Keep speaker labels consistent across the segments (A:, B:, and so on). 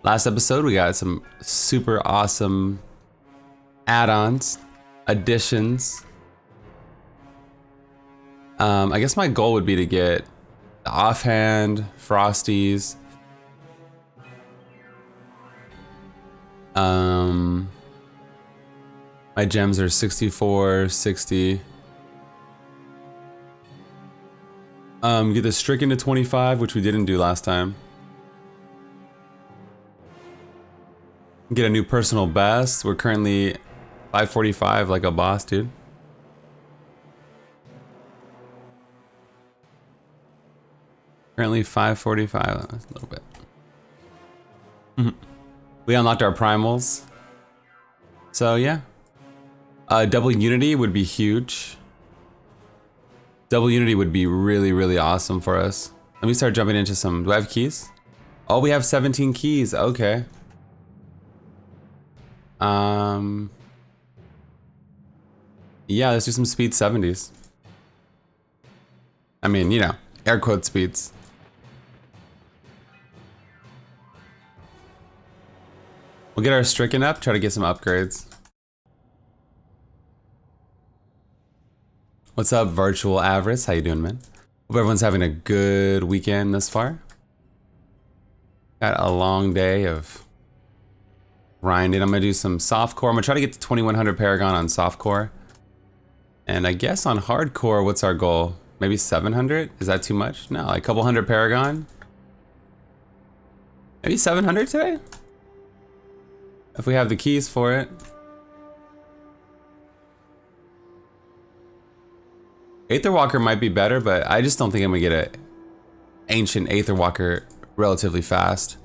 A: Last episode, we got some super awesome add-ons, additions. I guess my goal would be to get the offhand, frosties. My gems are 64, 60. Get the stricken to 25, which we didn't do last time. Get a new personal best. We're currently 545 like a boss, dude. Currently 545. That's a little bit. We unlocked our primals. So yeah. Double unity would be huge. Double unity would be really, really awesome for us. Let me start jumping into some. Do I have keys? Oh, we have 17 keys. Okay. Yeah, let's do some speed 70s. I mean, you know, air quote speeds. We'll get our stricken up, try to get some upgrades. What's up, Virtual Avarice? How you doing, man? Hope everyone's having a good weekend thus far. Got a long day of grinding. I'm gonna do some softcore. I'm gonna try to get to 2100 Paragon on softcore. And I guess on hardcore, what's our goal? Maybe 700? Is that too much? No, like a couple hundred Paragon. Maybe 700 today? If we have the keys for it. Aetherwalker might be better, but I just don't think I'm gonna get an ancient Aetherwalker relatively fast.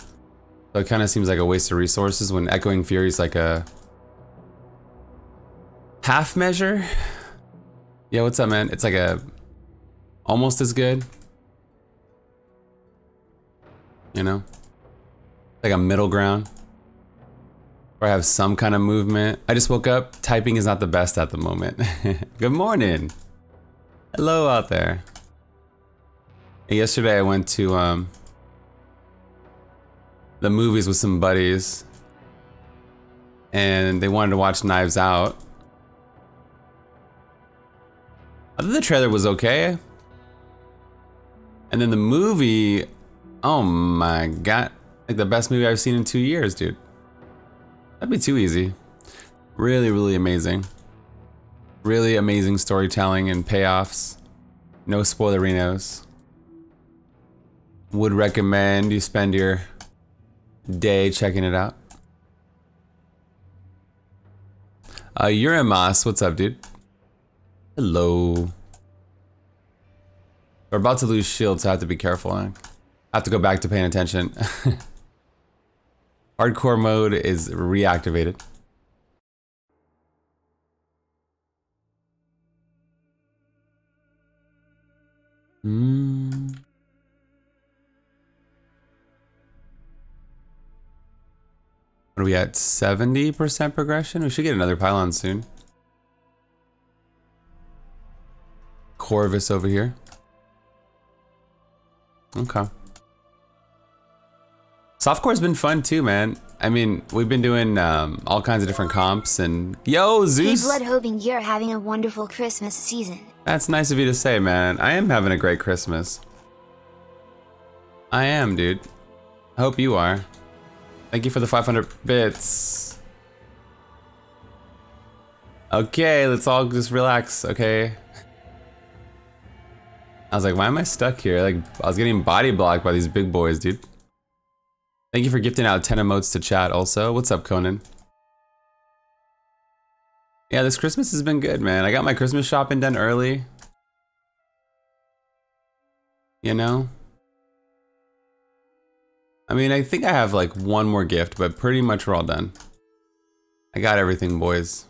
A: So it kind of seems like a waste of resources when Echoing Fury's like a half measure. Yeah, what's up, man? It's like a almost as good. You know? Like a middle ground. Or I have some kind of movement. I just woke up. Typing is not the best at the moment. Good morning. Hello out there. Yesterday I went to the movies with some buddies. And they wanted to watch Knives Out. I thought the trailer was okay. And then the movie, oh my god. Like the best movie I've seen in 2 years, dude. That'd be too easy. Really, really amazing. Really amazing storytelling and payoffs. No spoilerinos. Would recommend you spend your day checking it out. Urimas, what's up, dude? Hello. We're about to lose shield, so I have to be careful. I have to go back to paying attention. Hardcore mode is reactivated. What are we at? 70% progression? We should get another pylon soon. Corvus over here. Okay. Softcore's been fun too, man. I mean, we've been doing all kinds of different comps and... Yo, Zeus!
B: Hey, Blood, hoping you're having a wonderful Christmas season.
A: That's nice of you to say, man. I am having a great Christmas. I am, dude. I hope you are. Thank you for the 500 bits. Okay, let's all just relax, okay? I was like, why am I stuck here? Like, I was getting body blocked by these big boys, dude. Thank you for gifting out 10 emotes to chat also. What's up, Conan? Yeah, this Christmas has been good, man. I got my Christmas shopping done early. You know? I mean, I think I have like one more gift, but pretty much we're all done. I got everything, boys.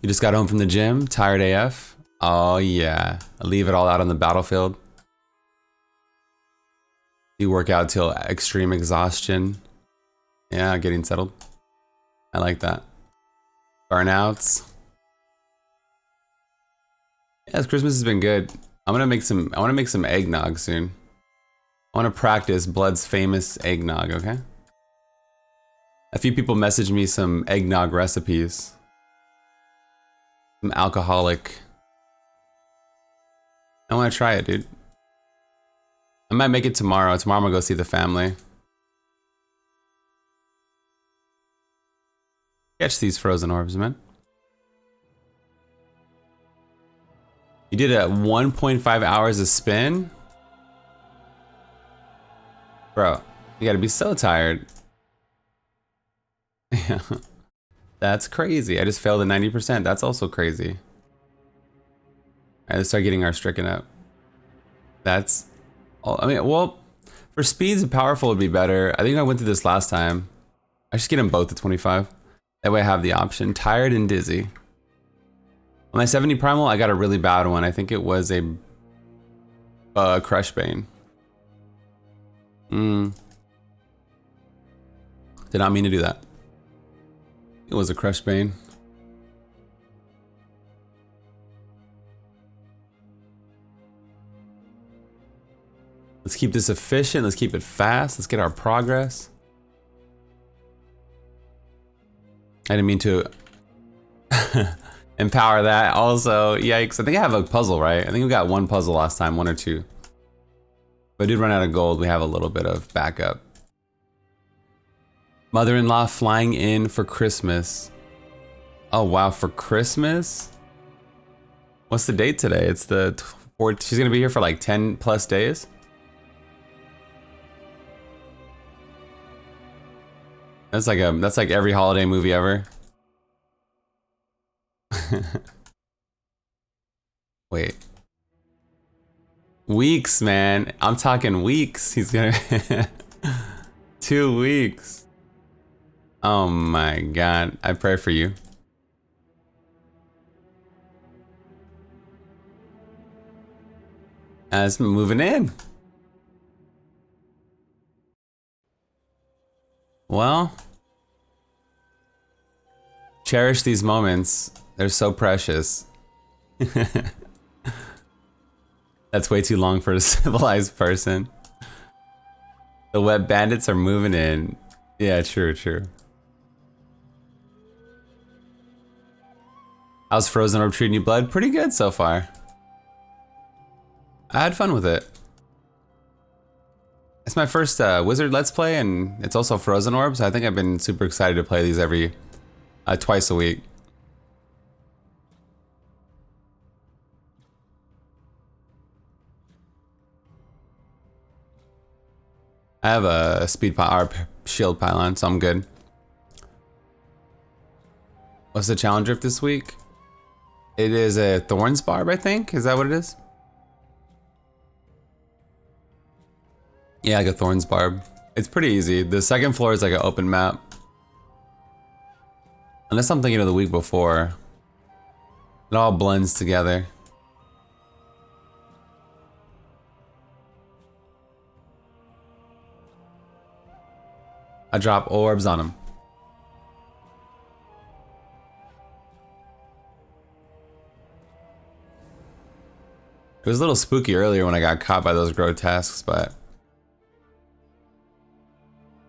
A: You just got home from the gym? Tired AF? Oh yeah. I leave it all out on the battlefield. You work out till extreme exhaustion. Yeah, getting settled. I like that. Burnouts. Yeah, this Christmas has been good. I want to make some eggnog soon. I I want to practice Blood's famous eggnog, okay? A few people messaged me some eggnog recipes. Some alcoholic. I want to try it, dude. I might make it tomorrow. Tomorrow I'm gonna go see the family. Catch these frozen orbs, man. You did a 1.5 hours of spin? Bro, you gotta be so tired. Yeah. That's crazy. I just failed at 90%. That's also crazy. Alright, let's start getting our stricken up. That's all. I mean, well, for speeds and powerful would be better. I think I went through this last time. I should get them both at 25. That way I have the option. Tired and dizzy. On my 70 primal, I got a really bad one. I think it was a Crush Bane. Did not mean to do that. It was a Crush Bane. Let's keep this efficient. Let's keep it fast. Let's get our progress. I didn't mean to empower that. Also, yikes. I think I have a puzzle, right? I think we got one puzzle last time, one or two. If I did run out of gold, we have a little bit of backup. Mother-in-law flying in for Christmas. Oh, wow, for Christmas? What's the date today? It's the 4th. She's gonna be here for like 10 plus days. That's like every holiday movie ever. Wait. Weeks, man. I'm talking weeks. He's gonna 2 weeks. Oh my god. I pray for you. As moving in. Well, cherish these moments. They're so precious. That's way too long for a civilized person. The wet bandits are moving in. Yeah, true, true. How's Frozen Orb treating you, Blood? Pretty good so far. I had fun with it. It's my first Wizard Let's Play, and it's also Frozen Orbs. I think I've been super excited to play these every twice a week. I have a shield pylon, so I'm good. What's the challenge drift this week? It is a Thorns Barb, I think. Is that what it is? Yeah, like a Thorns Barb. It's pretty easy. The second floor is like an open map. Unless I'm thinking of the week before. It all blends together. I drop orbs on them. It was a little spooky earlier when I got caught by those grotesques, but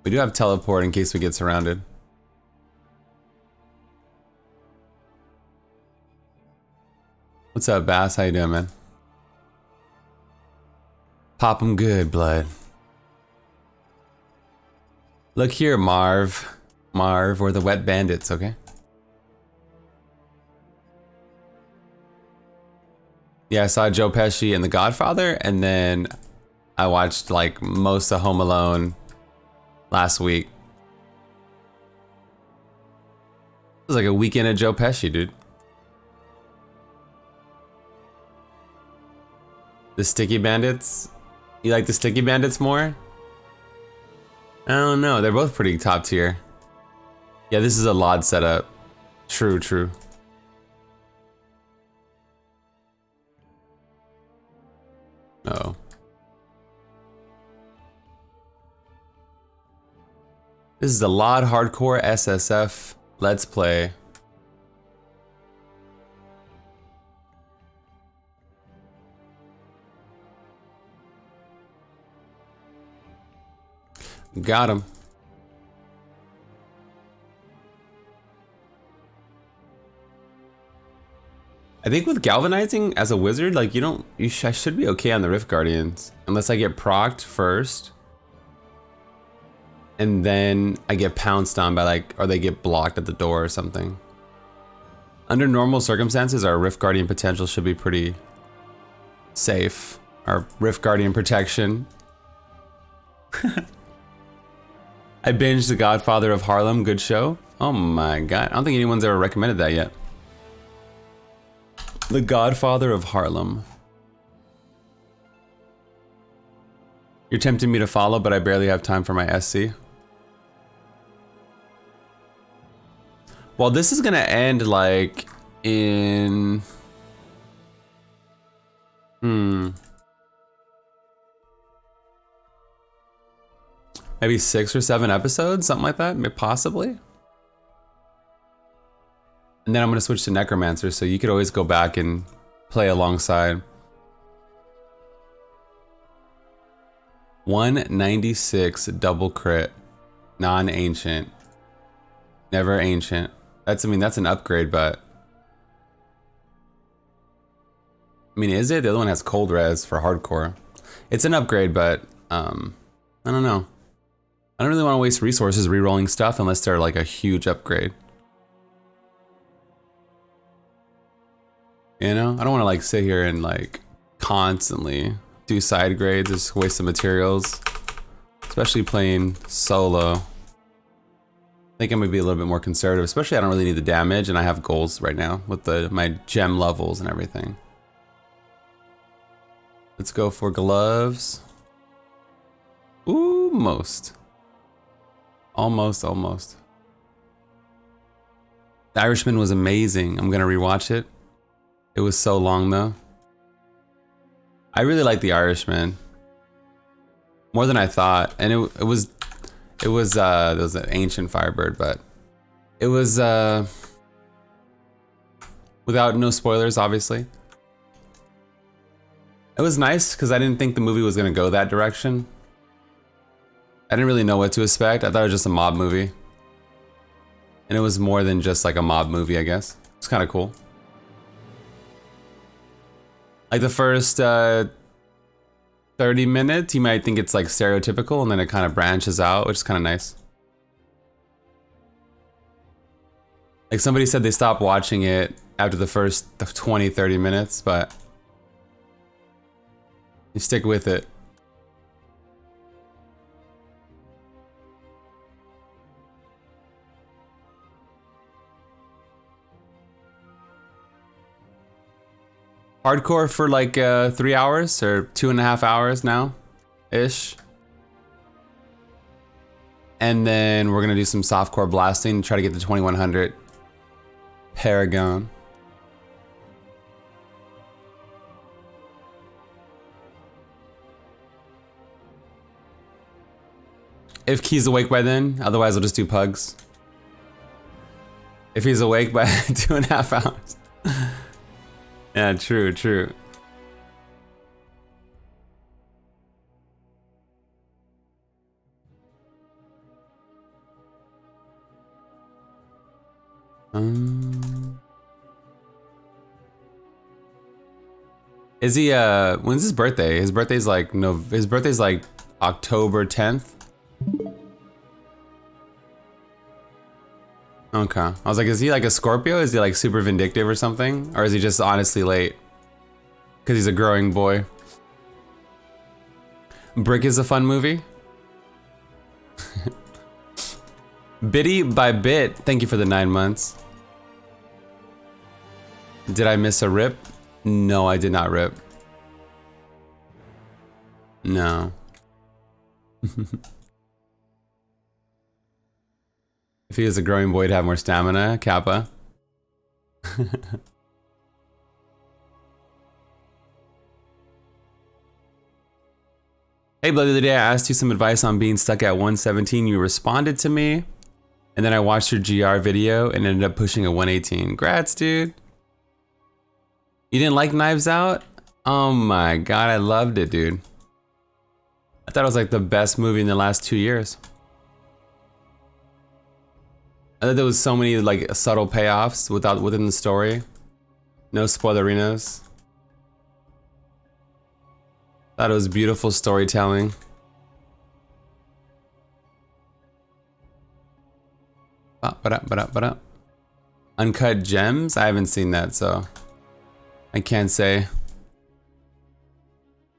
A: we do have teleport in case we get surrounded. What's up, Bass? How you doing, man? Pop 'em good, Blood. Look here, Marv. Marv, we're the wet bandits, okay? Yeah, I saw Joe Pesci in The Godfather, and then I watched like most of Home Alone last week. It was like a weekend of Joe Pesci, dude. The Sticky Bandits? You like the Sticky Bandits more? I don't know, they're both pretty top tier. Yeah, this is a LOD setup. True, true. Uh-oh. This is a LOD Hardcore SSF Let's Play. Got him. I think with galvanizing as a wizard, like I should be okay on the Rift Guardians. Unless I get procced first. And then I get pounced on by like, or they get blocked at the door or something. Under normal circumstances, our Rift Guardian potential should be pretty safe. Our Rift Guardian protection. I binged The Godfather of Harlem, good show. Oh my god, I don't think anyone's ever recommended that yet. The Godfather of Harlem. You're tempting me to follow, but I barely have time for my SC. Well, this is gonna end like in... maybe 6 or 7 episodes, something like that, maybe possibly. And then I'm gonna switch to Necromancer, so you could always go back and play alongside. 196 double crit, non-ancient, never ancient. That's, I mean, that's an upgrade, but I mean, is it? The other one has cold res for hardcore. It's an upgrade, but I don't know. I don't really want to waste resources re-rolling stuff unless they're like a huge upgrade. You know, I don't want to like sit here and like constantly do side grades, just waste some materials, especially playing solo. I think I'm gonna be a little bit more conservative, especially I don't really need the damage and I have goals right now with my gem levels and everything. Let's go for gloves. Ooh, almost. The Irishman was amazing. I'm gonna rewatch it. It was so long though. I really like The Irishman more than I thought, and it was there was an ancient Firebird, but it was without no spoilers, obviously. It was nice because I didn't think the movie was gonna go that direction. I didn't really know what to expect. I thought it was just a mob movie, and it was more than just like a mob movie, I guess. It's kind of cool. Like the first 30 minutes, you might think it's like stereotypical, and then it kind of branches out, which is kind of nice. Like somebody said they stopped watching it after the first 20-30 minutes, but you stick with it. Hardcore for like 3 hours or 2.5 hours now ish, and then we're gonna do some softcore blasting to try to get the 2100 Paragon. If Key's awake by then, otherwise I'll just do pugs. If he's awake by 2.5 hours. Yeah, true. Is he when's his birthday? His birthday's like October 10th. Okay. I was like, is he like a Scorpio? Is he like super vindictive or something? Or is he just honestly late? Because he's a growing boy. Brick is a fun movie. Bitty by Bit, thank you for the 9 months. Did I miss a rip? No, I did not rip. No. If he was a growing boy, he'd have more stamina, Kappa. Hey, Blood, the other day I asked you some advice on being stuck at 117. You responded to me, and then I watched your GR video and ended up pushing a 118. Grats, dude. You didn't like Knives Out? Oh my god, I loved it, dude. I thought it was like the best movie in the last 2 years. I thought there was so many like subtle payoffs within the story. No spoilerinos. Thought it was beautiful storytelling. Uncut Gems? I haven't seen that, so I can't say.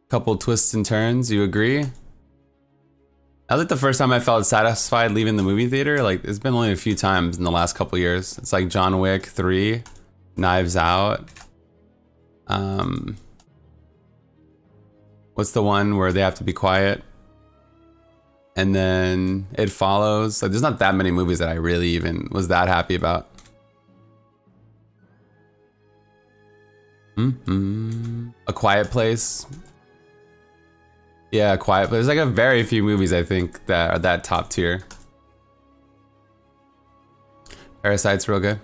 A: Couple twists and turns, you agree? That was like the first time I felt satisfied leaving the movie theater. Like, it's been only a few times in the last couple years. It's like John Wick 3, Knives Out. What's the one where they have to be quiet? And then It Follows. Like, there's not that many movies that I really even was that happy about. A Quiet Place. Yeah, A Quiet Place. There's like a very few movies I think that are that top tier. Parasite's real good.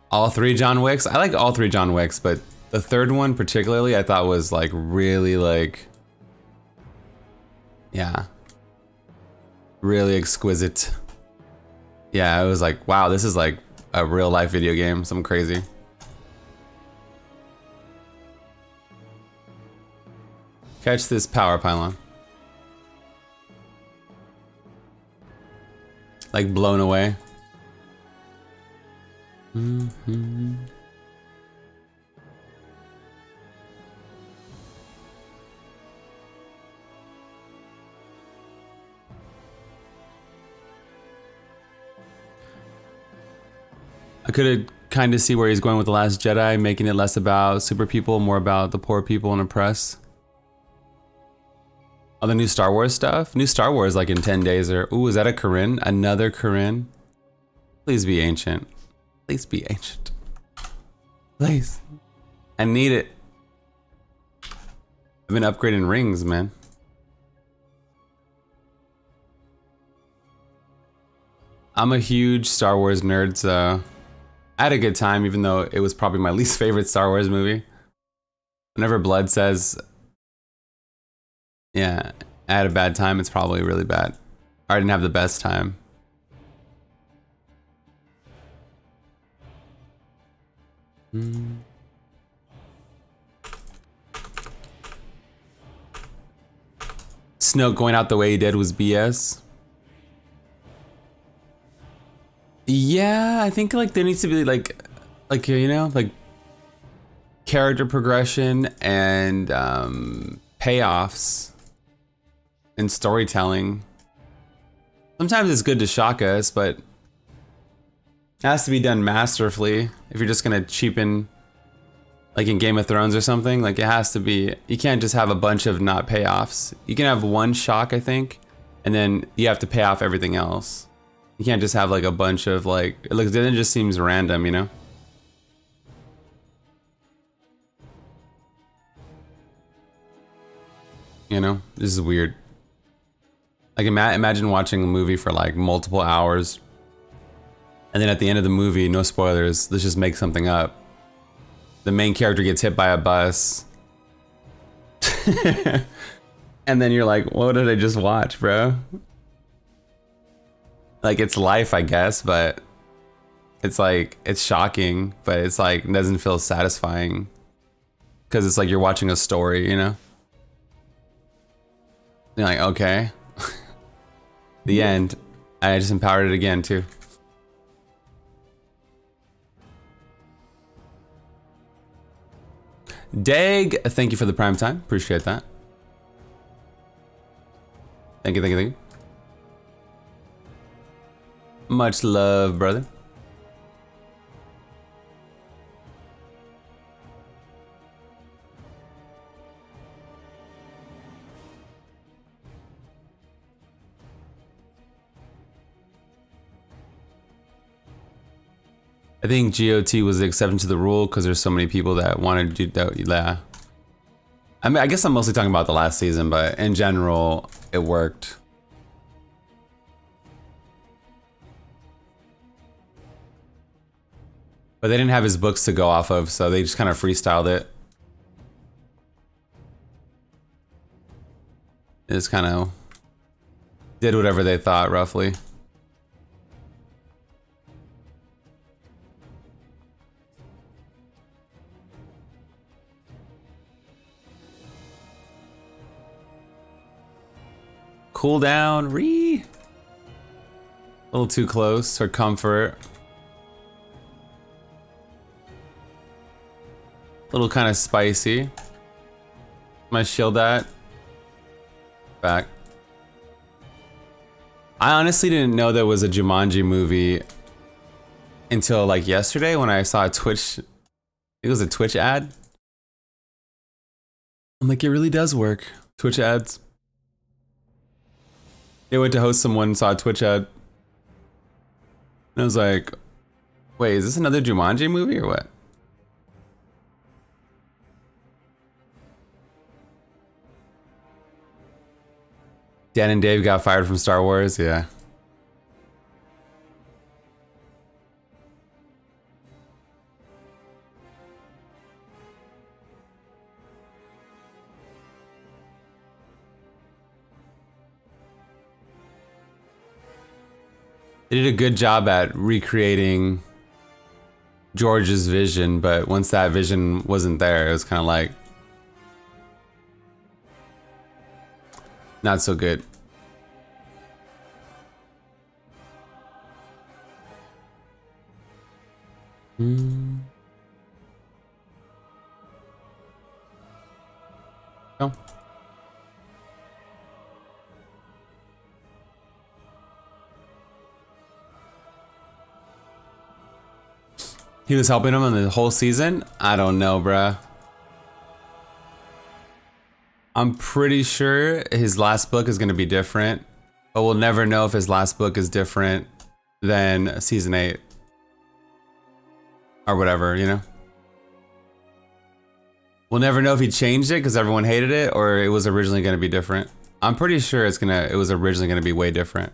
A: All 3 John Wicks. I like all 3 John Wicks, but the third one particularly I thought was like really like, yeah, really exquisite. Yeah, it was like, wow, this is like a real life video game, something crazy. Catch this power pylon. Like blown away. I could kind of see where he's going with The Last Jedi, making it less about super people, more about the poor people and oppressed. Oh, the new Star Wars stuff? New Star Wars like in 10 days or... Ooh, is that a Corinne? Another Corinne? Please be ancient. Please be ancient. Please. I need it. I've been upgrading rings, man. I'm a huge Star Wars nerd, so... I had a good time, even though it was probably my least favorite Star Wars movie. Whenever Blood says... Yeah, I had a bad time, it's probably really bad. Or I didn't have the best time. Snoke going out the way he did was BS. Yeah, I think like there needs to be like you know, like character progression and payoffs and storytelling. Sometimes it's good to shock us, but it has to be done masterfully. If you're just gonna cheapen, like in Game of Thrones or something, like it has to be, you can't just have a bunch of not payoffs. You can have one shock, I think, and then you have to pay off everything else. You can't just have like a bunch of like, then it just seems random, you know? You know, this is weird. Like imagine watching a movie for like multiple hours, and then at the end of the movie, no spoilers, let's just make something up. The main character gets hit by a bus. And then you're like, what did I just watch, bro? Like, it's life, I guess, but it's like, it's shocking, but it's like, it doesn't feel satisfying. Because it's like you're watching a story, you know? You're like, okay. The end. I just empowered it again, too. Dag, thank you for the prime time. Appreciate that. Thank you, thank you, thank you. Much love, brother. I think GOT was the exception to the rule because there's so many people that wanted to do that. Yeah. I mean, I guess I'm mostly talking about the last season, but in general, it worked. But they didn't have his books to go off of, so they just kind of freestyled it. just kind of did whatever they thought, roughly. Cool down, a little too close for comfort. A little kind of spicy. My shield at back. I honestly didn't know there was a Jumanji movie until like yesterday when I saw a Twitch. It was a Twitch ad. I'm like, it really does work. Twitch ads. They went to host someone and saw a Twitch ad. And I was like, wait, is this another Jumanji movie or what? Dan and Dave got fired from Star Wars, yeah. They did a good job at recreating George's vision, but once that vision wasn't there, it was kind of like not so good. Oh. He was helping him in the whole season? I don't know, bruh. I'm pretty sure his last book is going to be different, but we'll never know if his last book is different than season 8. Or whatever, you know? We'll never know if he changed it because everyone hated it, or it was originally going to be different. I'm pretty sure it was originally going to be way different.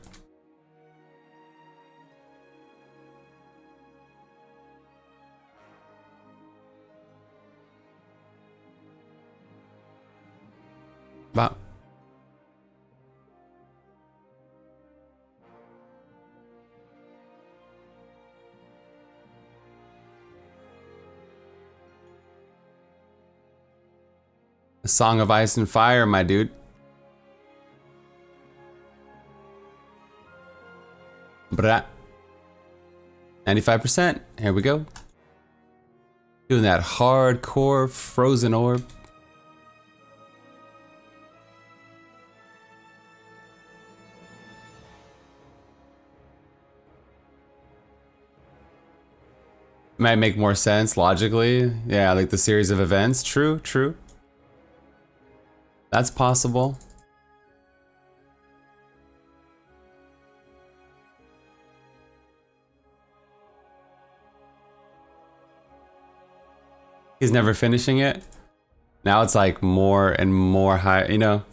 A: But A Song of Ice and Fire, my dude. Brah. 95%. Here we go. Doing that hardcore frozen orb. Might make more sense logically. Yeah, like the series of events. True, true. That's possible. He's never finishing it. Now it's like more and more high, you know,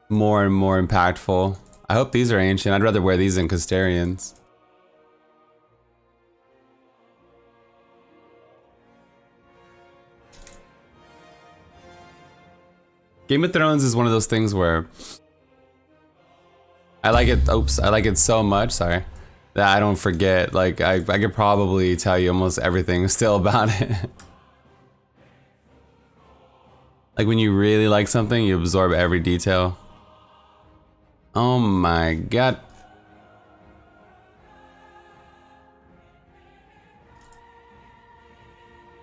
A: more and more impactful. I hope these are ancient. I'd rather wear these than Custarians. Game of Thrones is one of those things where I like it. Oops, I like it so much. Sorry, that I don't forget. Like I could probably tell you almost everything still about it. Like when you really like something, you absorb every detail. Oh my god.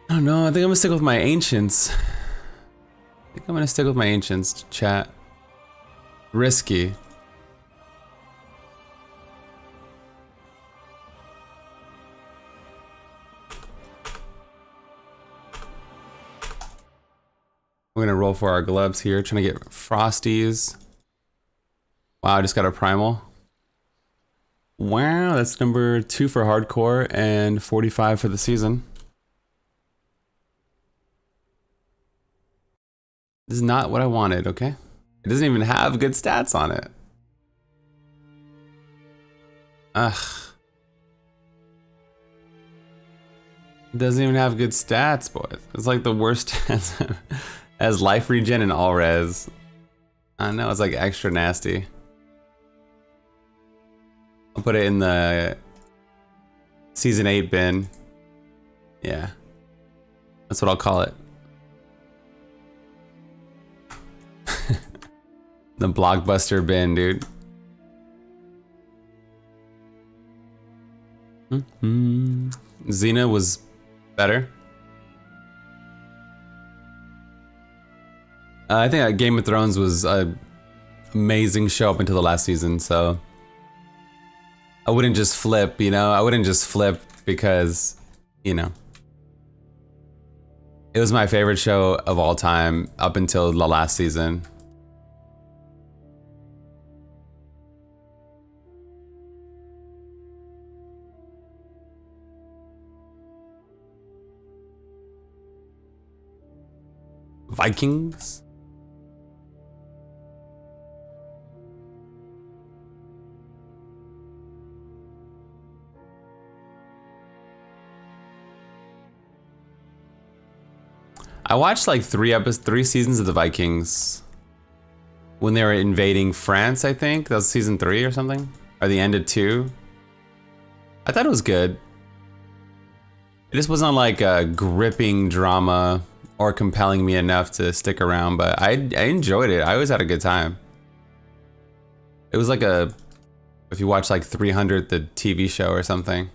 A: I don't know. I think I'm gonna stick with my ancients. Chat. Risky. We're gonna roll for our gloves here, trying to get frosties. Wow, I just got a primal. Wow, that's number 2 for hardcore and 45 for the season. This is not what I wanted, okay? It doesn't even have good stats on it. Ugh. It doesn't even have good stats, boys. It's like the worst stats. As life regen and all res. I know, it's like extra nasty. I'll put it in the season 8 bin. Yeah. That's what I'll call it. The blockbuster bin, dude. Xena was better. I think Game of Thrones was an amazing show up until the last season, so I wouldn't just flip, you know? I wouldn't just flip because, you know, it was my favorite show of all time up until the last season. Vikings? I watched like three seasons of the Vikings when they were invading France, I think. That was season 3 or something. Or the end of 2. I thought it was good. It just wasn't like a gripping drama or compelling me enough to stick around, but I enjoyed it. I always had a good time. It was like if you watch like 300, the TV show or something.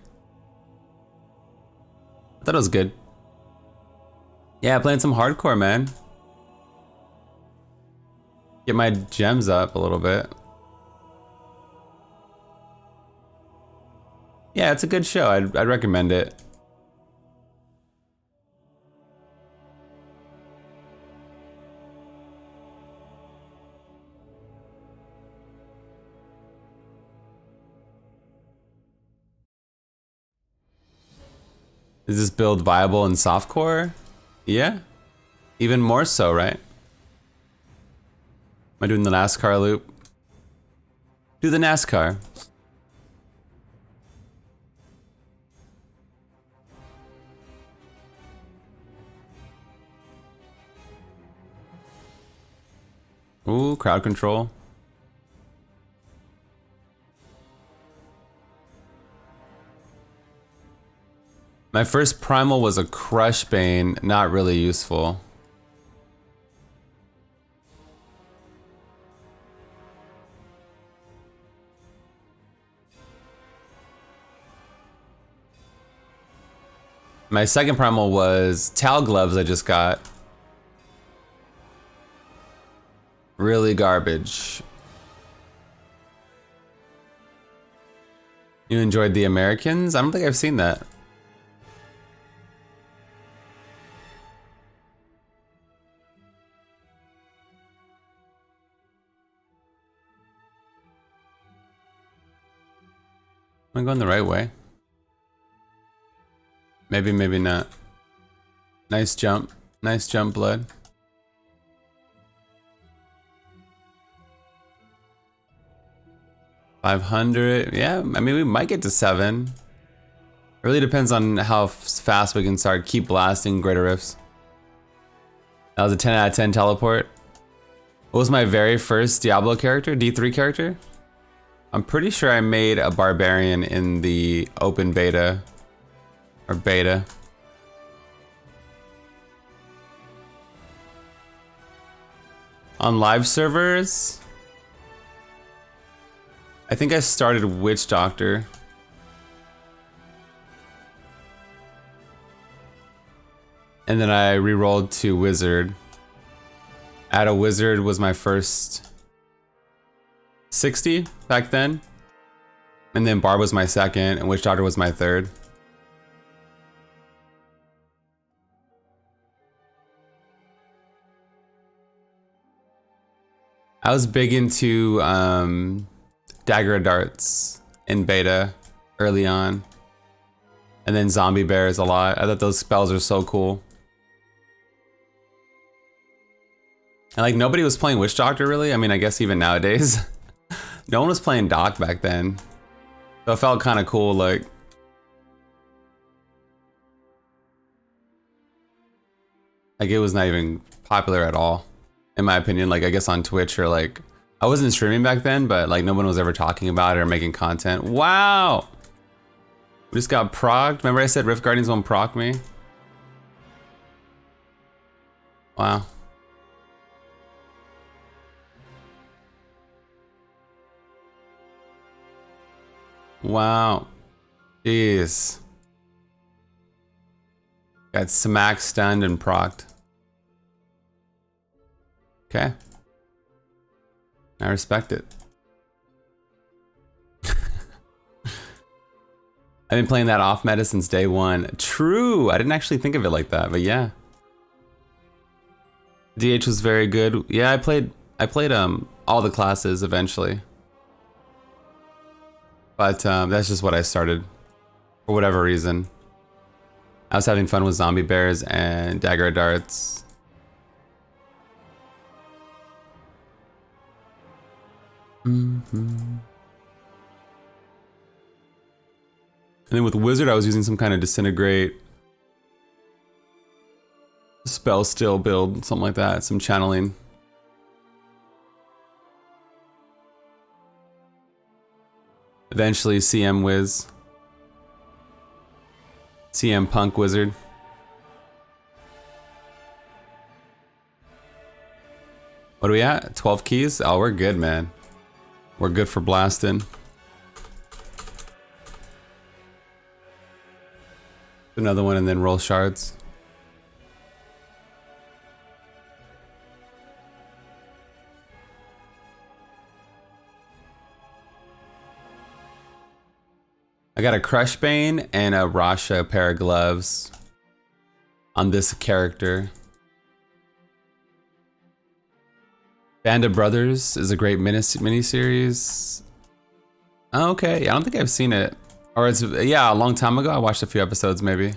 A: I thought it was good. Yeah, playing some hardcore, man. Get my gems up a little bit. Yeah, it's a good show. I'd recommend it. Is this build viable in softcore? Yeah. Even more so, right? Am I doing the NASCAR loop? Do the NASCAR. Ooh, crowd control. My first primal was a Crush Bane, not really useful. My second primal was Tal Gloves I just got. Really garbage. You enjoyed The Americans? I don't think I've seen that. Am I going the right way? Maybe, maybe not. Nice jump. Nice jump, blood. $500. Yeah, I mean, we might get to 7. It really depends on how fast we can start keep blasting Greater Rifts. That was a 10 out of 10 teleport. What was my very first Diablo character? D3 character? I'm pretty sure I made a barbarian in the open beta. Or beta. On live servers, I think I started Witch Doctor. And then I re-rolled to Wizard. Add a Wizard was my first 60 back then. And then Barb was my second, and Witch Doctor was my third. I was big into Dagger Darts in beta early on. And then Zombie Bears a lot. I thought those spells are so cool. And like nobody was playing Witch Doctor really. I mean, I guess even nowadays. No one was playing Doc back then. So it felt kind of cool, like. Like it was not even popular at all. in my opinion. Like I guess on Twitch or like I wasn't streaming back then, but like no one was ever talking about it or making content. Wow. We just got procced. Remember I said Rift Guardians won't proc me? Wow. Wow. Jeez. Got smack stunned and procced. Okay. I respect it. I've been playing that off meta since day one. True. I didn't actually think of it like that, but yeah. DH was very good. Yeah, I played all the classes eventually. But that's just what I started for whatever reason. I was having fun with zombie bears and dagger darts. And then with wizard, I was using some kind of disintegrate spell still build, something like that, some channeling. Eventually CM Wiz. CM Punk Wizard. What are we at? 12 keys? Oh, we're good, man. We're good for blasting. Another one and then roll shards. I got a Crush Bane and a Rasha pair of gloves on this character. Band of Brothers is a great miniseries. Oh, okay, I don't think I've seen it. Or it's, yeah, a long time ago. I watched a few episodes maybe.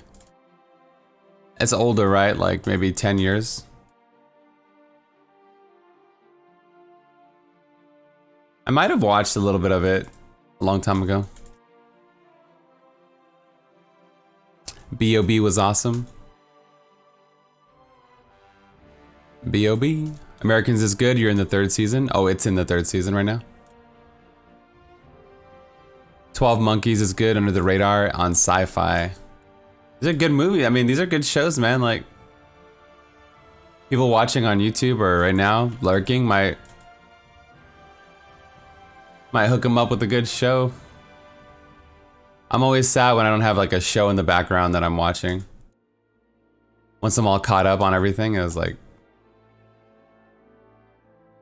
A: It's older, right? Like maybe 10 years. I might have watched a little bit of it a long time ago. B.O.B. was awesome. B.O.B. Americans is good. You're in the 3rd season. Oh, it's in the 3rd season right now. 12 Monkeys is good, Under the Radar on Sci-Fi. These are good movies. I mean, these are good shows, man. Like, people watching on YouTube or right now lurking might hook them up with a good show. I'm always sad when I don't have like a show in the background that I'm watching. Once I'm all caught up on everything, it was like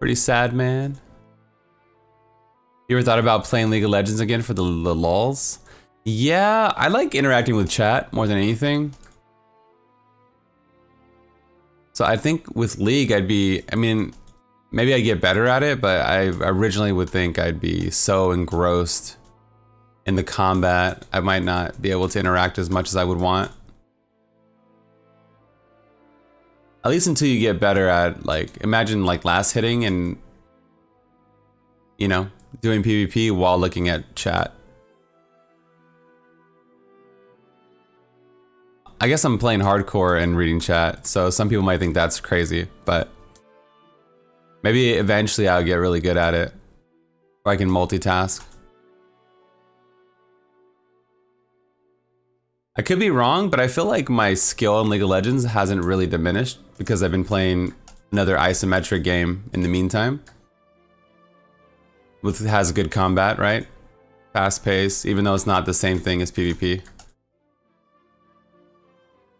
A: pretty sad, man. You ever thought about playing League of Legends again for the lulz? Yeah, I like interacting with chat more than anything. So I think with League, I mean, maybe I get better at it, but I originally would think I'd be so engrossed in the combat, I might not be able to interact as much as I would want. At least until you get better at, like, imagine like last hitting and, you know, doing PvP while looking at chat. I guess I'm playing hardcore and reading chat, so some people might think that's crazy, but maybe eventually I'll get really good at it, or I can multitask. I could be wrong, but I feel like my skill in League of Legends hasn't really diminished because I've been playing another isometric game in the meantime. Has good combat, right? Fast pace, even though it's not the same thing as PvP.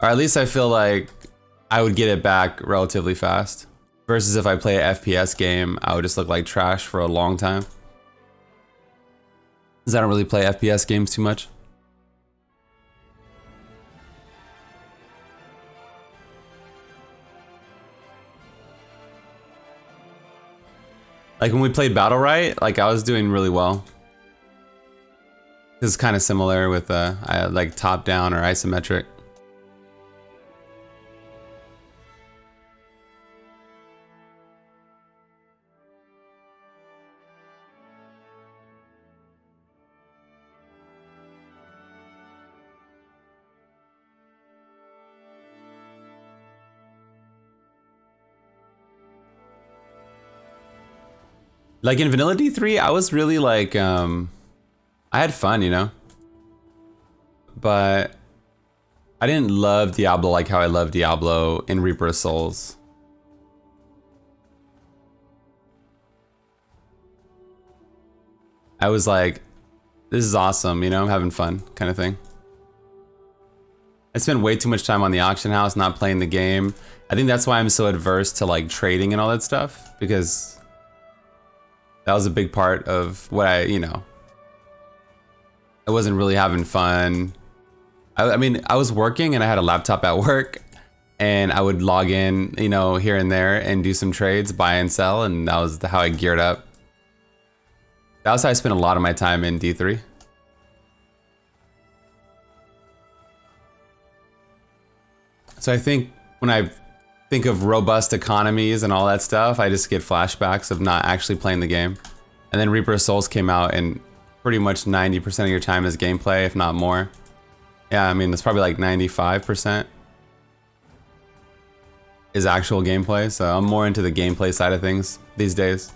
A: Or at least I feel like I would get it back relatively fast. Versus if I play an FPS game, I would just look like trash for a long time. Because I don't really play FPS games too much. Like when we played Battle Right, like I was doing really well. This is kind of similar with like top down or isometric. Like in vanilla D3, I was really like, I had fun, you know? But I didn't love Diablo like how I love Diablo in Reaper of Souls. I was like, this is awesome, you know, I'm having fun kind of thing. I spent way too much time on the auction house not playing the game. I think that's why I'm so adverse to like trading and all that stuff, because that was a big part of what I, you know, I wasn't really having fun. I mean, I was working and I had a laptop at work and I would log in, you know, here and there and do some trades, buy and sell, and that was how I geared up. That was how I spent a lot of my time in D3. So I think when I think of robust economies and all that stuff, I just get flashbacks of not actually playing the game. And then Reaper of Souls came out and pretty much 90% of your time is gameplay, if not more. Yeah, I mean, it's probably like 95% is actual gameplay. So I'm more into the gameplay side of things these days.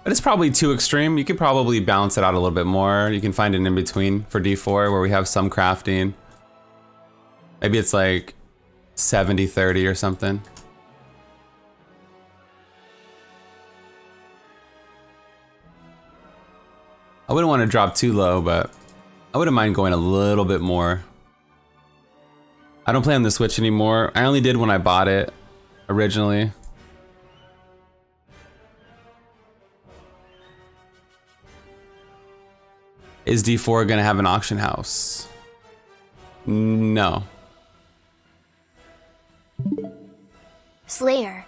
A: But it's probably too extreme. You could probably balance it out a little bit more. You can find an in-between for D4 where we have some crafting. Maybe it's like 70-30 or something. I wouldn't want to drop too low, but I wouldn't mind going a little bit more. I don't play on the Switch anymore. I only did when I bought it originally. Is D4 gonna have an auction house? No.
B: Slayer.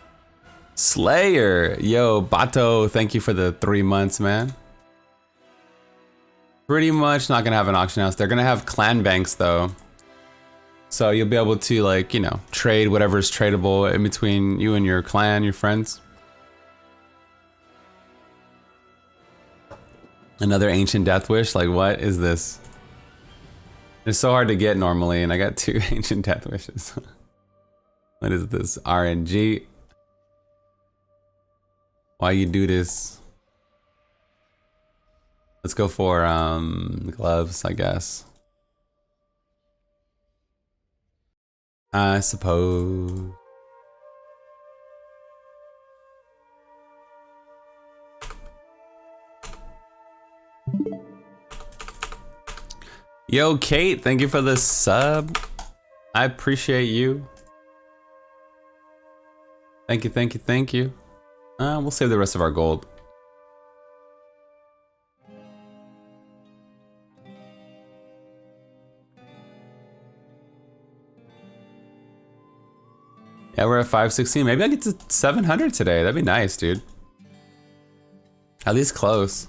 A: Slayer. Yo, Bato, thank you for the 3 months, man. Pretty much not gonna have an auction house. They're gonna have clan banks though. So you'll be able to, like, you know, trade whatever's tradable in between you and your clan, your friends. Another ancient death wish? Like, what is this? It's so hard to get normally, and I got 2 ancient death wishes. What is this? RNG? Why you do this? Let's go for gloves, I guess. I suppose. Yo, Kate, thank you for the sub. I appreciate you. Thank you, thank you, thank you. We'll save the rest of our gold. Yeah, we're at 516. Maybe I get to 700 today. That'd be nice, dude. At least close.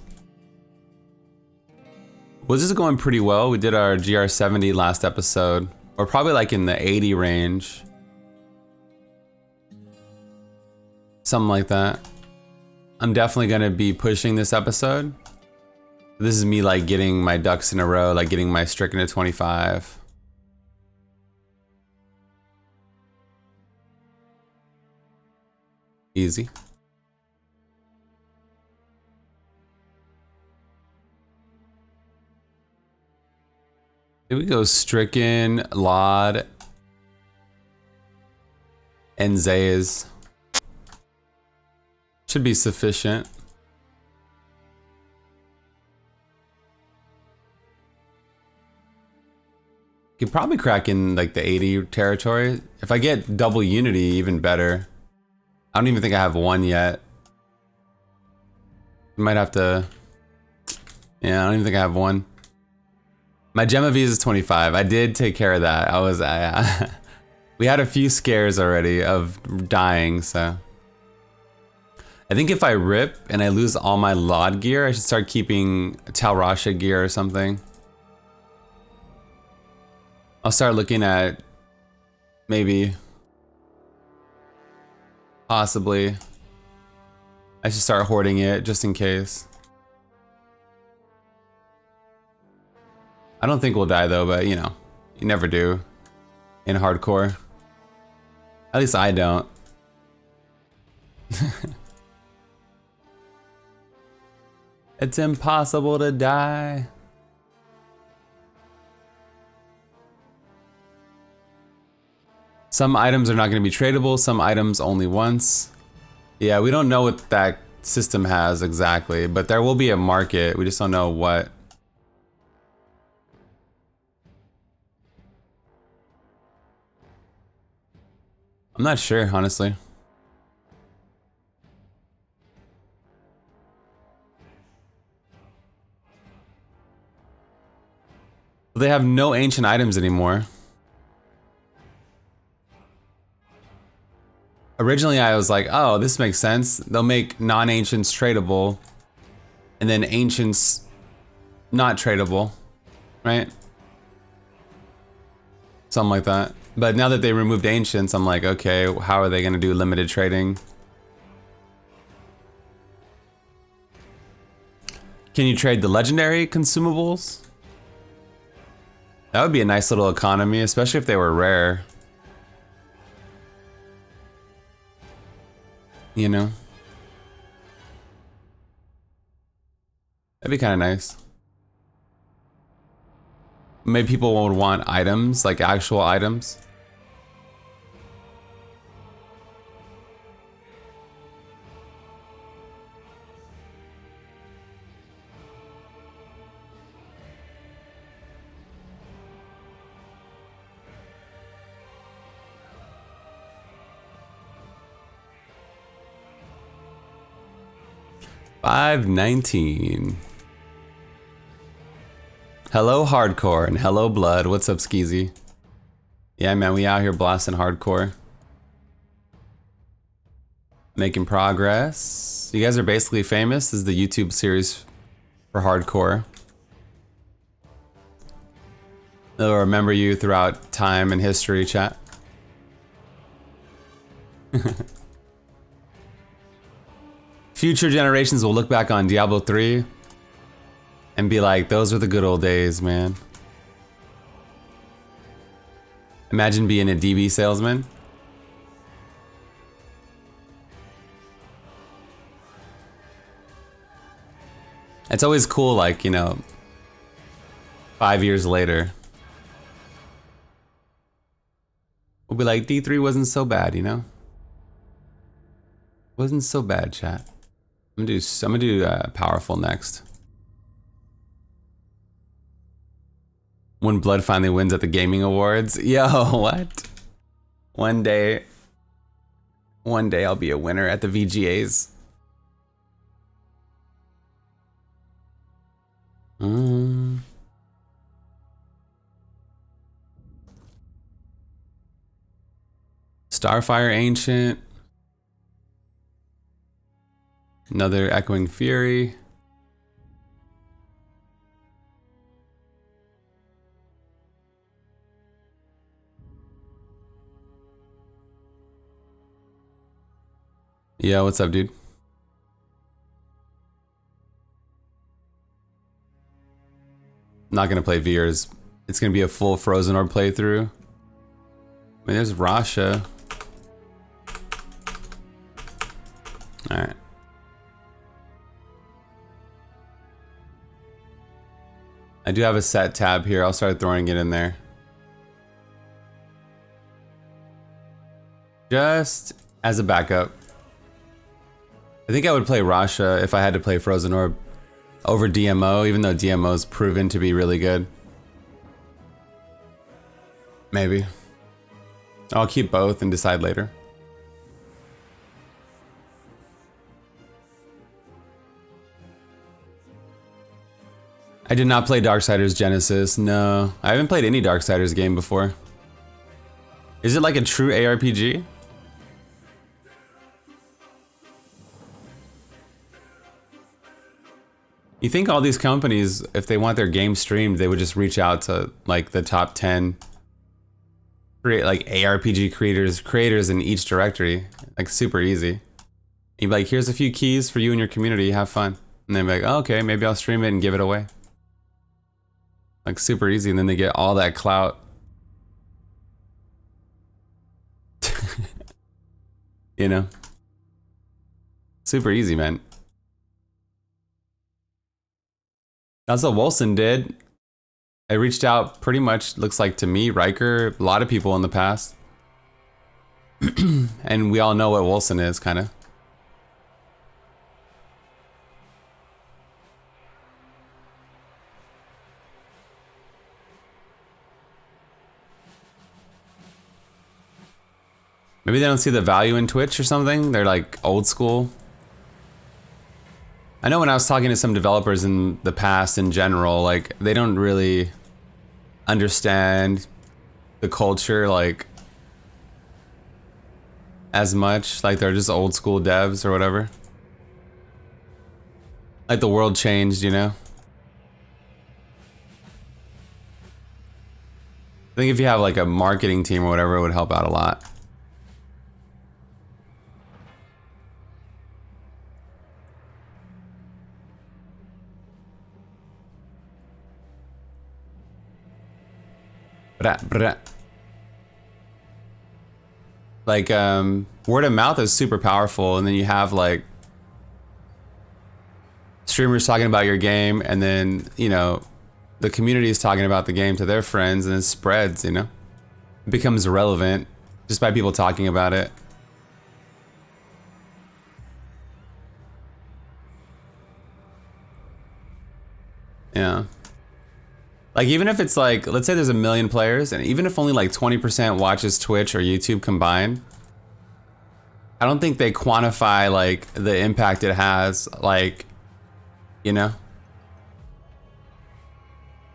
A: Well, this is going pretty well. We did our GR70 last episode. We're probably like in the 80 range. Something like that. I'm definitely gonna be pushing this episode. This is me like getting my ducks in a row, like getting my stricken to 25. Easy. Here we go, Stricken, Laud, and Zays. Should be sufficient. Could probably crack in like the 80 territory. If I get double unity, even better. I don't even think I have one yet. Might have to. Yeah, I don't even think I have one. My Genovese is 25. I did take care of that. We had a few scares already of dying, so. I think if I rip and I lose all my Laud gear, I should start keeping Tal Rasha gear or something. I'll start looking at maybe. Possibly. I should start hoarding it just in case. I don't think we'll die though, but you know, you never do in hardcore. At least I don't. It's impossible to die. Some items are not going to be tradable, some items only once. Yeah, we don't know what that system has exactly, but there will be a market. We just don't know what. I'm not sure, honestly. They have no ancient items anymore. Originally, I was like, oh, this makes sense. They'll make non-ancients tradable, and then ancients not tradable, right? Something like that. But now that they removed ancients, I'm like, okay, how are they going to do limited trading? Can you trade the legendary consumables? That would be a nice little economy, especially if they were rare. You know? That'd be kind of nice. Maybe people would want items, like actual items. $5.19. Hello hardcore and hello blood. What's up, Skeezy? Yeah, man, we out here blasting hardcore. Making progress. You guys are basically famous. This is the YouTube series for hardcore. They'll remember you throughout time and history, chat. Future generations will look back on Diablo 3 and be like, those were the good old days, man. Imagine being a DB salesman. It's always cool, like, you know, 5 years later. We'll be like, D3 wasn't so bad, you know? Wasn't so bad, chat. I'm gonna do powerful next. When Blood finally wins at the gaming awards. Yo, what? One day I'll be a winner at the VGAs. Starfire Ancient. Another Echoing Fury. Yeah, what's up, dude? Not gonna play Veers. It's gonna be a full Frozen Orb playthrough. I mean, there's Rasha. Alright. I do have a set tab here. I'll start throwing it in there. Just as a backup. I think I would play Rasha if I had to play Frozen Orb over DMO, even though DMO's proven to be really good. Maybe. I'll keep both and decide later. I did not play Darksiders Genesis. No, I haven't played any Darksiders game before. Is it like a true ARPG? You think all these companies, if they want their game streamed, they would just reach out to like the top 10 like ARPG creators in each directory, like super easy. You'd be like, here's a few keys for you and your community, have fun. And then be like, oh, okay, maybe I'll stream it and give it away. Like super easy, and then they get all that clout. You know? Super easy, man. That's what Wilson did. I reached out pretty much, looks like to me, Riker, a lot of people in the past. And we all know what Wilson is, kind of. Maybe they don't see the value in Twitch or something. They're like old school. I know when I was talking to some developers in the past in general, like they don't really understand the culture like as much. Like they're just old school devs or whatever. Like the world changed, you know? I think if you have like a marketing team or whatever, it would help out a lot. Like word of mouth is super powerful, and then you have like streamers talking about your game, and then you know the community is talking about the game to their friends, and it spreads, you know? It becomes relevant just by people talking about it. Yeah. Like even if it's like, let's say there's 1 million players, and even if only like 20% watches Twitch or YouTube combined, I don't think they quantify like the impact it has, like, you know?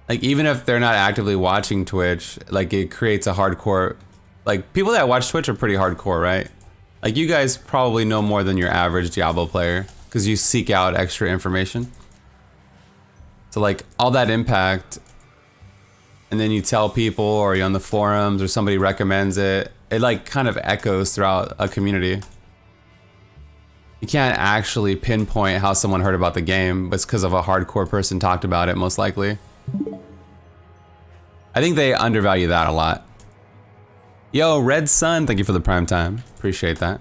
A: Like even if they're not actively watching Twitch, like it creates a hardcore, like people that watch Twitch are pretty hardcore, right? Like you guys probably know more than your average Diablo player because you seek out extra information. So like all that impact, and then you tell people or you're on the forums or somebody recommends it, it like kind of echoes throughout a community. You can't actually pinpoint how someone heard about the game, but it's because of a hardcore person talked about it, most likely. I think they undervalue that a lot. Yo, Red Sun, thank you for the prime time. Appreciate that.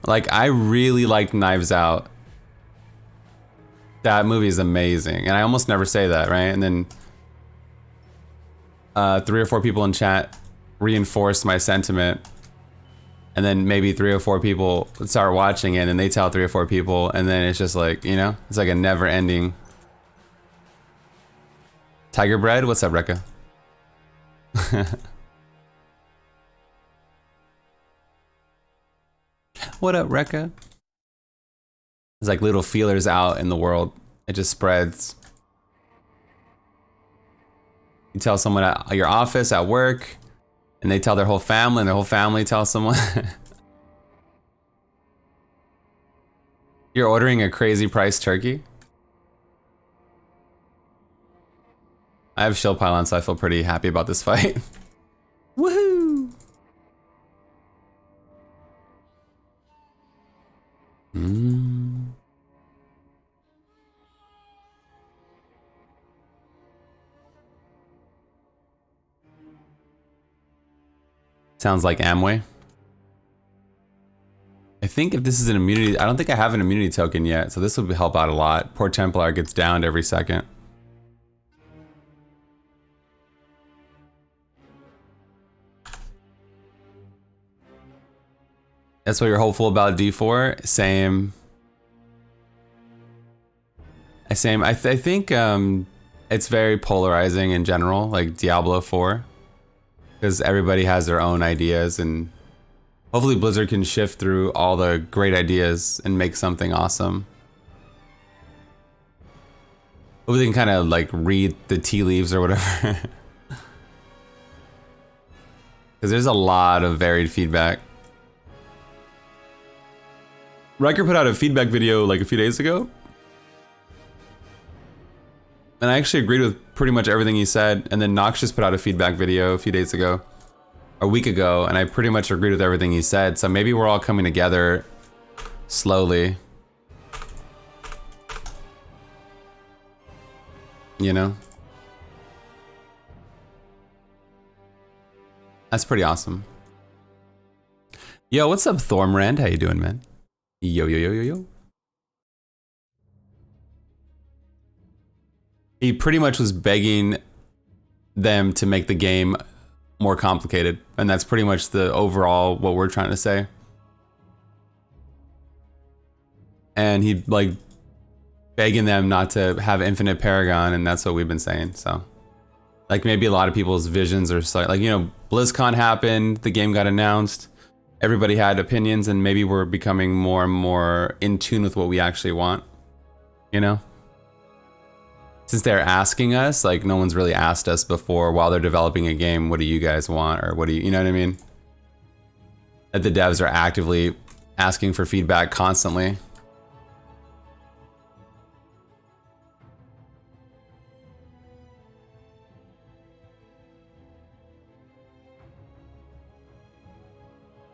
A: Like, I really liked Knives Out. That movie is amazing. And I almost never say that, right? And then 3 or 4 people in chat reinforced my sentiment. And then maybe 3 or 4 people start watching it and they tell 3 or 4 people. And then it's just like, you know, it's like a never ending. Tiger Bread? What's up, Rekka? What up, Rekka? There's like little feelers out in the world. It just spreads. You tell someone at your office, at work, and they tell their whole family, and their whole family tells someone. You're ordering a crazy price turkey? I have shield pylon, so I feel pretty happy about this fight. Woohoo! Sounds like Amway. I think if this is an immunity, I don't think I have an immunity token yet, so this would help out a lot. Poor Templar gets downed every second. That's what you're hopeful about D4? Same. I think it's very polarizing in general, like Diablo 4. Because everybody has their own ideas, and hopefully Blizzard can shift through all the great ideas and make something awesome. Hopefully they can kind of like read the tea leaves or whatever. Because there's a lot of varied feedback. Riker put out a feedback video like a few days ago. And I actually agreed with pretty much everything he said, and then Nox just put out a feedback video a few days ago, a week ago, and I pretty much agreed with everything he said. So maybe we're all coming together slowly. You know? That's pretty awesome. Yo, what's up, Thormrand? How you doing, man? Yo, yo, yo, yo, yo. He pretty much was begging them to make the game more complicated. And that's pretty much the overall what we're trying to say. And he like begging them not to have infinite Paragon, and that's what we've been saying. So like maybe a lot of people's visions are like, you know, BlizzCon happened, the game got announced, everybody had opinions, and maybe we're becoming more and more in tune with what we actually want, you know? Since they're asking us, like no one's really asked us before while they're developing a game, what do you guys want? Or what do you know what I mean? That the devs are actively asking for feedback constantly.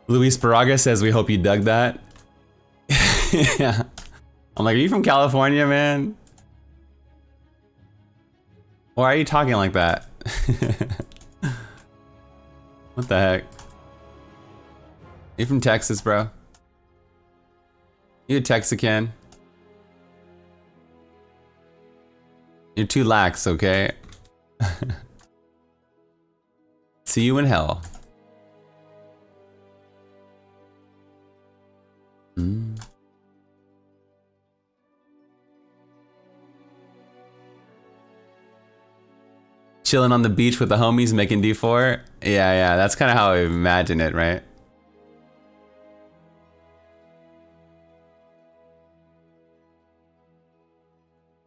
A: Luis Baraga says, we hope you dug that. Yeah. I'm like, are you from California, man? Why are you talking like that? What the heck? You from Texas, bro? You a Texican? You're too lax, okay? See you in hell. Chilling on the beach with the homies making D4. Yeah, that's kind of how I imagine it, right?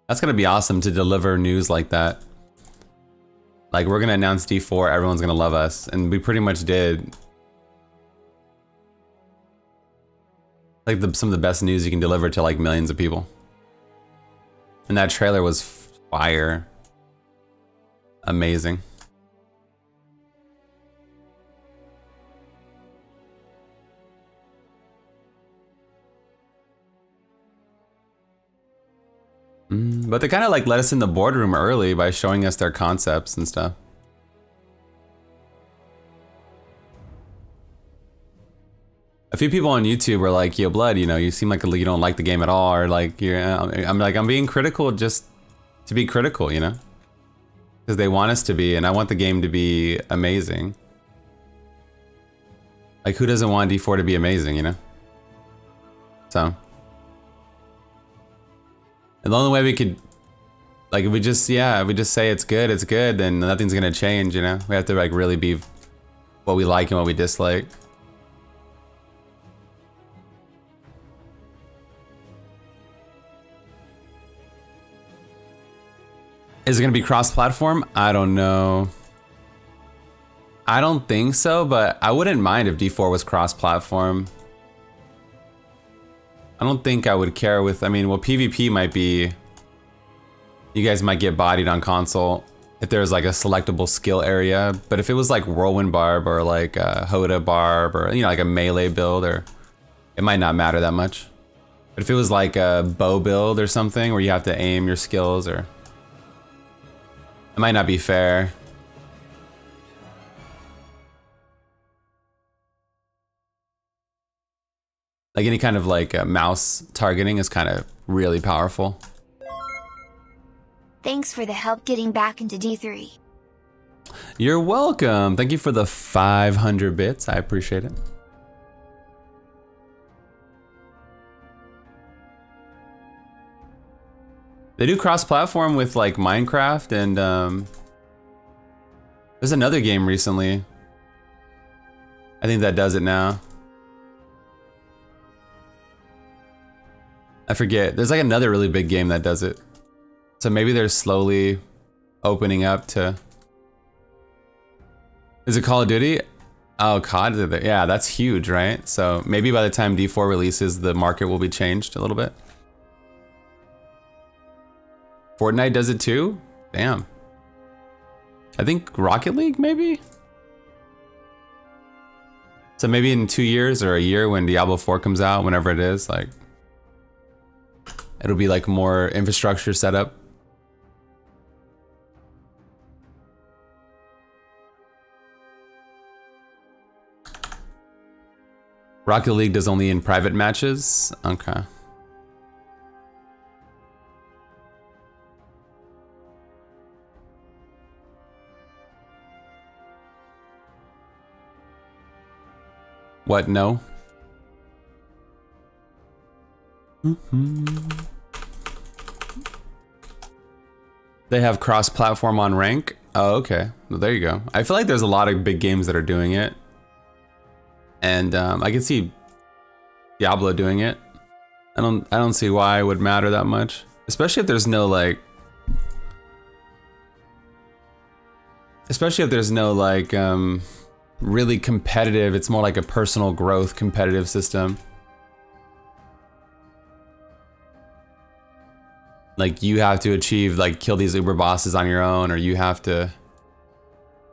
A: That's gonna be awesome to deliver news like that. Like, we're gonna announce D4, everyone's gonna love us, and we pretty much did. Like some of the best news you can deliver to like millions of people. And that trailer was fire. Amazing. But they kind of like let us in the boardroom early by showing us their concepts and stuff. A few people on YouTube were like, yo, Blood, you know, you seem like you don't like the game at all, or like, you're, I'm being critical just to be critical, you know? Because they want us to be, and I want the game to be amazing. Like, who doesn't want D4 to be amazing, you know? So. And the only way we could, like, if we just say it's good, then nothing's gonna change, you know? We have to, like, really be what we like and what we dislike. Is it gonna be cross-platform? I don't know. I don't think so, but I wouldn't mind if D4 was cross-platform. I don't think I would care with, I mean, well, PvP might be, you guys might get bodied on console if there's like a selectable skill area, but if it was like Whirlwind Barb or like Hoda Barb or, you know, like a melee build, or it might not matter that much. But if it was like a bow build or something where you have to aim your skills, or it might not be fair. Like any kind of like mouse targeting is kind of really powerful.
B: Thanks for the help getting back into D3.
A: You're welcome. Thank you for the 500 bits. I appreciate it. They do cross-platform with like Minecraft, and there's another game recently. I think that does it now. I forget. There's like another really big game that does it. So maybe they're slowly opening up to... Is it Call of Duty? Oh, COD. Yeah, that's huge, right? So maybe by the time D4 releases, the market will be changed a little bit. Fortnite does it too? Damn. I think Rocket League, maybe? So maybe in 2 years or a year when Diablo 4 comes out, whenever it is, like, it'll be like more infrastructure set up. Rocket League does only in private matches? Okay. What, no? They have cross-platform on rank? Oh, okay. Well, there you go. I feel like there's a lot of big games that are doing it. And I can see Diablo doing it. I don't see why it would matter that much. Especially if there's no like really competitive, it's more like a personal growth competitive system. Like you have to achieve, like kill these uber bosses on your own, or you have to,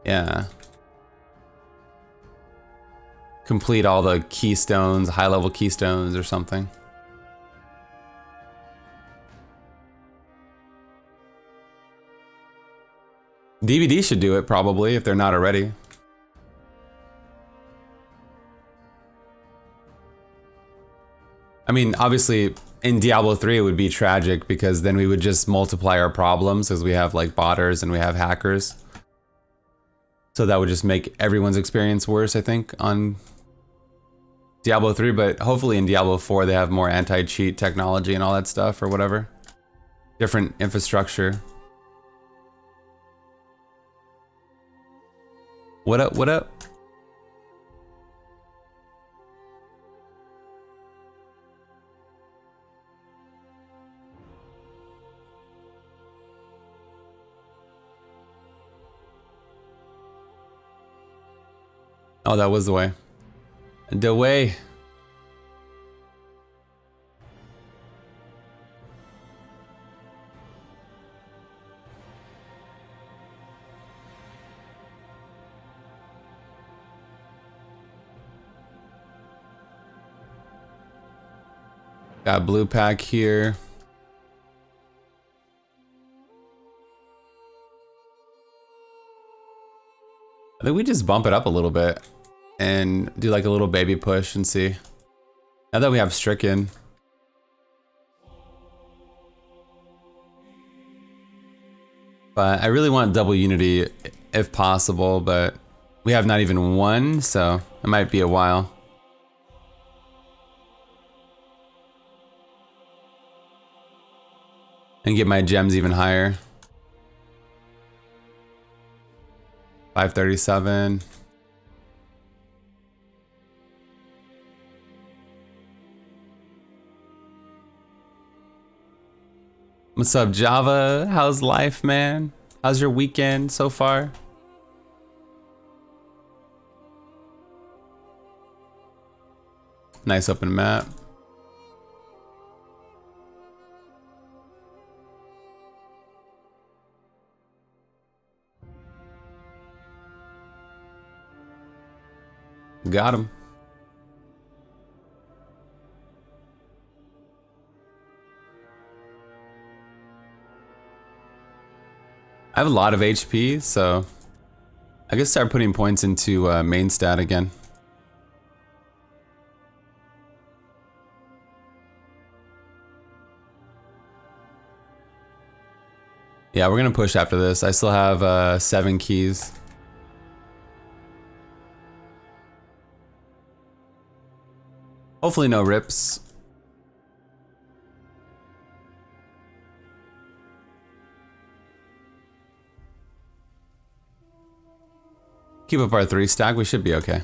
A: yeah, complete all the keystones, high level keystones or something. DVD should do it probably if they're not already. I mean, obviously in Diablo 3 it would be tragic because then we would just multiply our problems as we have like botters and we have hackers. So that would just make everyone's experience worse, I think, on Diablo 3, but hopefully in Diablo 4 they have more anti-cheat technology and all that stuff or whatever. Different infrastructure. What up, what up? Oh, that was the way. The way. Got blue pack here. I think we just bump it up a little bit and do like a little baby push and see. Now that we have Stricken. But I really want double unity if possible, but we have not even one, so it might be a while. And get my gems even higher. 537. What's up, Java? How's life, man? How's your weekend so far? Nice open map. Got him. I have a lot of HP, so I guess start putting points into main stat again. Yeah, we're gonna push after this. I still have 7 keys. Hopefully no rips. Keep up our 3 stack, we should be okay.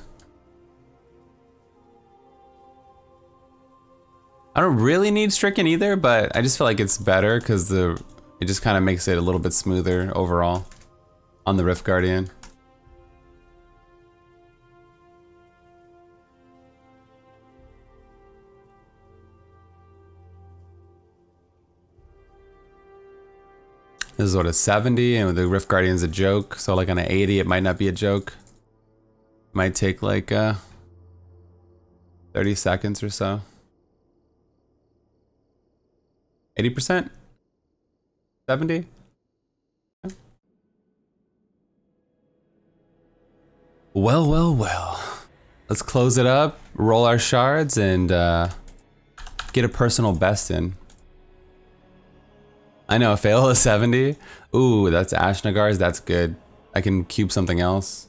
A: I don't really need Stricken either, but I just feel like it's better because it just kind of makes it a little bit smoother overall on the Rift Guardian. This is what, a 70, and the Rift Guardian's a joke. So like on an 80, it might not be a joke. Might take like 30 seconds or so. 80%? 70? Well, well, well. Let's close it up, roll our shards, and get a personal best in. I know, fail a 70. Ooh, that's Ashnagars, that's good. I can cube something else.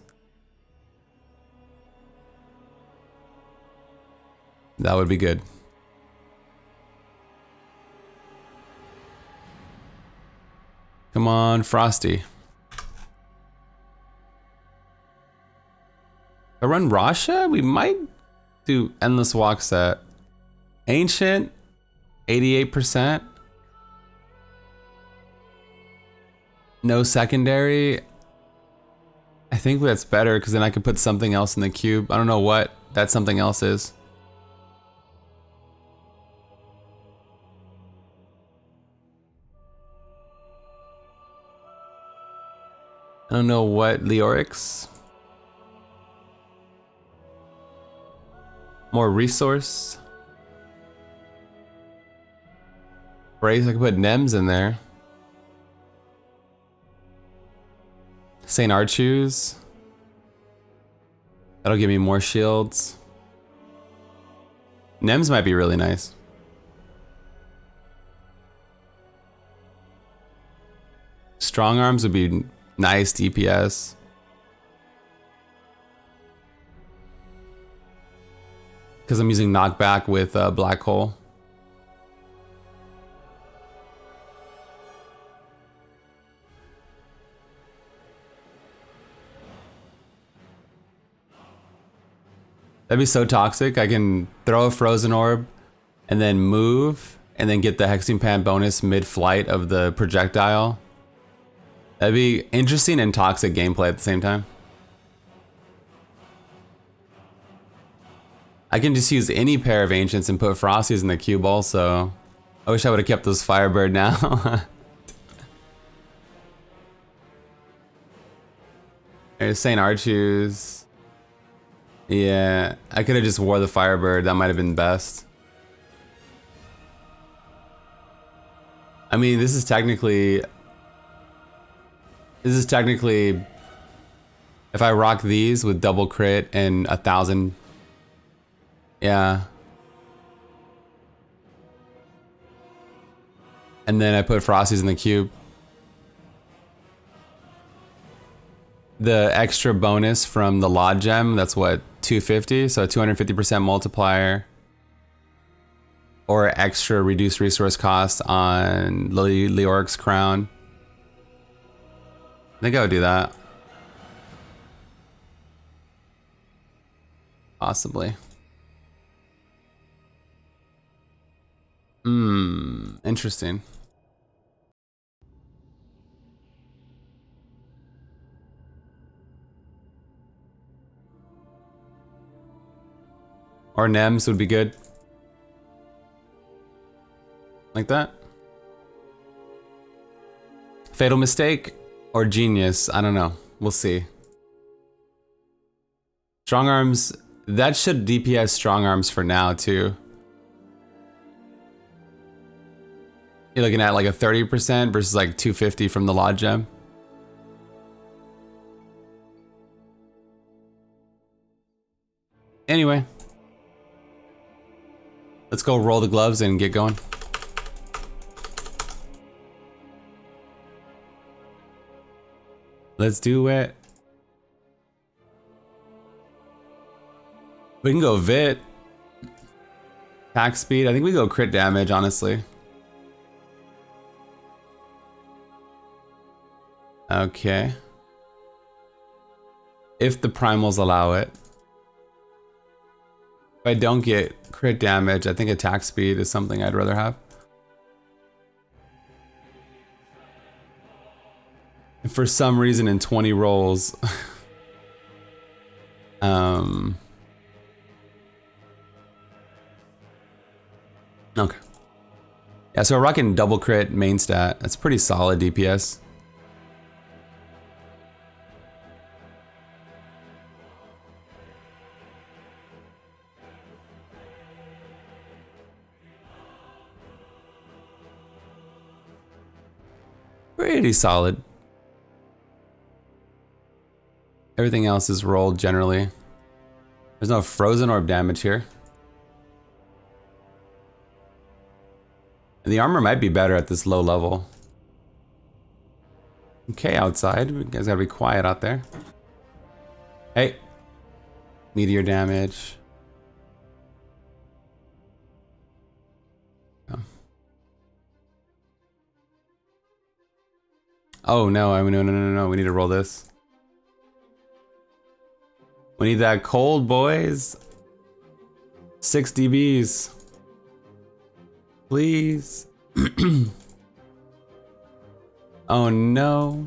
A: That would be good. Come on, Frosty. If I run Rasha, we might do Endless Walk Set. Ancient, 88%. No secondary. I think that's better because then I could put something else in the cube. I don't know what that something else is. I don't know what Leorix. More resource. Brace, I could put Nems in there. St. Archus. That'll give me more shields. Nems might be really nice. Strong arms would be nice DPS. Because I'm using knockback with Black Hole. That'd be so toxic. I can throw a Frozen Orb and then move and then get the Hexing Pan bonus mid-flight of the projectile. That'd be interesting and toxic gameplay at the same time. I can just use any pair of Ancients and put Frosties in the cube also. I wish I would have kept those Firebird now. There's St. Archus. Yeah, I could have just wore the Firebird. That might have been best. I mean, this is technically... if I rock these with double crit and 1,000... Yeah. And then I put Frosties in the cube. The extra bonus from the Lod Gem, that's what, 250? So a 250% multiplier. Or extra reduced resource cost on Leoric's Crown. I think I would do that. Possibly. Interesting. Or Nems would be good. Like that. Fatal Mistake or Genius, I don't know. We'll see. Strong Arms, that should DPS Strong Arms for now too. You're looking at like a 30% versus like 250 from the Lod Gem. Anyway. Let's go roll the gloves and get going. Let's do it. We can go Vit. Attack speed. I think we go crit damage, honestly. Okay. If the primals allow it. If I don't get crit damage, I think attack speed is something I'd rather have. And for some reason in 20 rolls, okay. Yeah, so we're rocking double crit main stat. That's pretty solid DPS. Pretty solid. Everything else is rolled generally. There's no frozen orb damage here. And the armor might be better at this low level. Okay, outside. You guys gotta be quiet out there. Hey. Meteor damage. Oh no, I mean, no. We need to roll this. We need that cold, boys. 6 DBs. Please. Oh no.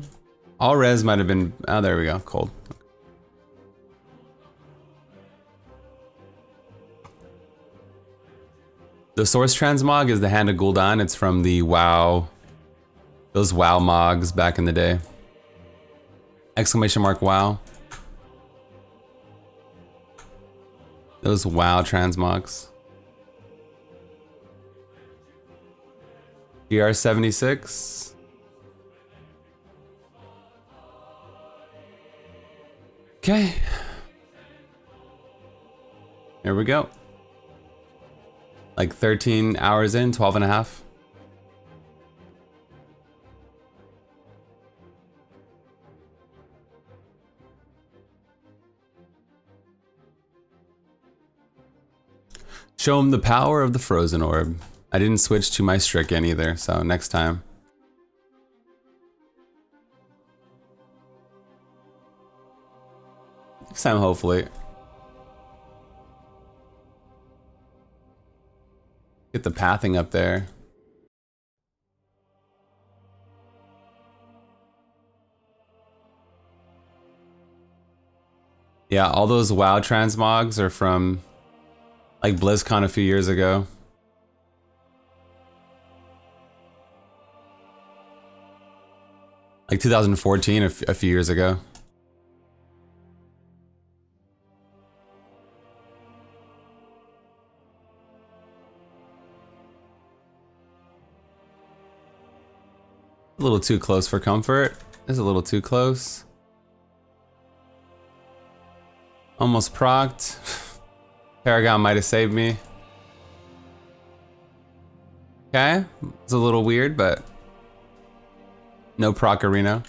A: All res might have been. Oh, there we go. Cold. The source transmog is the Hand of Gul'dan. It's from the WoW. Those WoW mogs back in the day. Exclamation mark WoW. Those WoW transmogs. GR76. Okay. Here we go. Like 13 hours in, 12 and a half. Show him the power of the frozen orb. I didn't switch to my Stricken either, so next time. Next time, hopefully. Get the pathing up there. Yeah, all those WoW transmogs are from like BlizzCon a few years ago. Like 2014, a few years ago. A little too close for comfort. This is a little too close. Almost procced. Paragon might have saved me. Okay, it's a little weird, but no proc arena.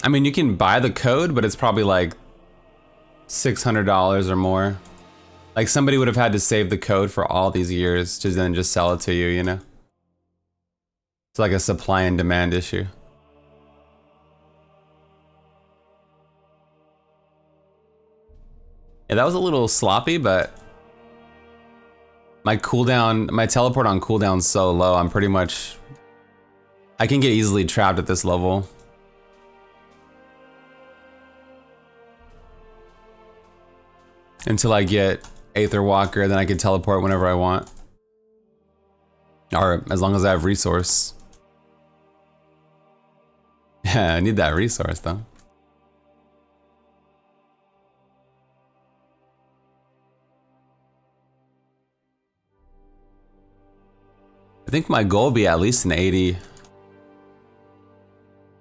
A: I mean, you can buy the code, but it's probably like $600 or more. Like somebody would have had to save the code for all these years to then just sell it to you, you know? It's like a supply and demand issue. Yeah, that was a little sloppy, but my cooldown, my teleport on cooldown's so low, I'm pretty much, I can get easily trapped at this level. Until I get Aether Walker, then I can teleport whenever I want. Or as long as I have resource. Yeah, I need that resource though. I think my goal would be at least an 80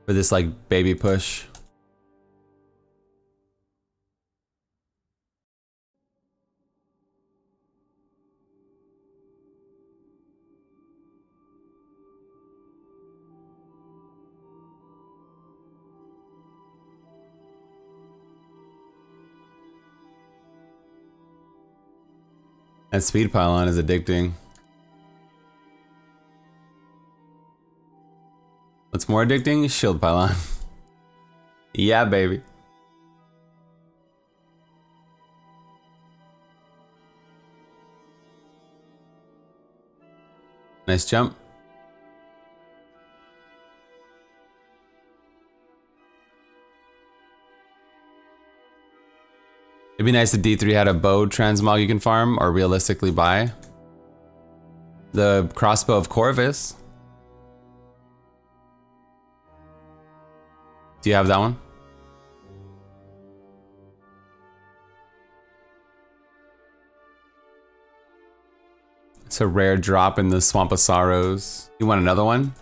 A: for this like baby push. That speed pylon is addicting. What's more addicting? Shield pylon. Yeah, baby. Nice jump. It'd be nice if D3 had a bow transmog you can farm or realistically buy. The crossbow of Corvus. Do you have that one? It's a rare drop in the Swamp of Sorrows. You want another one?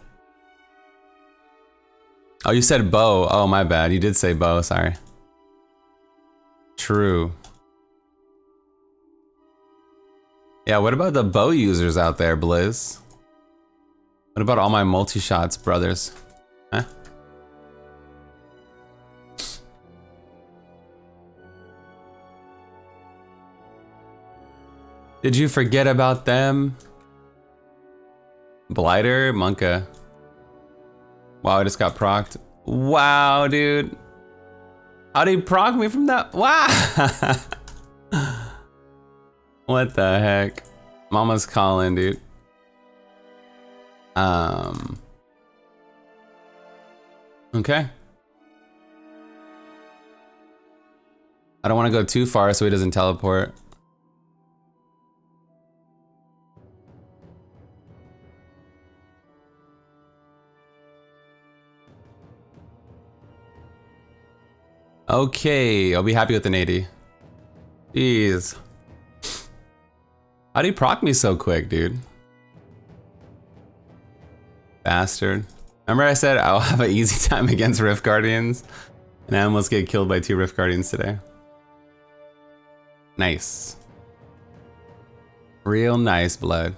A: Oh, you said bow. Oh, my bad. You did say bow, sorry. True. Yeah, what about the bow users out there, Blizz? What about all my multi-shots, brothers? Huh? Did you forget about them? Blighter, Monka. Wow, I just got procced. Wow, dude. How did he proc me from that? Wow. What the heck? Mama's calling, dude. Okay. I don't want to go too far so he doesn't teleport. Okay, I'll be happy with an 80. Jeez. How do you proc me so quick, dude? Bastard. Remember I said I'll have an easy time against Rift Guardians? And I almost get killed by 2 Rift Guardians today. Nice. Real nice, blood.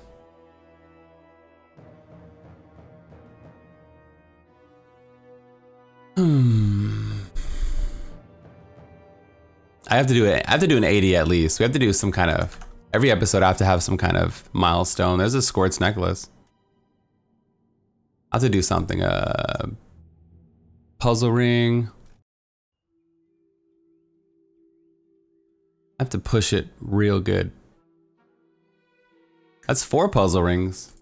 A: I have to do it. I have to do an 80 at least. We have to do some kind of, every episode I have to have some kind of milestone. There's a Squirt's necklace. I have to do something. Puzzle ring. I have to push it real good. That's 4 puzzle rings.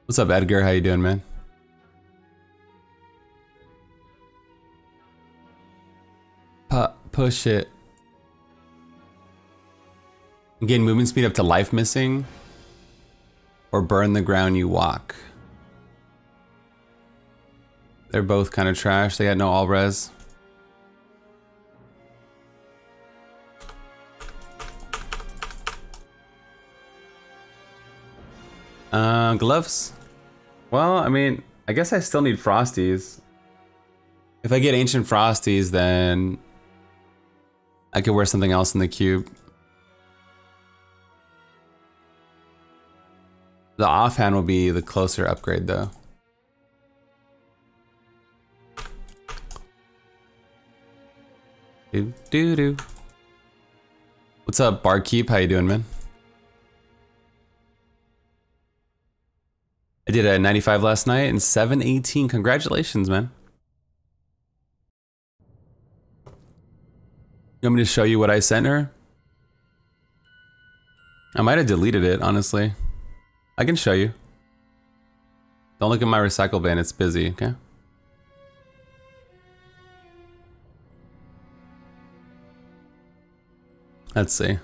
A: What's up, Edgar? How you doing, man? Push it. Gain movement speed up to life missing. Or burn the ground you walk. They're both kind of trash. They got no all res. Gloves. Well, I mean, I guess I still need Frosties. If I get Ancient Frosties, then I could wear something else in the cube. The offhand will be the closer upgrade though. Do. What's up, Barkeep? How you doing, man? I did a 95 last night and 718. Congratulations, man. You want me to show you what I sent her? I might have deleted it, honestly. I can show you. Don't look at my recycle bin, it's busy, okay? Let's see.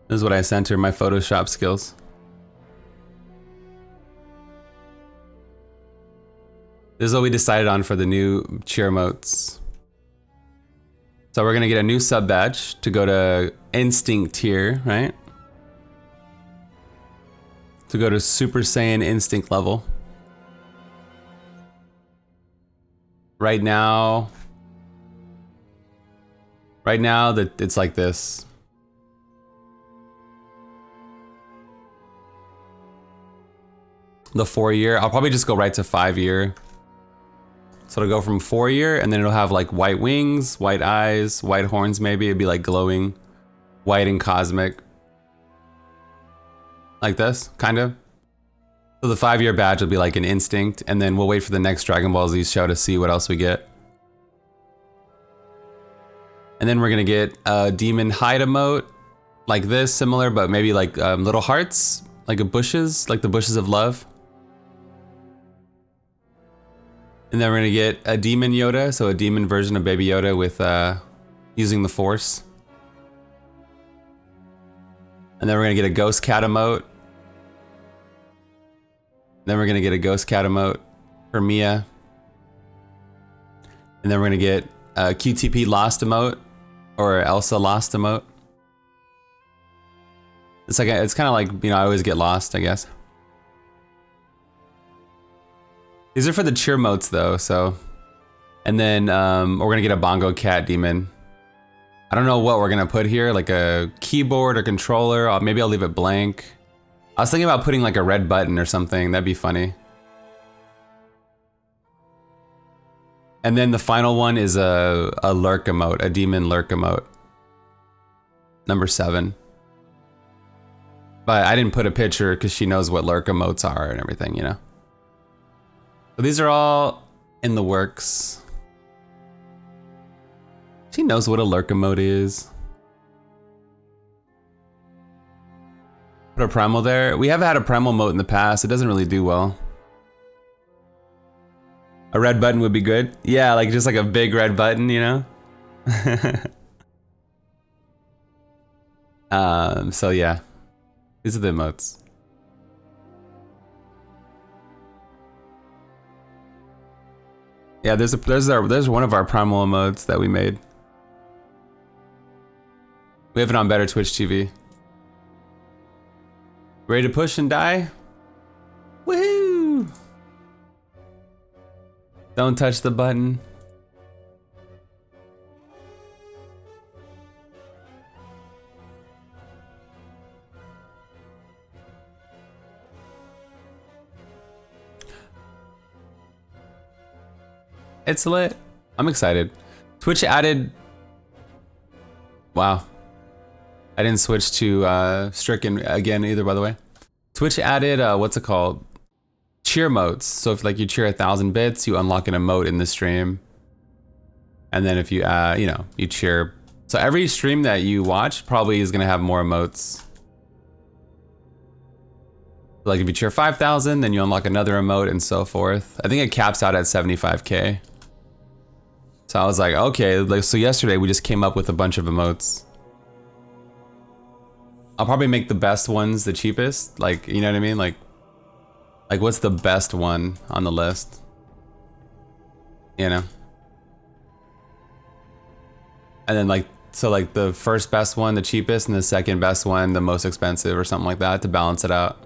A: This is what I sent her, my Photoshop skills. This is what we decided on for the new cheer emotes. So we're gonna get a new sub badge to go to Instinct tier, right? To go to Super Saiyan Instinct level. Right now that it's like this. The 4-year, I'll probably just go right to 5-year. So it'll go from 4-year and then it'll have like white wings, white eyes, white horns maybe. It'd be like glowing, white and cosmic. Like this, kind of. So the 5-year badge will be like an Instinct and then we'll wait for the next Dragon Ball Z show to see what else we get. And then we're gonna get a Demon Hide emote like this, similar, but maybe like little hearts, like a bushes, like the bushes of love. And then we're gonna get a demon Yoda, so a demon version of Baby Yoda with using the Force. And then we're gonna get a ghost cat emote. Then we're gonna get a ghost cat emote for Mia. And then we're gonna get a QTP lost emote or Elsa lost emote. It's like it's kind of like, you know, I always get lost, I guess. These are for the cheer motes though, so. And then we're gonna get a bongo cat demon. I don't know what we're gonna put here, like a keyboard or controller. Maybe I'll leave it blank. I was thinking about putting like a red button or something. That'd be funny. And then the final one is a lurk emote, a demon lurk emote. Number 7. But I didn't put a picture because she knows what lurk emotes are and everything, you know? So these are all in the works. She knows what a lurk emote is. Put a primal there. We have had a primal emote in the past. It doesn't really do well. A red button would be good. Yeah, like just like a big red button, you know? So yeah. These are the emotes. Yeah, there's one of our primal emotes that we made. We have it on Better Twitch TV. Ready to push and die? Woohoo! Don't touch the button. It's lit. I'm excited. Twitch added... Wow. I didn't switch to Stricken again either, by the way. Twitch added, what's it called? Cheer modes. So if like you cheer 1,000 bits, you unlock an emote in the stream. And then if you, you know, you cheer. So every stream that you watch probably is gonna have more emotes. Like if you cheer 5,000, then you unlock another emote and so forth. I think it caps out at 75K. So I was like, okay, like, so yesterday we just came up with a bunch of emotes. I'll probably make the best ones the cheapest. Like, you know what I mean? Like what's the best one on the list? You know? And then like, so like the first best one, the cheapest, and the second best one, the most expensive or something like that to balance it out.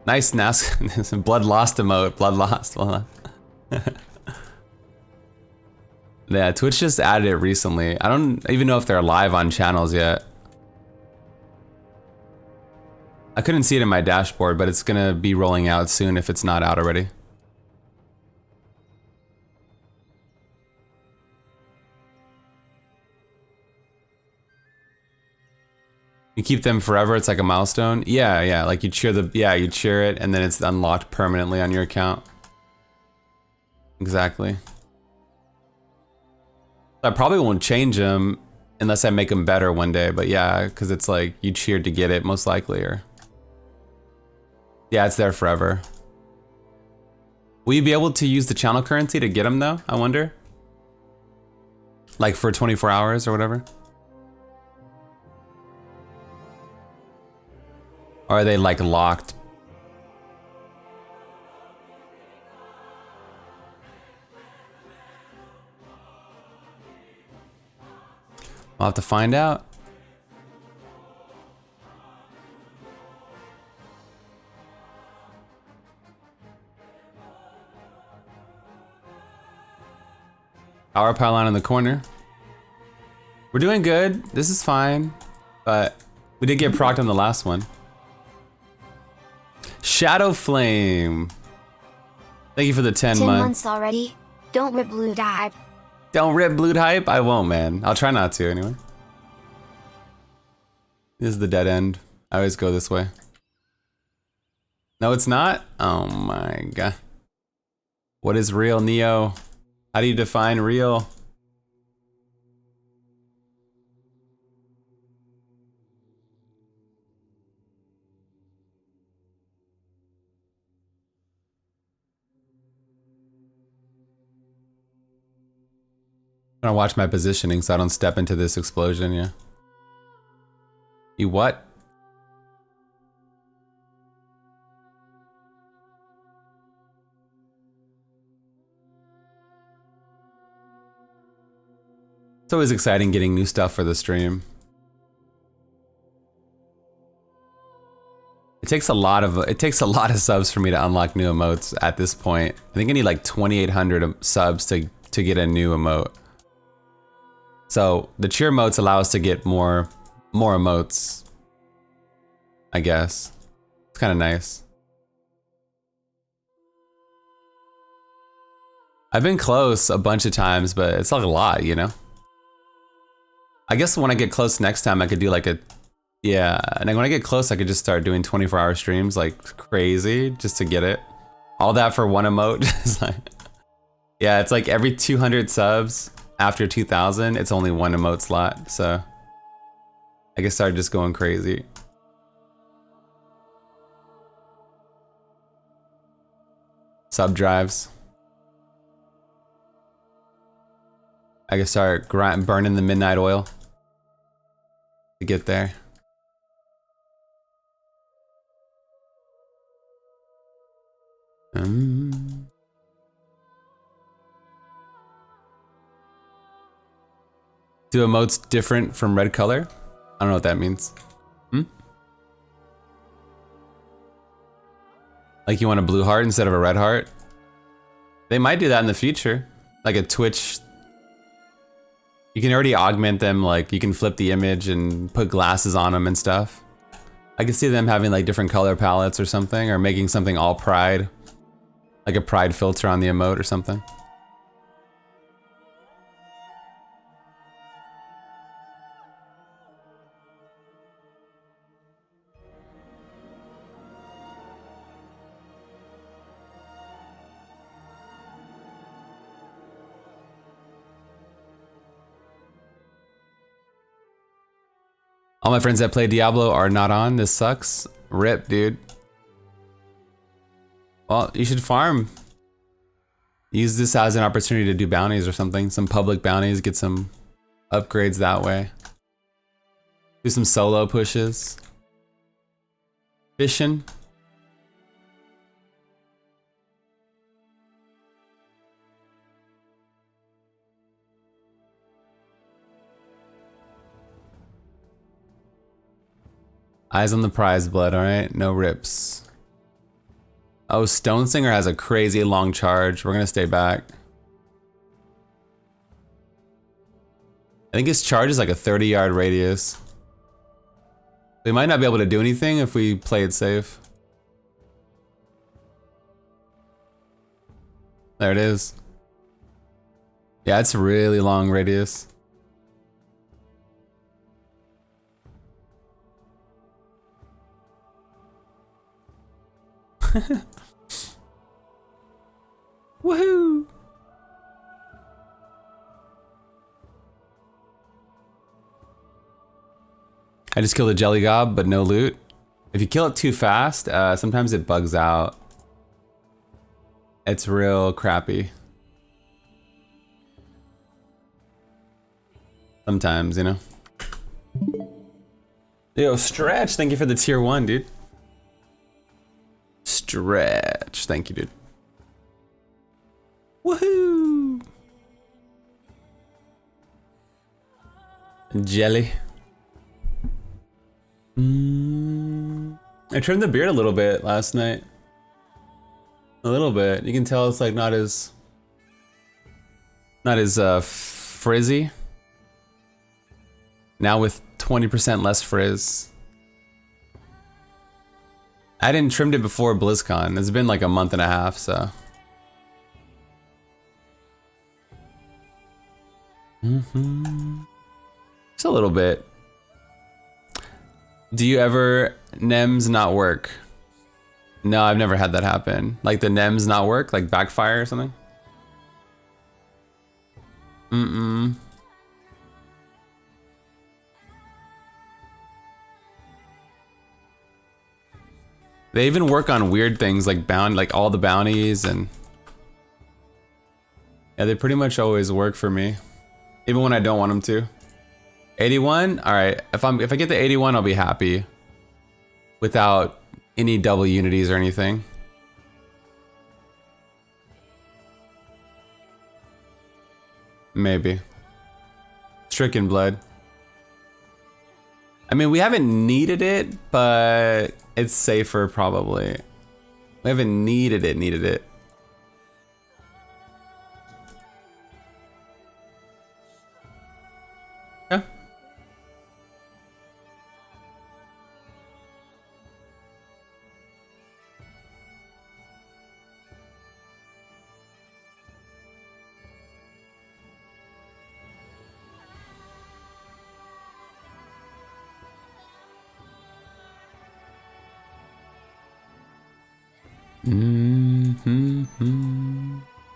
A: Nice NAS, blood lost emote, blood lost. Yeah, Twitch just added it recently. I don't even know if they're live on channels yet. I couldn't see it in my dashboard, but it's gonna be rolling out soon if it's not out already. You keep them forever, it's like a milestone. Yeah, yeah, like you cheer you cheer it and then it's unlocked permanently on your account. Exactly. I probably won't change them unless I make them better one day, but yeah, because it's like you cheered to get it most likely, or... Yeah, it's there forever. Will you be able to use the channel currency to get them though, I wonder? Like for 24 hours or whatever? Or are they like locked? I'll have to find out. Power pylon in the corner. We're doing good. This is fine. But we did get procced on the last one. Shadow Flame. Thank you for the 10
B: 10
A: months.
B: months already. Don't rip blue hype.
A: Don't rip blue hype? I won't, man. I'll try not to anyway. This is the dead end. I always go this way. No, it's not? Oh my god. What is real, Neo? How do you define real? I'm gonna watch my positioning so I don't step into this explosion, yeah. You what? It's always exciting getting new stuff for the stream. It takes a lot of subs for me to unlock new emotes at this point. I think I need like 2,800 subs to get a new emote. So the cheer emotes allow us to get more emotes, I guess. It's kind of nice. I've been close a bunch of times, but it's like a lot, you know? I guess when I get close next time, I could do like a, yeah. And then when I get close, I could just start doing 24-hour streams like crazy just to get it. All that for one emote. Yeah, it's like every 200 subs after 2,000, it's only one emote slot. So I can start just going crazy. Sub drives. I can start burning the midnight oil to get there. Do emotes different from red color? I don't know what that means. Like you want a blue heart instead of a red heart? They might do that in the future. Like a Twitch. You can already augment them, like you can flip the image and put glasses on them and stuff. I can see them having like different color palettes or something, or making something all pride. Like a pride filter on the emote or something. All my friends that play Diablo are not on. This sucks. RIP, dude. Well, you should farm. Use this as an opportunity to do bounties or something. Some public bounties, get some upgrades that way. Do some solo pushes. Fishing. Eyes on the prize, blood, alright? No rips. Oh, Stone Singer has a crazy long charge. We're gonna stay back. I think his charge is like a 30-yard radius. We might not be able to do anything if we play it safe. There it is. Yeah, it's a really long radius. Woohoo! I just killed a jelly gob, but no loot. If you kill it too fast, sometimes it bugs out. It's real crappy. Sometimes, you know. Yo, Stretch, thank you for the tier 1, dude. Stretch, thank you, dude. Woohoo! Jelly. I trimmed the beard a little bit last night. A little bit. You can tell it's like not as frizzy. Now with 20% less frizz. I didn't trim it before BlizzCon. It's been like a month and a half, so. Just a little bit. Do you ever NEMS not work? No, I've never had that happen. Like the NEMS not work, like backfire or something? They even work on weird things like like all the bounties and yeah, they pretty much always work for me. Even when I don't want him to. 81? Alright. If I get the 81, I'll be happy. Without any double unities or anything. Maybe. Stricken blood. I mean, we haven't needed it, but it's safer probably. We haven't needed it. Yeah.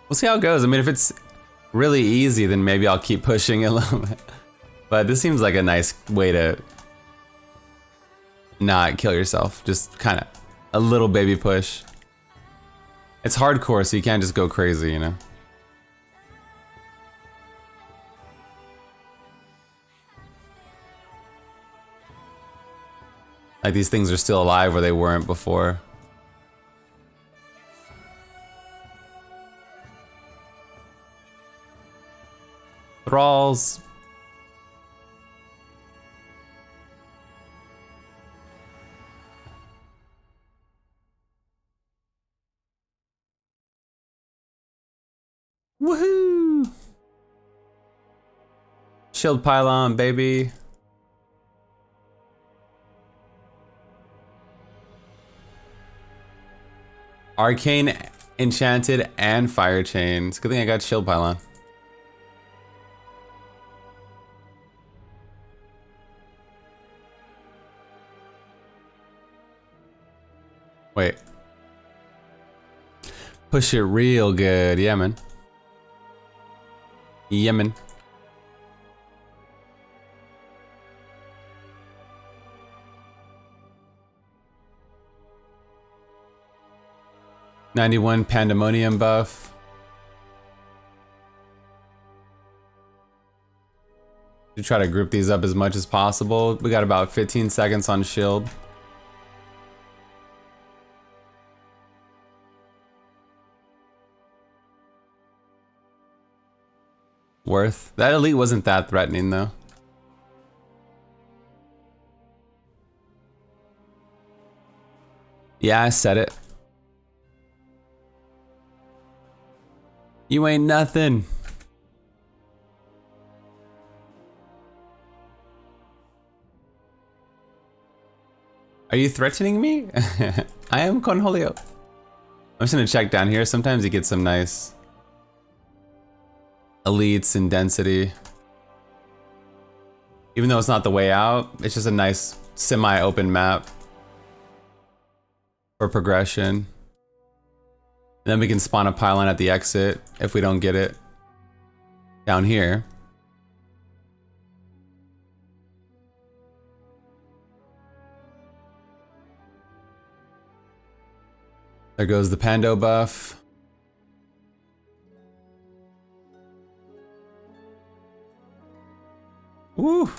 A: We'll see how it goes. I mean, if it's really easy, then maybe I'll keep pushing a little bit. But this seems like a nice way to not kill yourself. Just kind of a little baby push. It's hardcore, so you can't just go crazy, you know? Like these things are still alive where they weren't before. Thralls. Woohoo! Shield pylon, baby. Arcane, enchanted, and fire chain. It's a good thing I got shield pylon. Wait. Push it real good. Yeah, man. Yeah, man. '91 Pandemonium buff. To try to group these up as much as possible. We got about 15 seconds on shield. Worth. That elite wasn't that threatening though. Yeah, I said it. You ain't nothing. Are you threatening me? I am Conholio. I'm just gonna check down here. Sometimes you get some nice elites and density. Even though it's not the way out, it's just a nice semi-open map for progression. And then we can spawn a pylon at the exit if we don't get it down here. There goes the Pando buff. Woo!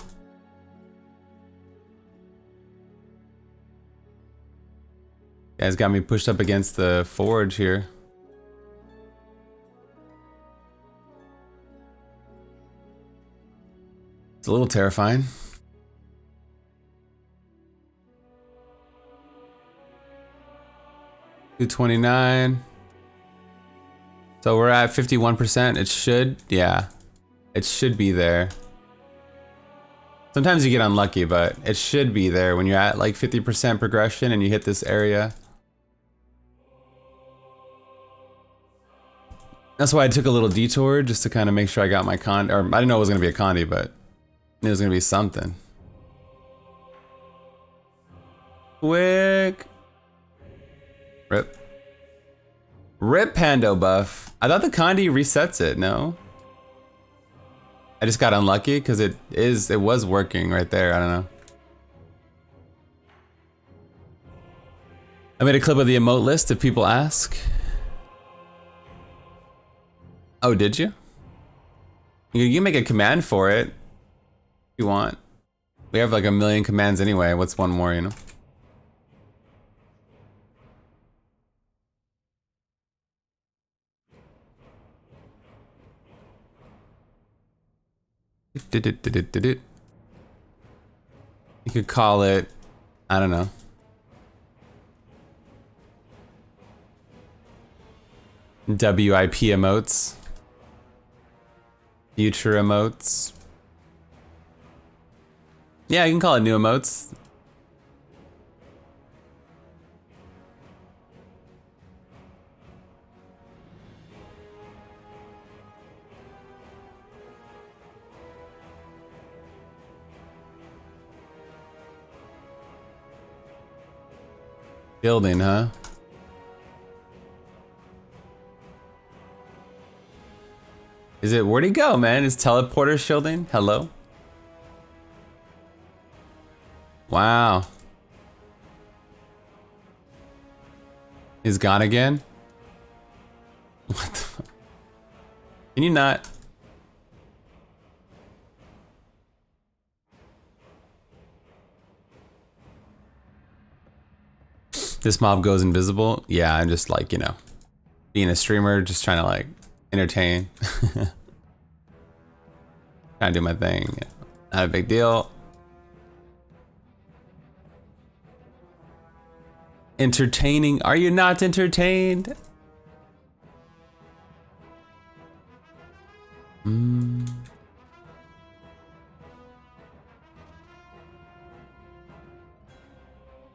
A: Guys got me pushed up against the forge here. It's a little terrifying. $229. So we're at 51%. It should, yeah. It should be there. Sometimes you get unlucky, but it should be there when you're at like 50% progression and you hit this area. That's why I took a little detour just to kind of make sure I got my con, or I didn't know it was gonna be a condi, but it was gonna be something. Quick. Rip. Rip Pando buff. I thought the condi resets it, no? I just got unlucky because it was working right there, I don't know. I made a clip of the emote list if people ask. Oh, did you? You can make a command for it if you want. We have like 1,000,000 commands anyway. What's one more, you know? You could call it, I don't know. WIP emotes. Future emotes. Yeah, you can call it new emotes. Building, huh? Is it, where'd he go, man? Is teleporter shielding? Hello? Wow. He's gone again? What the fuck? Can you not? This mob goes invisible? Yeah, I'm just like, you know, being a streamer, just trying to like entertain. Trying to do my thing. Not a big deal. Entertaining? Are you not entertained?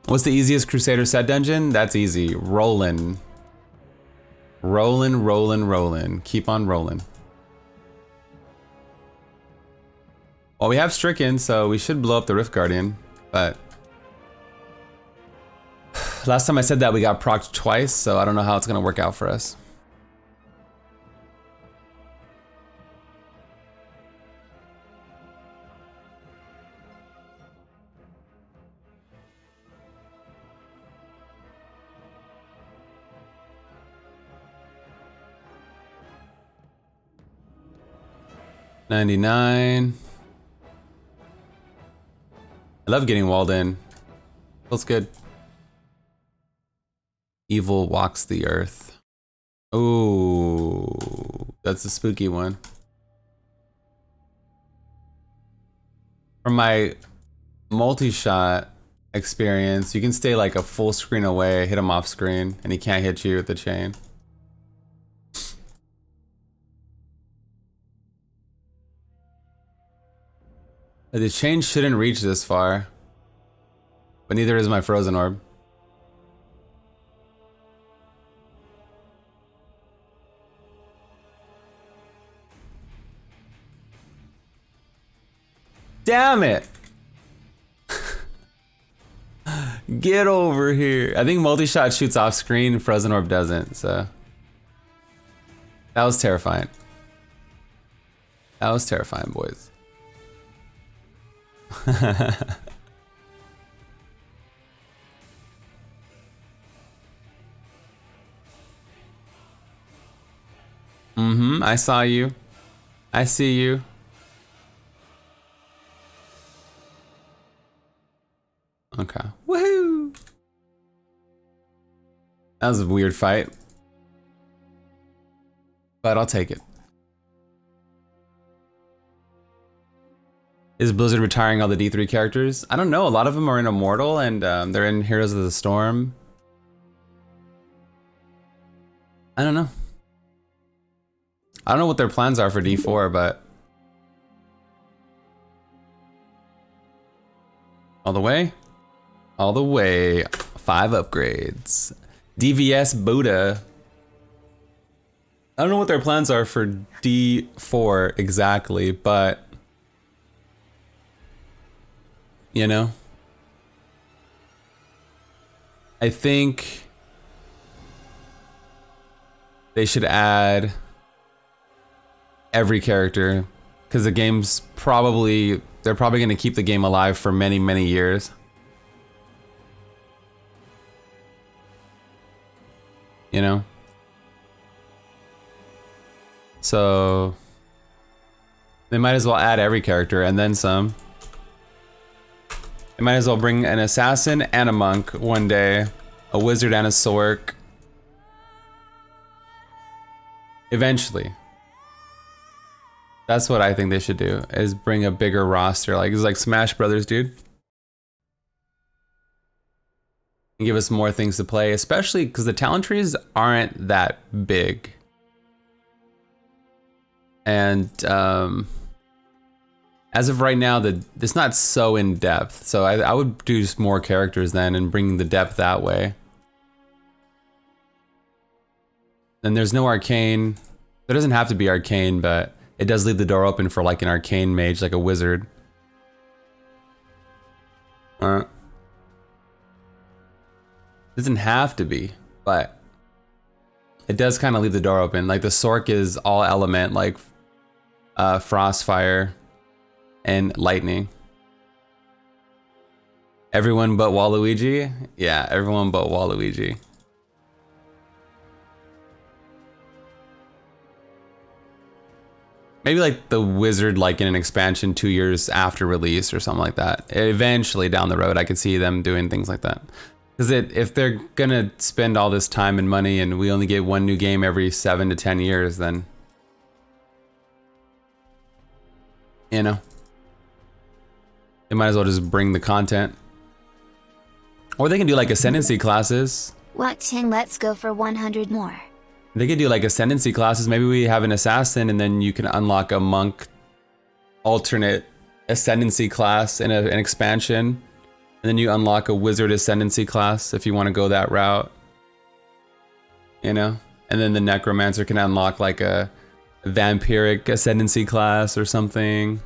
A: What's the easiest Crusader set dungeon? That's easy. Rollin'. Rollin', rollin', rollin'. Keep on rolling. Well, we have Stricken, so we should blow up the Rift Guardian, but last time I said that we got procced twice, so I don't know how it's gonna work out for us. $99. I love getting walled in. Feels good. Evil walks the earth. Ooh, that's a spooky one. From my multi-shot experience, you can stay like a full screen away, hit him off screen, and he can't hit you with the chain. The chain shouldn't reach this far, but neither is my frozen orb. Damn it! Get over here. I think multi-shot shoots off screen, frozen orb doesn't, so. That was terrifying. That was terrifying, boys. I saw you. I see you. Okay. Woohoo! That was a weird fight, but I'll take it. Is Blizzard retiring all the D3 characters? I don't know. A lot of them are in Immortal and they're in Heroes of the Storm. I don't know. I don't know what their plans are for D4, but all the way? All the way. 5 upgrades. DVS Buddha. I don't know what their plans are for D4 exactly, but you know, I think they should add every character because the game's probably, they're probably going to keep the game alive for many, many years. You know? So They might as well add every character and then some. They might as well bring an assassin and a monk one day, a wizard and a sorc. Eventually. That's what I think they should do, is bring a bigger roster. Like, it's like Smash Brothers, dude. And give us more things to play, especially because the talent trees aren't that big. And as of right now, it's not so in depth. So I would do just more characters then and bring the depth that way. And there's no arcane. There doesn't have to be arcane, but it does leave the door open for like an arcane mage, like a wizard. Doesn't have to be, but it does kind of leave the door open. Like the sorc is all element, like frost, fire, and lightning. Everyone but Waluigi? Yeah, everyone but Waluigi. Maybe like the wizard, like in an expansion 2 years after release or something like that. Eventually down the road, I could see them doing things like that. Because if they're gonna spend all this time and money and we only get one new game every 7 to 10 years, then, you know, they might as well just bring the content. Or they can do like ascendancy classes.
B: What 10? Let's go for 100 more.
A: They could do like ascendancy classes. Maybe we have an assassin and then you can unlock a monk alternate ascendancy class in an expansion. And then you unlock a wizard ascendancy class if you want to go that route. You know? And then the necromancer can unlock like a vampiric ascendancy class or something.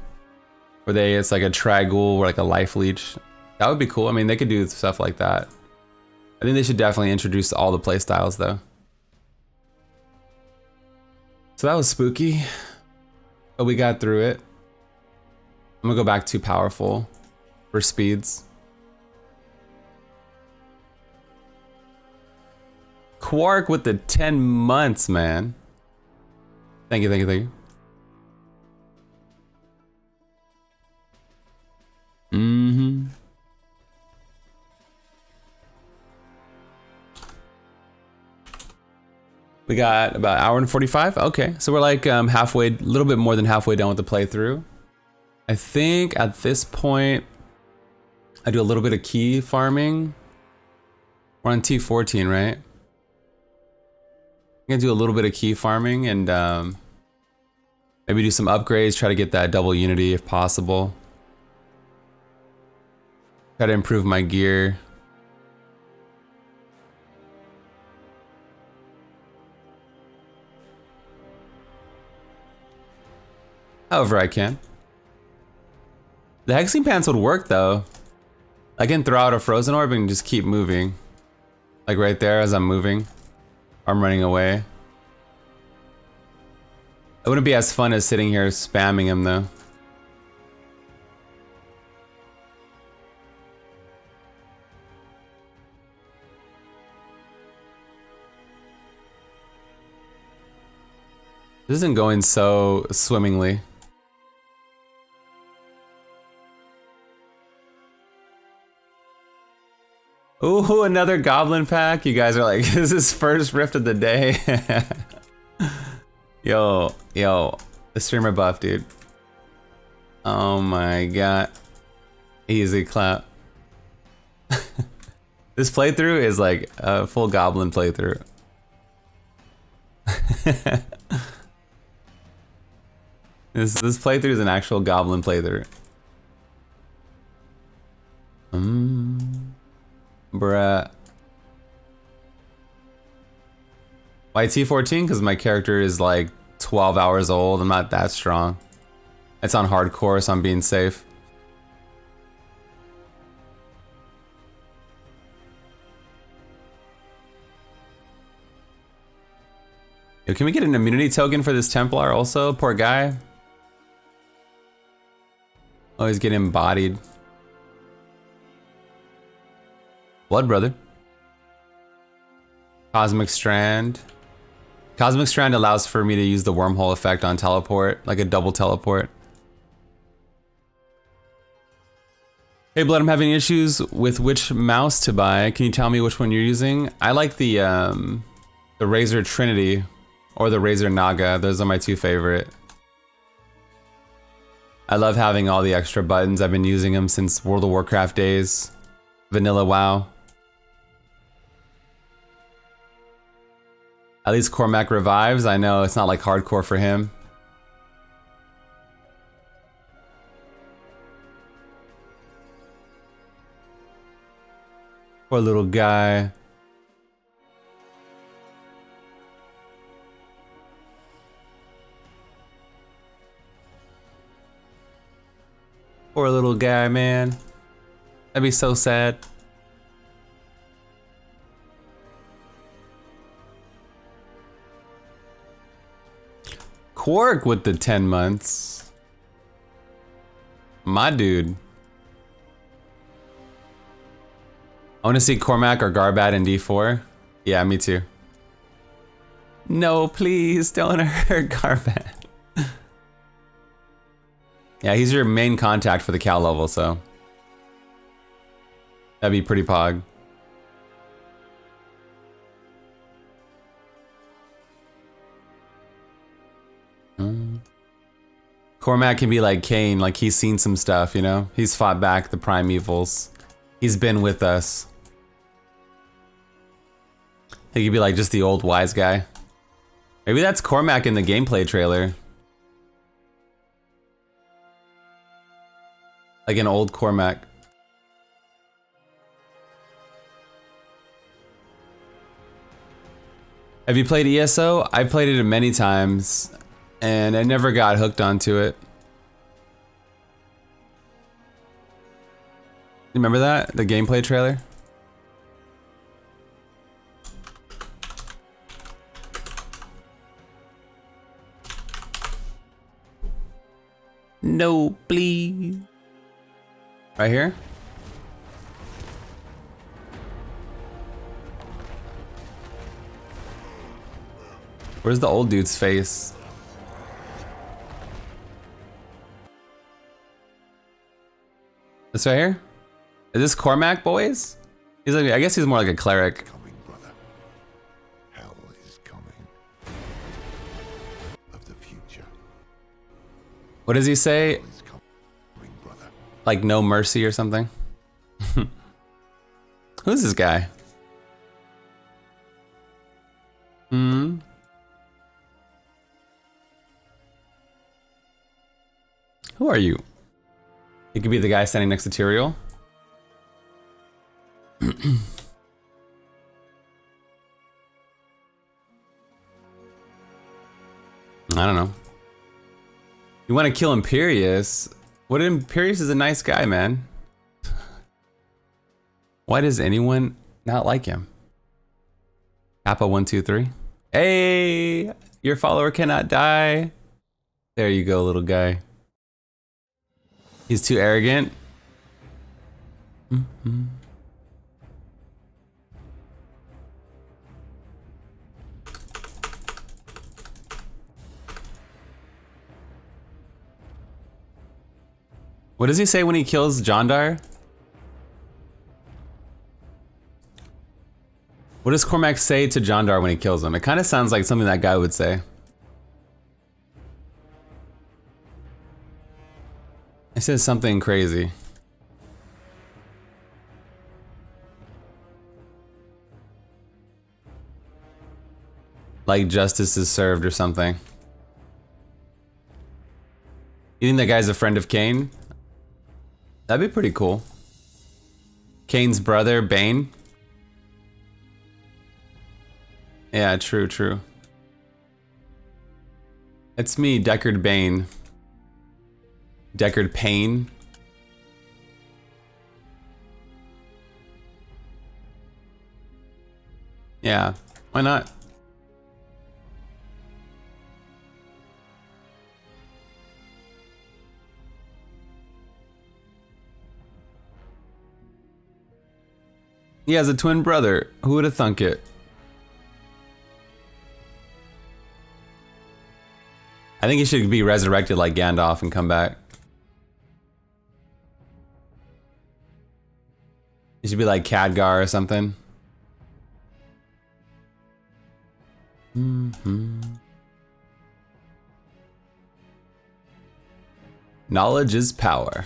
A: Where it's like a trigul or like a life leech. That would be cool. I mean, they could do stuff like that. I think they should definitely introduce all the playstyles though. So that was spooky, but we got through it. I'm gonna go back to powerful for speeds. Quark with the 10 months, man. Thank you, thank you, thank you. Mm-hmm. We got about an hour and 45. Okay, so we're like halfway, a little bit more than halfway done with the playthrough. I think at this point, I do a little bit of key farming. We're on T14, right? I'm gonna do a little bit of key farming and maybe do some upgrades, try to get that double unity if possible. Try to improve my gear. However I can. The hexing pants would work though. I can throw out a frozen orb and just keep moving. Like right there as I'm moving. I'm running away. It wouldn't be as fun as sitting here spamming him though. This isn't going so swimmingly. Ooh, another goblin pack. You guys are like, this is first rift of the day. Yo, the streamer buff, dude. Oh my god. Easy clap. This playthrough is like a full goblin playthrough. This playthrough is an actual goblin playthrough. Bruh. Why T14? Because my character is like 12 hours old. I'm not that strong. It's on hardcore, so I'm being safe. Yo, can we get an immunity token for this Templar also? Poor guy. Always get embodied. Blood Brother. Cosmic Strand. Cosmic Strand allows for me to use the wormhole effect on teleport, like a double teleport. Hey Blood, I'm having issues with which mouse to buy. Can you tell me which one you're using? I like the Razer Trinity or the Razer Naga. Those are my two favorite. I love having all the extra buttons. I've been using them since World of Warcraft days. Vanilla WoW. At least Cormac revives. I know it's not like hardcore for him. Poor little guy. Poor little guy, man. That'd be so sad. Quark with the 10 months. My dude. I want to see Cormac or Garbat in D4. Yeah, me too. No, please don't hurt Garbat. Yeah, he's your main contact for the Cal level, so that'd be pretty pog. Cormac can be like Kane, like he's seen some stuff, you know? He's fought back the primevals. He's been with us. He could be like just the old wise guy. Maybe that's Cormac in the gameplay trailer. Like an old Cormac. Have you played ESO? I played it many times and I never got hooked onto it. You remember that? The gameplay trailer? No, please. Right here? Where's the old dude's face? This right here? Is this Cormac, boys? He's like, I guess he's more like a cleric.
C: Coming, brother. Hell is coming. Of the future.
A: What does he say?
C: Hell is coming, brother.
A: Like no mercy or something? Who's this guy? Hmm. Who are you? You could be the guy standing next to Tyrael. I don't know. You want to kill Imperius? What? Imperius is a nice guy, man. Why does anyone not like him? Kappa123. Hey, your follower cannot die. There you go, little guy. He's too arrogant. Mm-hmm. What does he say when he kills Jondar? What does Cormac say to Jondar when he kills him? It kind of sounds like something that guy would say. It says something crazy. Like justice is served or something. You think that guy's a friend of Cain? That'd be pretty cool. Cain's brother, Bane. Yeah, true, true. It's me, Deckard Bane. Deckard Payne. Yeah, why not? He has a twin brother. Who would have thunk it? I think he should be resurrected like Gandalf and come back. should be like Khadgar or something. Knowledge is power.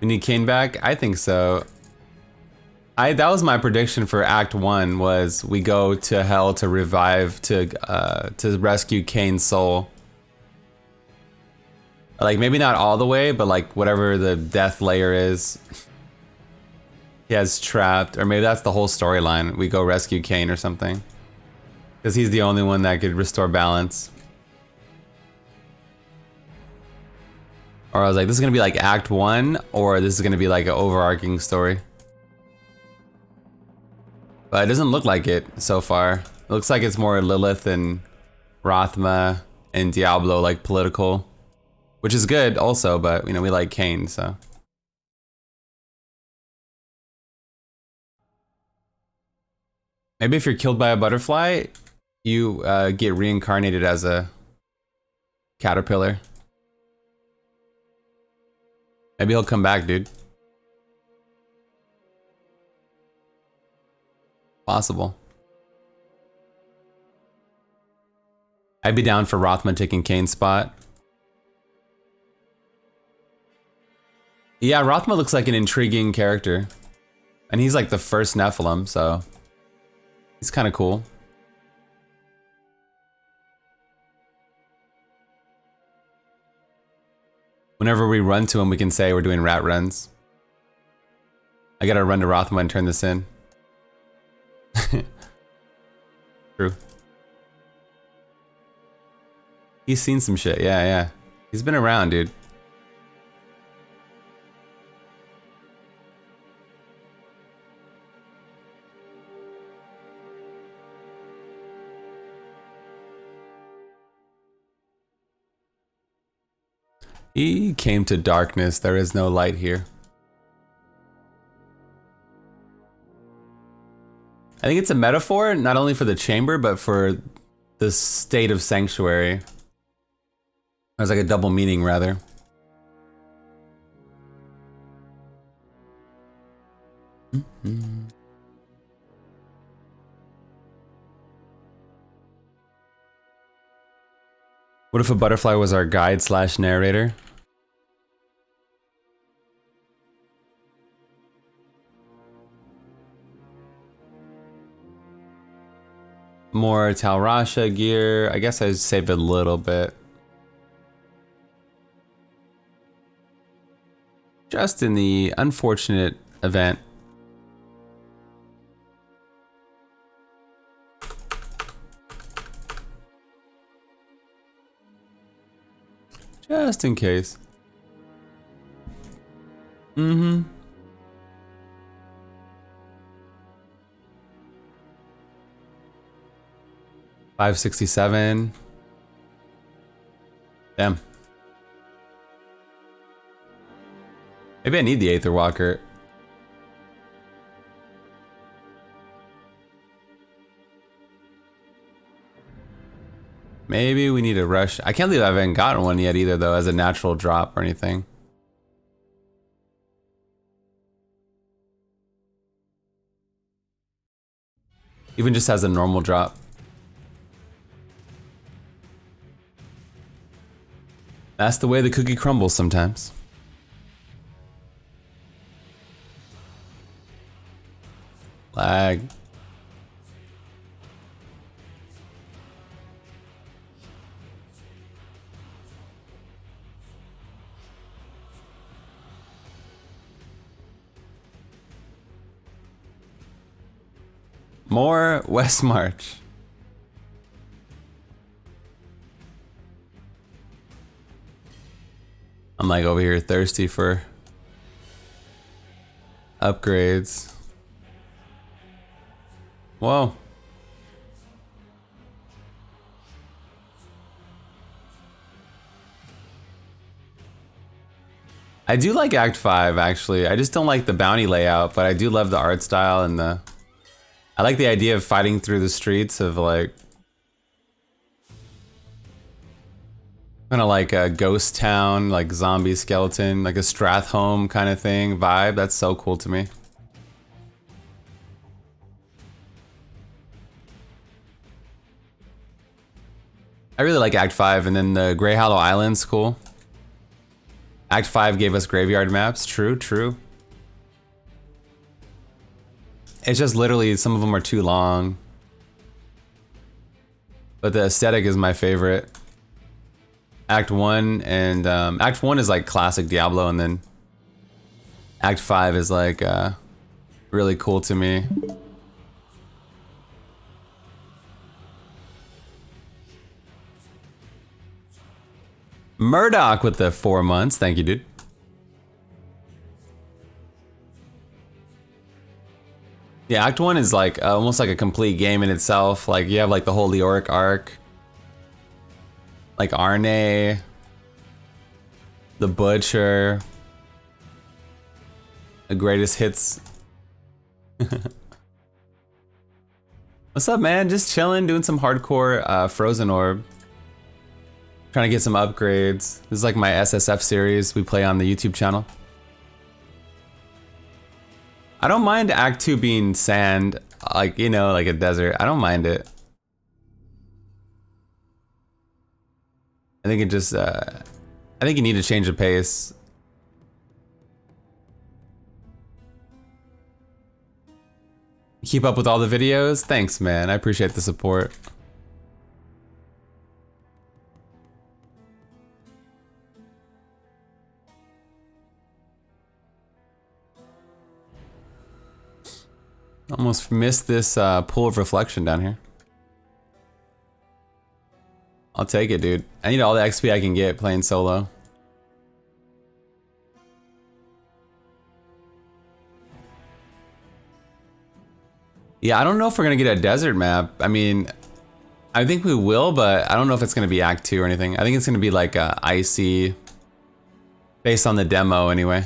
A: We need Kane back? I think so. That was my prediction for Act 1, was we go to hell to revive, to rescue Kane's soul. Like, maybe not all the way, but like whatever the death layer is, he has trapped, or maybe that's the whole storyline. We go rescue Kane or something. Because he's the only one that could restore balance. Or I was like, this is gonna be like Act 1, or this is gonna be like an overarching story. But it doesn't look like it so far. It looks like it's more Lilith and Rathma and Diablo, like political. Which is good also, but you know, we like Kane, so. Maybe if you're killed by a butterfly, you get reincarnated as a caterpillar. Maybe he'll come back, dude. Possible. I'd be down for Rothman taking Kane's spot. Yeah, Rothma looks like an intriguing character. And he's like the first Nephilim, so he's kind of cool. Whenever we run to him, we can say we're doing rat runs. I gotta run to Rothma and turn this in. True. He's seen some shit, yeah. He's been around, dude. He came to darkness, there is no light here. I think it's a metaphor, not only for the chamber, but for the state of sanctuary. There's like a double meaning, rather. What if a butterfly was our guide slash narrator? More Talrasha gear. I guess I saved a little bit. Just in the unfortunate event. Just in case. Mm-hmm. $567. Damn. Maybe I need the Aether Walker. Maybe we need a rush. I can't believe I haven't gotten one yet either, though, as a natural drop or anything. Even just as a normal drop. That's the way the cookie crumbles sometimes. Lag. More West March. I'm like over here thirsty for upgrades. Whoa. I do like Act 5 actually. I just don't like the bounty layout, but I do love the art style and I like the idea of fighting through the streets of like Kind of like a ghost town, like zombie skeleton, like a Strathhome kind of thing vibe. That's so cool to me. I really like Act 5, and then the Grey Hollow Island's cool. Act 5 gave us graveyard maps. True, true. It's just literally, some of them are too long. But the aesthetic is my favorite. Act 1 and Act 1 is like classic Diablo, and then Act 5 is like really cool to me. Murdoch with the 4 months. Thank you, dude. Yeah, Act 1 is like almost like a complete game in itself. Like you have like the whole Leoric arc. Like Arne. The Butcher. The greatest hits. What's up, man? Just chilling, doing some hardcore Frozen Orb. Trying to get some upgrades. This is like my SSF series we play on the YouTube channel. I don't mind Act 2 being sand, like, you know, like a desert. I don't mind it. I think it just, I think you need to change the pace. Keep up with all the videos? Thanks, man. I appreciate the support. Almost missed this pool of reflection down here. I'll take it, dude. I need all the XP I can get playing solo. Yeah, I don't know if we're gonna get a desert map. I mean, I think we will, but I don't know if it's gonna be Act 2 or anything. I think it's gonna be like icy, based on the demo anyway.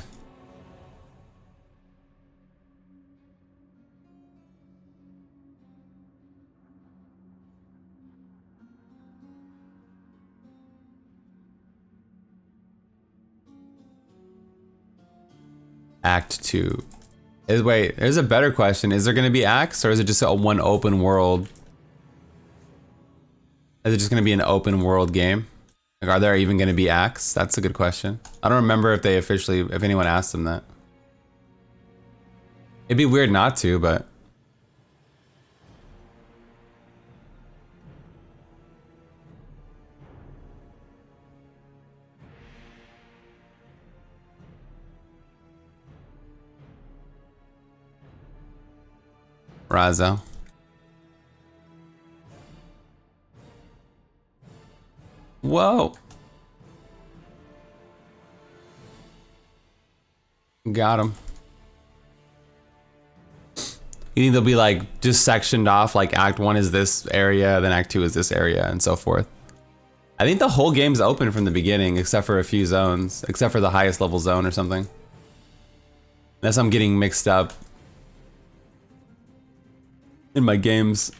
A: Act 2. Wait, there's a better question. Is there gonna be acts, or is it just a one open world? Is it just gonna be an open world game? Like, are there even gonna be acts? That's a good question. I don't remember if they officially, if anyone asked them that. It'd be weird not to, but. Razo. Whoa. Got him. You think they'll be like just sectioned off, like Act 1 is this area, then Act 2 is this area, and so forth. I think the whole game's open from the beginning, except for a few zones, except for the highest level zone or something. Unless I'm getting mixed up in my games.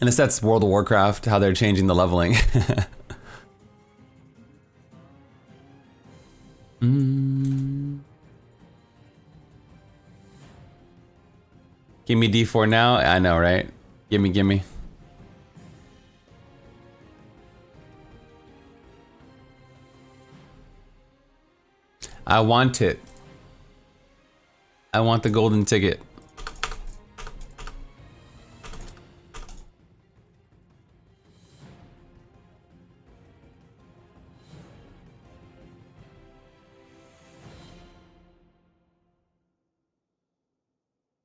A: Unless that's World of Warcraft, how they're changing the leveling. Give me D4 now? I know, right? Gimme, gimme. I want it. I want the golden ticket.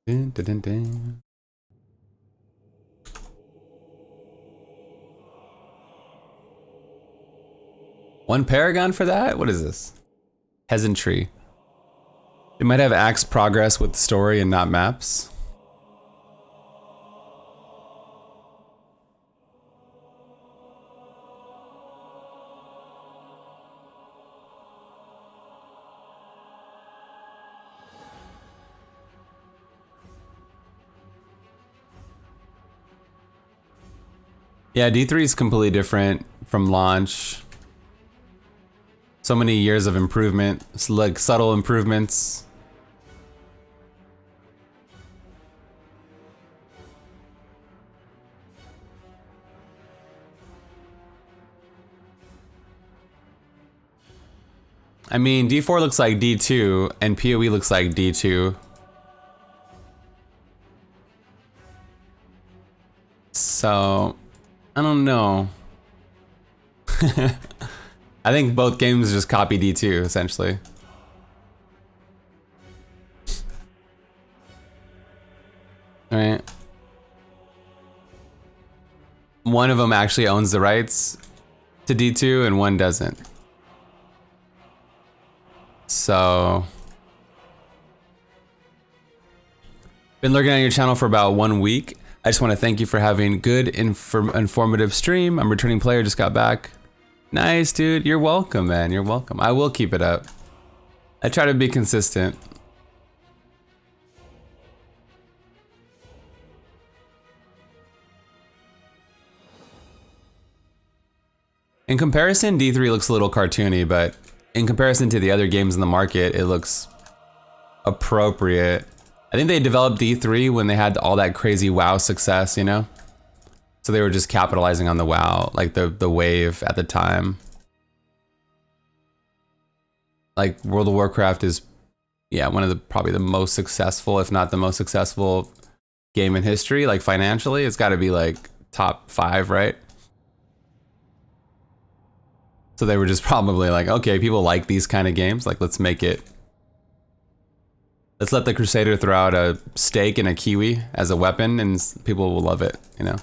A: Dun, dun, dun, dun. One paragon for that? What is this? Peasantry. It might have axe progress with the story and not maps. Yeah, D3 is completely different from launch. So many years of improvement, like subtle improvements. I mean, D4 looks like D2 and PoE looks like D2. So, I don't know. I think both games just copy D2 essentially. Alright. One of them actually owns the rights to D2 and one doesn't. So, been lurking on your channel for about 1 week. I just want to thank you for having good, informative stream. I'm returning player, just got back. Nice, dude. You're welcome, man. You're welcome. I will keep it up. I try to be consistent. In comparison, D3 looks a little cartoony, but in comparison to the other games in the market, it looks appropriate. I think they developed D3 when they had all that crazy WoW success, you know? So they were just capitalizing on the WoW, like the wave at the time. Like World of Warcraft is, yeah, one of the probably the most successful, if not the most successful game in history. Like financially, it's got to be like top 5, right? So they were just probably like, okay, people like these kind of games. Like, let's make it. Let's let the Crusader throw out a steak and a kiwi as a weapon, and people will love it, you know.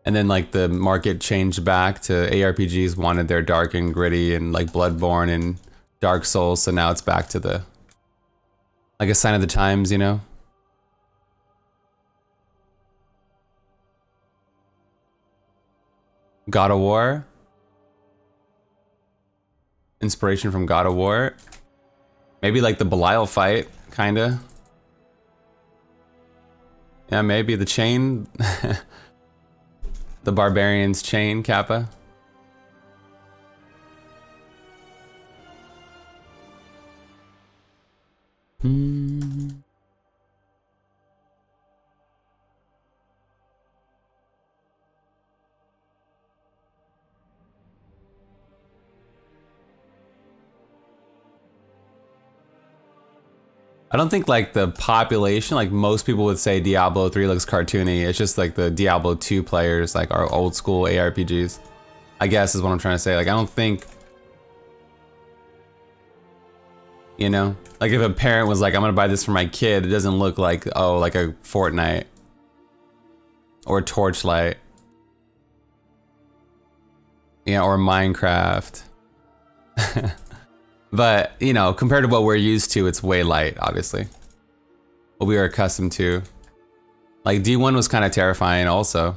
A: And then like the market changed back to ARPGs wanted their dark and gritty and like Bloodborne and Dark Souls. So now it's back to the, like a sign of the times, you know. God of War. Inspiration from God of War. Maybe like the Belial fight, kinda. Yeah, maybe the chain. The Barbarian's chain, Kappa. I don't think like the population, like most people would say Diablo 3 looks cartoony. It's just like the Diablo 2 players, like our old school ARPGs, I guess is what I'm trying to say. Like I don't think, you know, like if a parent was like, I'm gonna buy this for my kid, it doesn't look like, oh, like a Fortnite or Torchlight. Yeah, or Minecraft. But, you know, compared to what we're used to, it's way light, obviously. What we are accustomed to. Like, D1 was kind of terrifying also.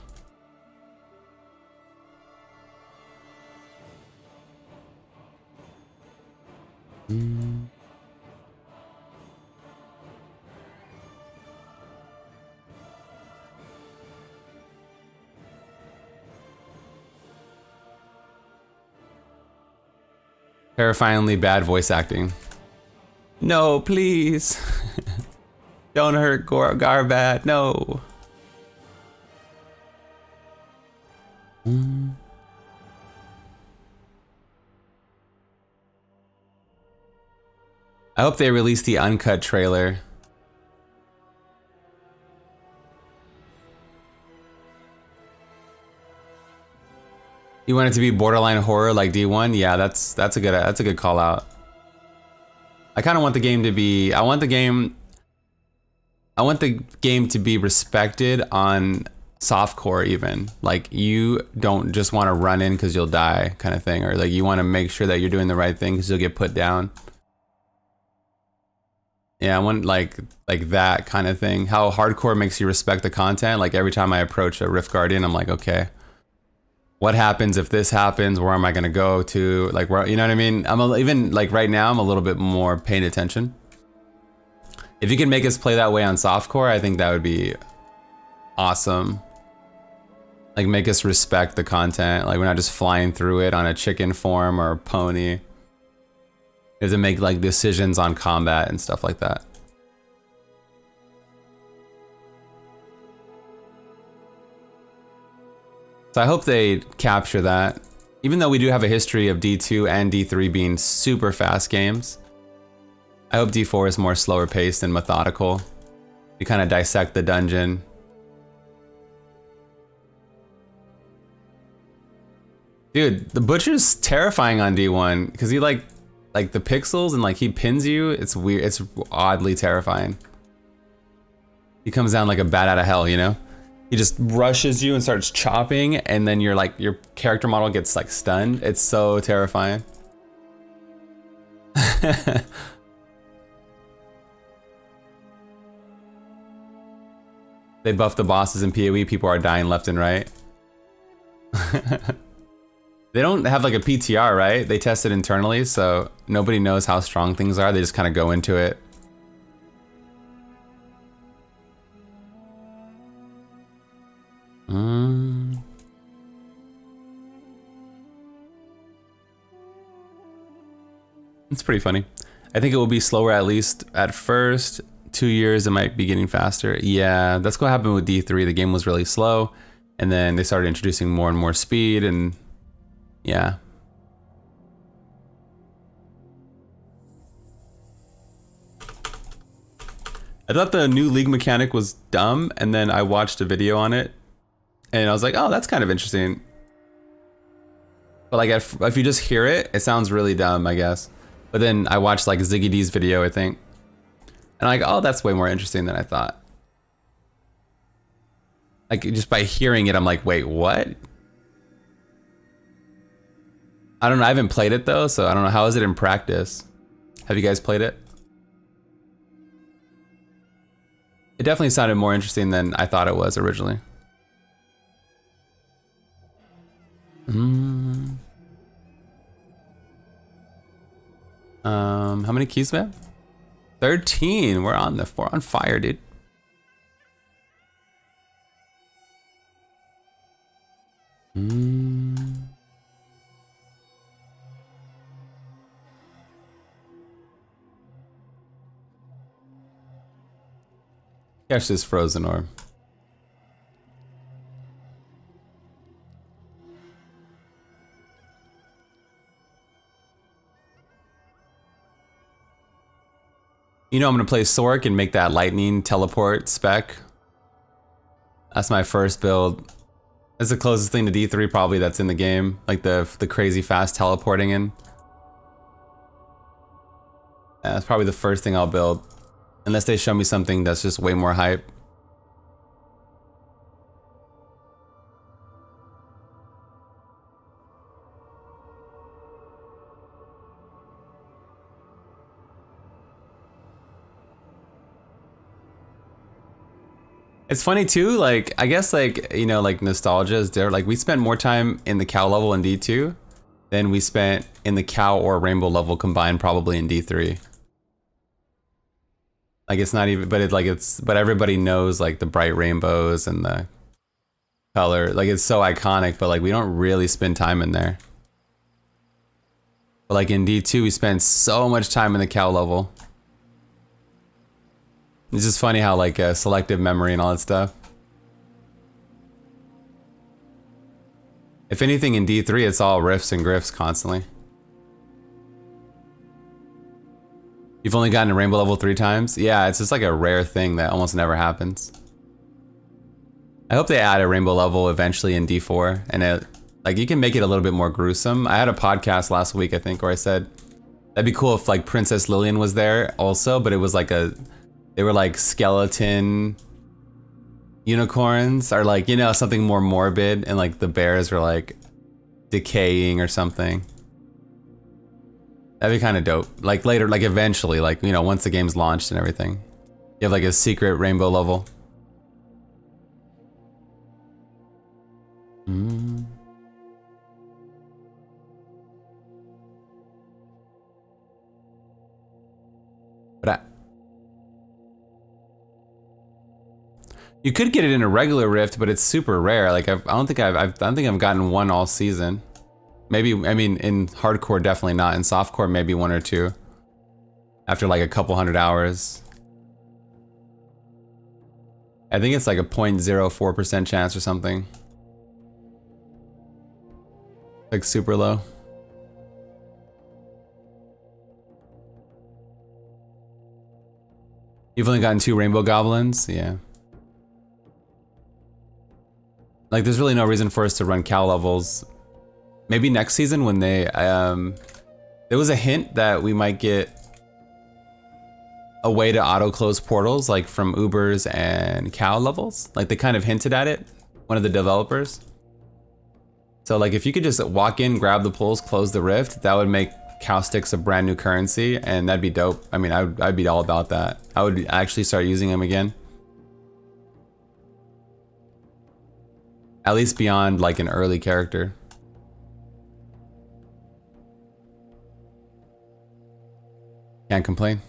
A: Terrifyingly bad voice acting. No, please. Don't hurt Garbad, no. I hope they release the uncut trailer. You want it to be borderline horror like D1? Yeah, that's a good call out. I kind of want the game to be, I want the game to be respected on softcore even. Like you don't just want to run in cuz you'll die kind of thing, or like you want to make sure that you're doing the right thing cuz you'll get put down. Yeah, I want like that kind of thing. How hardcore makes you respect the content. Like every time I approach a Rift Guardian, I'm like, okay, what happens if this happens? Where am I gonna go to? Like, where, you know what I mean? Even like right now, I'm a little bit more paying attention. If you can make us play that way on softcore, I think that would be awesome. Like make us respect the content. Like we're not just flying through it on a chicken form or a pony. We have to make like decisions on combat and stuff like that. So I hope they capture that. Even though we do have a history of D2 and D3 being super fast games, I hope D4 is more slower paced and methodical. You kind of dissect the dungeon. Dude, the butcher's terrifying on D1 because he like the pixels and like he pins you. It's weird. It's oddly terrifying. He comes down like a bat out of hell, you know? He just rushes you and starts chopping, and then your character model gets like stunned. It's so terrifying. They buff the bosses in PoE, people are dying left and right. They don't have like a PTR, right? They test it internally, so nobody knows how strong things are. They just kind of go into it. It's pretty funny. I think it will be slower at least at first. 2 years, it might be getting faster. Yeah, that's what happened with D3. The game was really slow, and then they started introducing more and more speed, and yeah. I thought the new league mechanic was dumb, and then I watched a video on it, and I was like, oh, that's kind of interesting. But like, if you just hear it, it sounds really dumb, I guess. But then I watched like Ziggy D's video, I think. And I'm like, oh, that's way more interesting than I thought. Like, just by hearing it, I'm like, wait, what? I don't know, I haven't played it though, so I don't know. How is it in practice? Have you guys played it? It definitely sounded more interesting than I thought it was originally. How many keys we have? 13. We're on fire, dude. Catch this frozen orb. You know I'm gonna play Sork and make that lightning teleport spec. That's my first build. That's the closest thing to D3 probably that's in the game. Like the crazy fast teleporting in. Yeah, that's probably the first thing I'll build. Unless they show me something that's just way more hype. It's funny too, like, I guess like, you know, like nostalgia is there. Like we spent more time in the cow level in D2 than we spent in the cow or rainbow level combined probably in D3. Like it's not even, but everybody knows like the bright rainbows and the color. Like it's so iconic, but like we don't really spend time in there. But like in D2, we spend so much time in the cow level. It's just funny how like selective memory and all that stuff. If anything in D3, it's all riffs and griffs constantly. You've only gotten to rainbow level 3 times? Yeah, it's just like a rare thing that almost never happens. I hope they add a rainbow level eventually in D4, and like you can make it a little bit more gruesome. I had a podcast last week, I think, where I said that'd be cool if like Princess Lillian was there also, but it was like they were like skeleton unicorns, or like, you know, something more morbid, and like the bears were like decaying or something. That'd be kind of dope. Like later, like eventually, like, you know, once the game's launched and everything, you have like a secret rainbow level. But You could get it in a regular rift, but it's super rare. Like I don't think I've gotten one all season. Maybe, I mean, in hardcore definitely not. In softcore maybe one or two. After like a couple hundred hours. I think it's like a 0.04% chance or something. Like super low. You've only gotten 2 rainbow goblins? Yeah. Like there's really no reason for us to run cow levels. Maybe next season when they, there was a hint that we might get a way to auto close portals like from Ubers and cow levels. Like they kind of hinted at it, one of the developers. So like if you could just walk in, grab the pulls, close the rift, that would make cow sticks a brand new currency and that'd be dope. I mean, I'd be all about that. I would actually start using them again. At least beyond like an early character. Can't complain.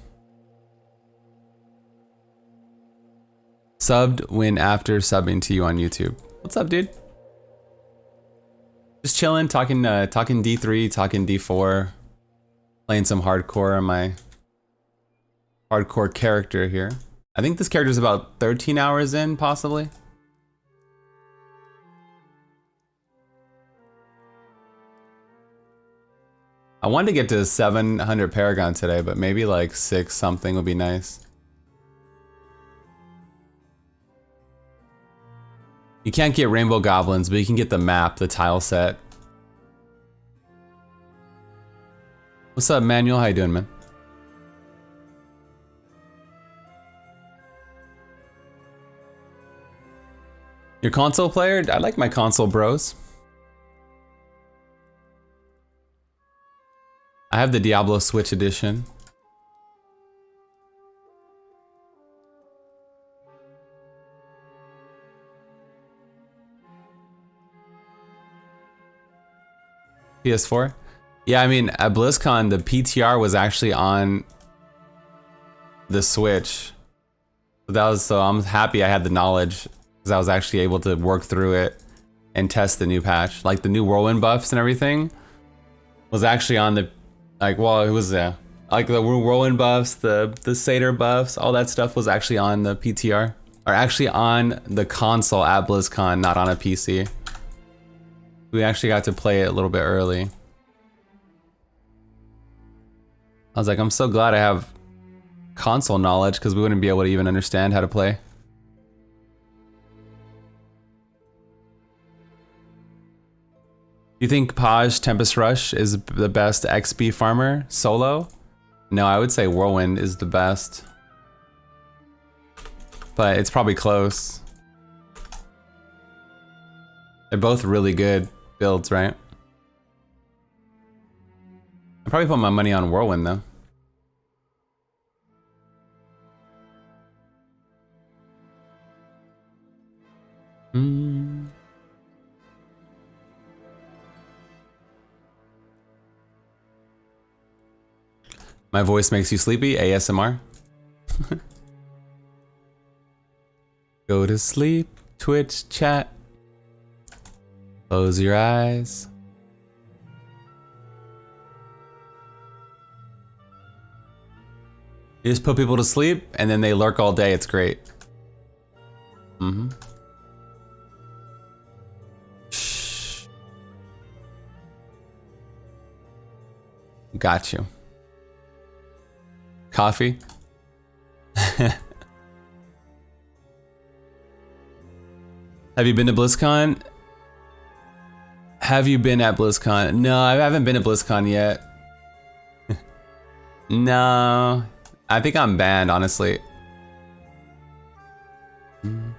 A: Subbed when after subbing to you on YouTube. What's up, dude? Just chilling, talking D3, talking D4, playing some hardcore on my hardcore character here. I think this character's about 13 hours in, possibly. I wanted to get to 700 Paragon today, but maybe like 6 something would be nice. You can't get rainbow goblins, but you can get the map, the tile set. What's up, Manuel? How you doing, man? Your console player? I like my console bros. I have the Diablo Switch edition. PS4? Yeah, I mean, at BlizzCon, the PTR was actually on the Switch. So I'm happy I had the knowledge, because I was actually able to work through it and test the new patch. Like the new whirlwind buffs and everything was actually on the, like, well, it was, like the whirlwind buffs, the satyr buffs, all that stuff was actually on the PTR. Or actually on the console at BlizzCon, not on a PC. We actually got to play it a little bit early. I was like, I'm so glad I have console knowledge because we wouldn't be able to even understand how to play. You think Paj Tempest Rush is the best XP farmer solo? No, I would say Whirlwind is the best. But it's probably close. They're both really good builds, right? I'd probably put my money on Whirlwind though. My voice makes you sleepy, ASMR. Go to sleep, Twitch chat. Close your eyes. You just put people to sleep and then they lurk all day, it's great. Shh. Got you. Coffee? Have you been to BlizzCon? Have you been at BlizzCon? No, I haven't been to BlizzCon yet. No, I think I'm banned, honestly. I'm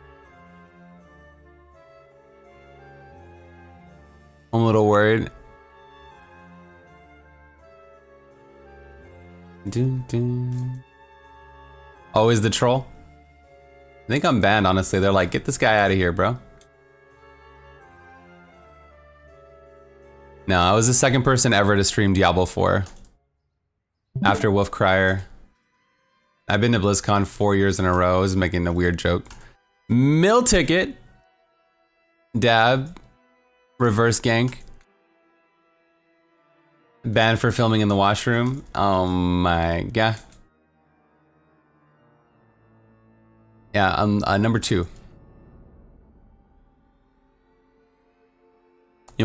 A: a little worried. Always the troll? I think I'm banned, honestly. They're like, get this guy out of here, bro. No, I was the second person ever to stream Diablo 4. After Wolfcrier. I've been to BlizzCon 4 years in a row. I was making a weird joke. Mill ticket. Dab. Reverse gank. Banned for filming in the washroom. Oh my god. Yeah, I'm number 2. You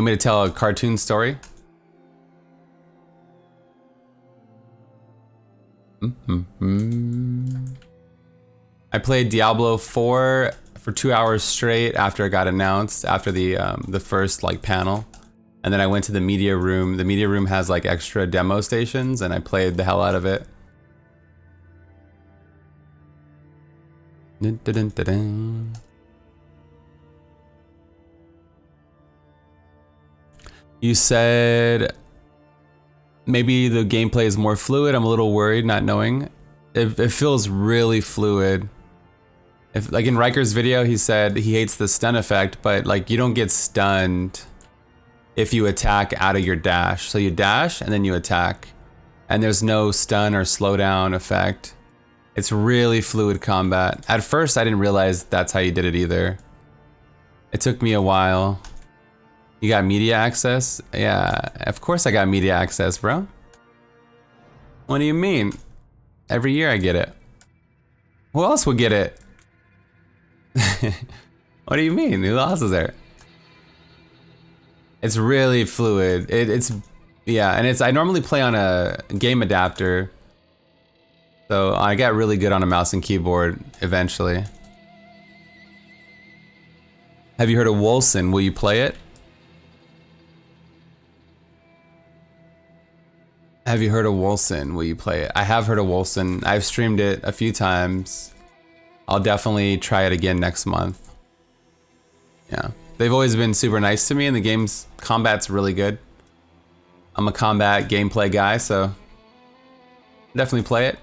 A: want me to tell a cartoon story? I played Diablo 4 for 2 hours straight after it got announced, after the first like panel. And then I went to the media room. The media room has like extra demo stations and I played the hell out of it. Dun, dun, dun, dun, dun. You said maybe the gameplay is more fluid. I'm a little worried not knowing. It feels really fluid. If like in Riker's video, he said he hates the stun effect, but like you don't get stunned if you attack out of your dash. So you dash and then you attack, and there's no stun or slowdown effect. It's really fluid combat. At first, I didn't realize that's how you did it either. It took me a while. You got media access? Yeah, of course I got media access, bro. What do you mean? Every year I get it. Who else would get it? What do you mean? Who else is there? It's really fluid. Yeah, and I normally play on a game adapter. So I got really good on a mouse and keyboard eventually. Have you heard of Wolcen? Will you play it? Have you heard of Wolcen? Will you play it? I have heard of Wolcen. I've streamed it a few times. I'll definitely try it again next month. Yeah. They've always been super nice to me, and the game's combat's really good. I'm a combat gameplay guy, so definitely play it.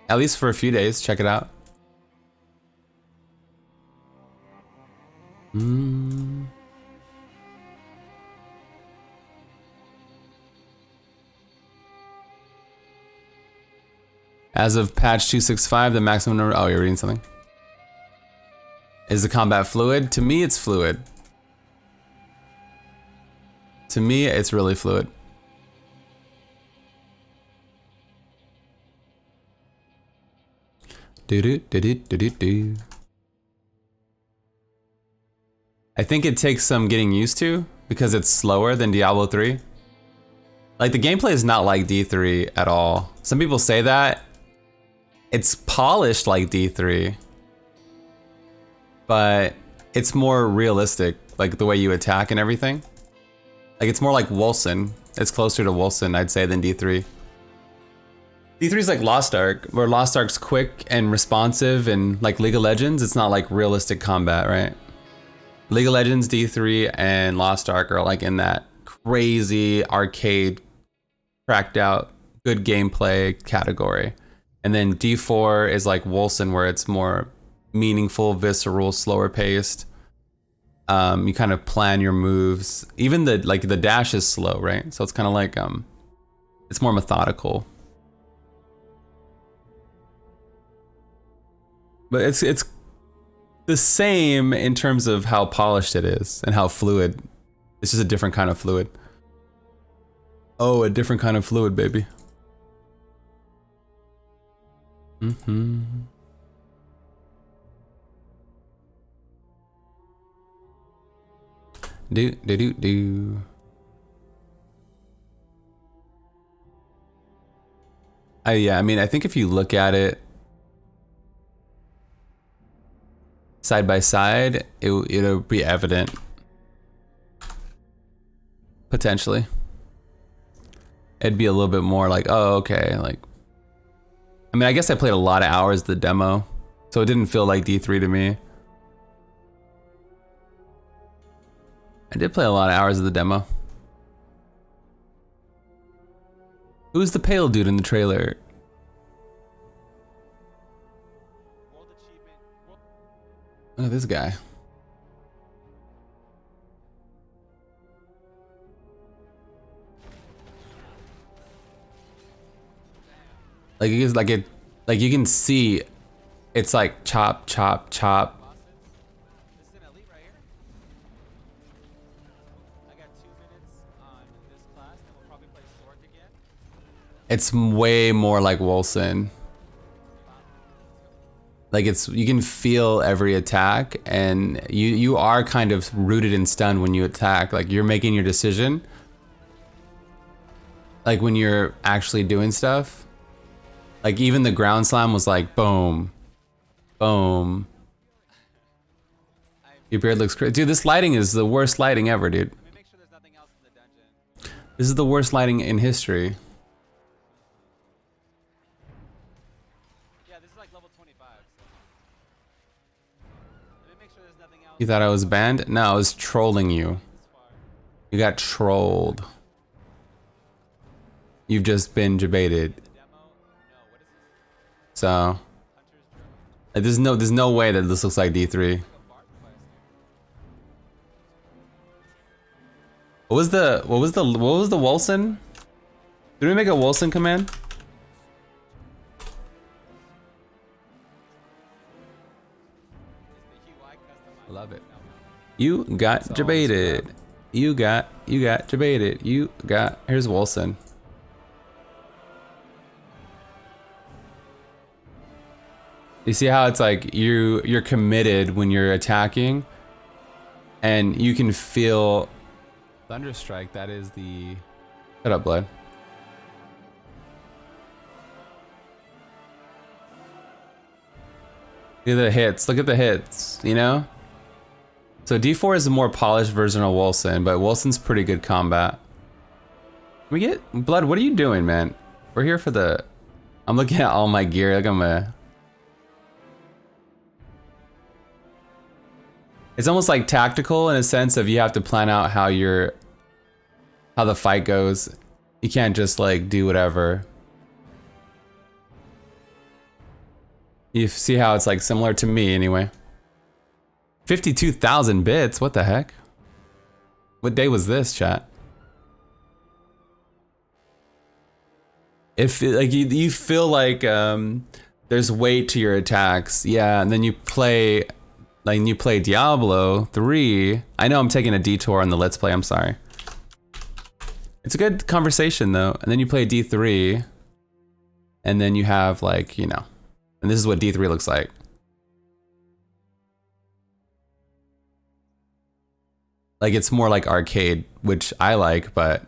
A: At least for a few days, check it out. As of patch 265, the maximum number, oh, you're reading something? Is the combat fluid? To me, it's fluid. To me, it's really fluid. Do. I think it takes some getting used to because it's slower than Diablo 3. Like the gameplay is not like D3 at all. Some people say that. It's polished like D3, but it's more realistic, like the way you attack and everything. Like it's more like Wolcen. It's closer to Wolcen, I'd say, than D3. D3 is like Lost Ark, where Lost Ark's quick and responsive, and like League of Legends, it's not like realistic combat, right? League of Legends, D3, and Lost Ark are like in that crazy arcade, cracked out, good gameplay category. And then D4 is like Wolcen, where it's more meaningful, visceral, slower paced. You kind of plan your moves. Even the dash is slow, right? So it's kind of like it's more methodical. But it's the same in terms of how polished it is and how fluid. It's just a different kind of fluid. Oh, a different kind of fluid, baby. Do. Yeah, I mean, I think if you look at it side by side, it'll be evident. Potentially. It'd be a little bit more like, oh, okay, like, I mean, I guess I played a lot of hours of the demo, so it didn't feel like D3 to me. I did play a lot of hours of the demo. Who's the pale dude in the trailer? Look at this guy. Like you can see, it's like chop, chop, chop. It's way more like Wolcen. Like you can feel every attack, and you are kind of rooted and stunned when you attack. Like you're making your decision. Like when you're actually doing stuff. Like even the ground slam was like boom, boom. Your beard looks crazy. Dude, this lighting is the worst lighting ever, dude. This is the worst lighting in history.
D: Yeah, this is like level 25. So. Let me make sure there's nothing else.
A: You thought I was banned? No, I was trolling you. You got trolled. You've just been debated. So, like, there's no way that this looks like D3. What was the Wolcen? Did we make a Wolcen command? Love it. You got debated. You got debated. Here's Wolcen. You see how it's like you're committed when you're attacking, and you can feel Thunderstrike. That is the. Shut up, Blood. Look at the hits. Look at the hits. You know. So D4 is a more polished version of Wolcen, but Wolcen's pretty good combat. We get Blood. What are you doing, man? We're here for the. I'm looking at all my gear. Like I'm a. It's almost like tactical in a sense of you have to plan out how the fight goes. You can't just like do whatever. You see how it's like similar to me anyway. 52,000 bits, what the heck? What day was this, chat? If like you feel like there's weight to your attacks, yeah, and then you play. Like you play Diablo 3. I know I'm taking a detour on the Let's Play, I'm sorry. It's a good conversation though. And then you play D3. And then you have like, you know. And this is what D3 looks like. Like it's more like arcade, which I like, but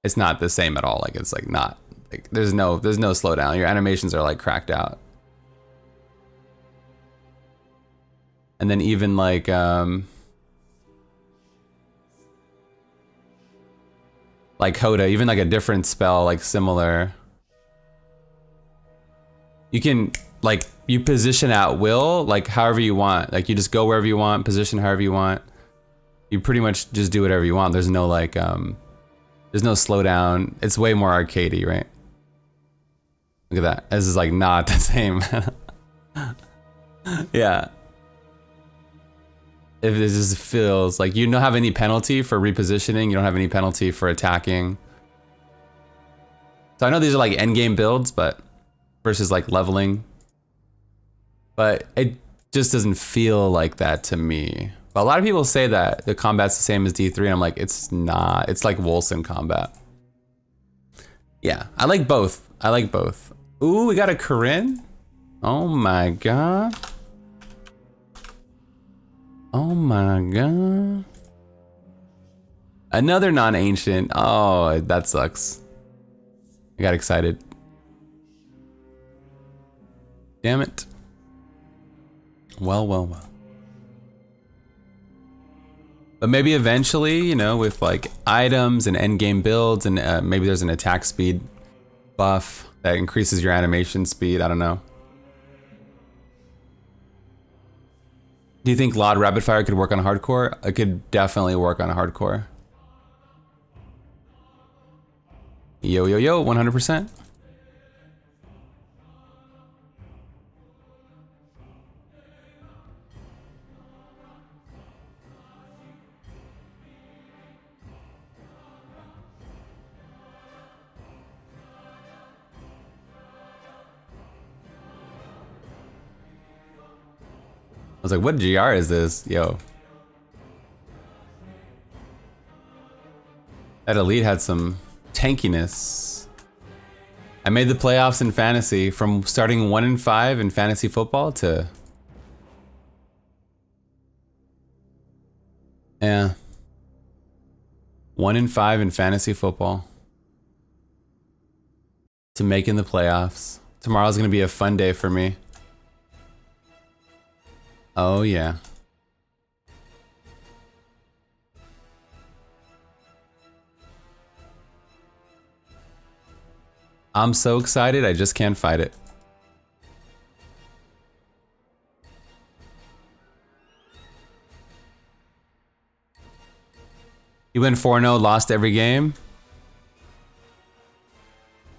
A: it's not the same at all. Like it's like not, like there's no slowdown. Your animations are like cracked out. And then even like Hoda, even like a different spell, like similar. You can like you position at will, like however you want. Like you just go wherever you want, position however you want. You pretty much just do whatever you want. There's no like there's no slowdown. It's way more arcadey, right? Look at that. This is like not the same. Yeah. If it just feels like you don't have any penalty for repositioning, you don't have any penalty for attacking. So I know these are like endgame builds, but versus like leveling. But it just doesn't feel like that to me. But a lot of people say that the combat's the same as D3, and I'm like, it's not. It's like Wolcen combat. Yeah, I like both. I like both. Ooh, we got a Corinne. Oh my god. Oh my god. Another non-ancient. Oh, that sucks. I got excited. Damn it. Well, well, well. But maybe eventually, you know, with like items and endgame builds, and maybe there's an attack speed buff that increases your animation speed. I don't know. Do you think LOD Rapid Fire could work on hardcore? It could definitely work on hardcore. Yo, yo, yo, 100%. I was like, what GR is this? Yo. That elite had some tankiness. I made the playoffs in fantasy from starting 1-5 in fantasy football to... Yeah. 1-5 in fantasy football. To making the playoffs. Tomorrow's gonna be a fun day for me. Oh yeah. I'm so excited, I just can't fight it. You went 4-0, lost every game.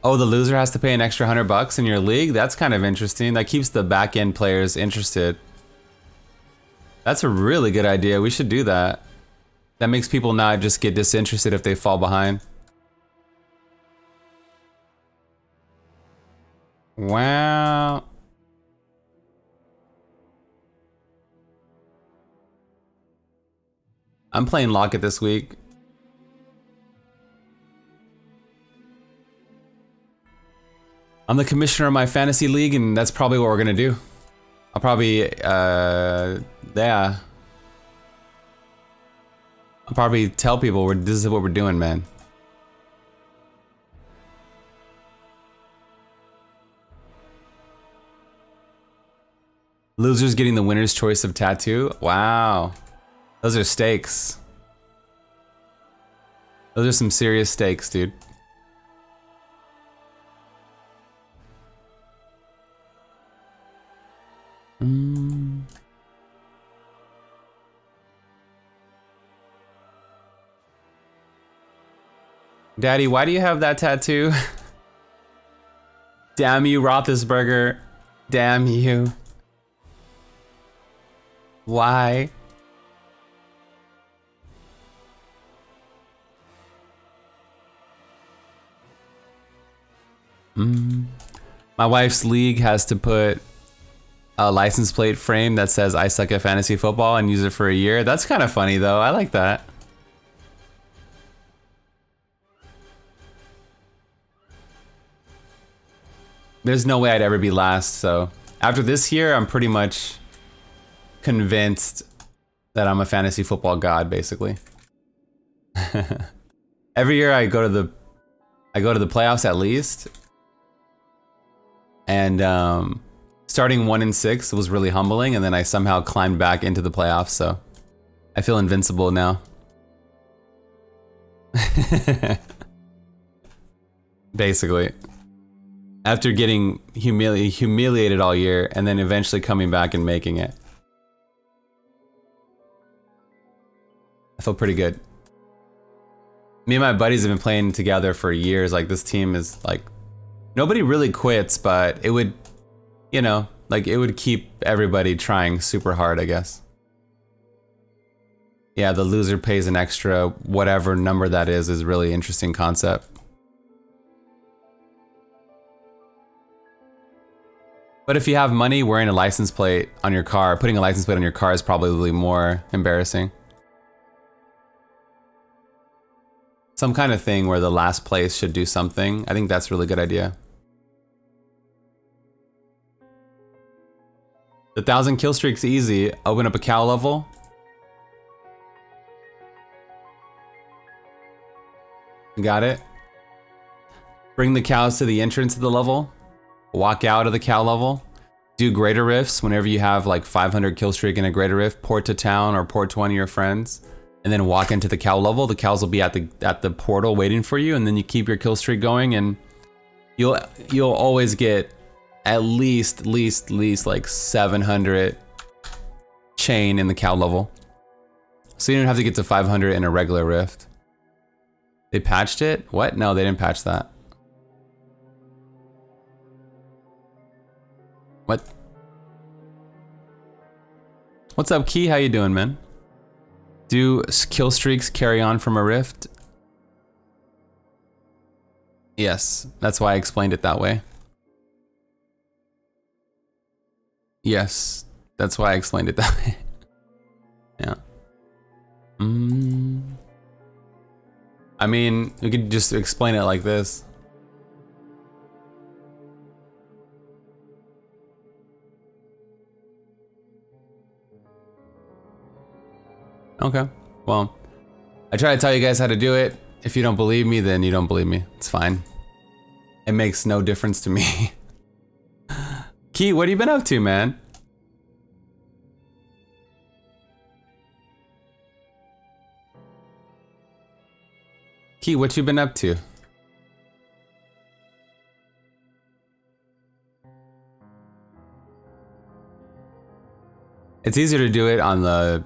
A: Oh, the loser has to pay an extra $100 in your league? That's kind of interesting. That keeps the back end players interested. That's a really good idea. We should do that. That makes people not just get disinterested if they fall behind. Wow. I'm playing Locket this week. I'm the commissioner of my fantasy league, and that's probably what we're gonna do. I'll probably, yeah. I'll probably tell people this is what we're doing, man. Losers getting the winner's choice of tattoo? Wow. Those are stakes. Those are some serious stakes, dude. Daddy, why do you have that tattoo? Damn you, Roethlisberger. Damn you. Why? My wife's league has to put a license plate frame that says I suck at fantasy football and use it for a year. That's kind of funny though. I like that. There's no way I'd ever be last, so after this year, I'm pretty much convinced that I'm a fantasy football god, basically. Every year I go to the playoffs at least. And starting 1-6 was really humbling, and then I somehow climbed back into the playoffs, so I feel invincible now. Basically. After getting humiliated all year, and then eventually coming back and making it. I feel pretty good. Me and my buddies have been playing together for years. Like, this team is like, nobody really quits, but it would, you know, like it would keep everybody trying super hard, I guess. Yeah, the loser pays an extra whatever number that is a really interesting concept. But if you have money, wearing a license plate on your car, putting a license plate on your car is probably more embarrassing. Some kind of thing where the last place should do something. I think that's a really good idea. The 1,000 kill streak's easy. Open up a cow level. Got it. Bring the cows to the entrance of the level. Walk out of the cow level. Do greater rifts whenever you have like 500 kill streak in a greater rift. Port to town or port to one of your friends. And then walk into the cow level. The cows will be at the portal waiting for you, and then you keep your kill streak going, and you'll always get at least like 700 chain in the cow level. So you don't have to get to 500 in a regular rift. They patched it? What? No, they didn't patch that. What? What's up, Key? How you doing, man? Do kill streaks carry on from a rift? Yes, that's why I explained it that way. Yes, that's why I explained it that way. Yeah. I mean, we could just explain it like this. Okay. Well, I try to tell you guys how to do it. If you don't believe me, then you don't believe me. It's fine. It makes no difference to me. Key, what have you been up to, man? Key, what you been up to? It's easier to do it on the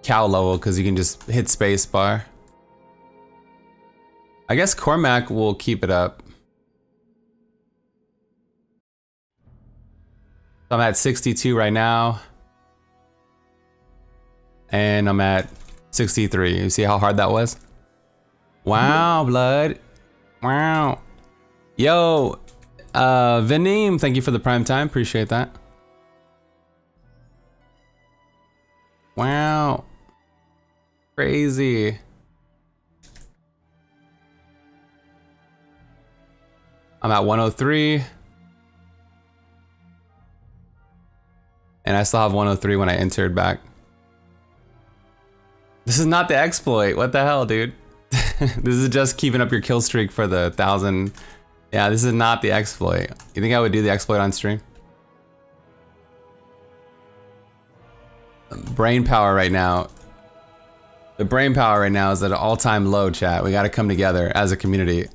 A: cow level because you can just hit space bar. I guess Cormac will keep it up. I'm at 62 right now. And I'm at 63. You see how hard that was? Wow, blood. Wow. Yo, Vineem, thank you for the prime time. Appreciate that. Wow. Crazy. I'm at 103. And I still have 103 when I entered back. This is not the exploit. What the hell, dude? This is just keeping up your kill streak for the 1,000. Yeah, this is not the exploit. You think I would do the exploit on stream? Brain power right now. The brain power right now is at an all-time low, chat. We gotta come together as a community.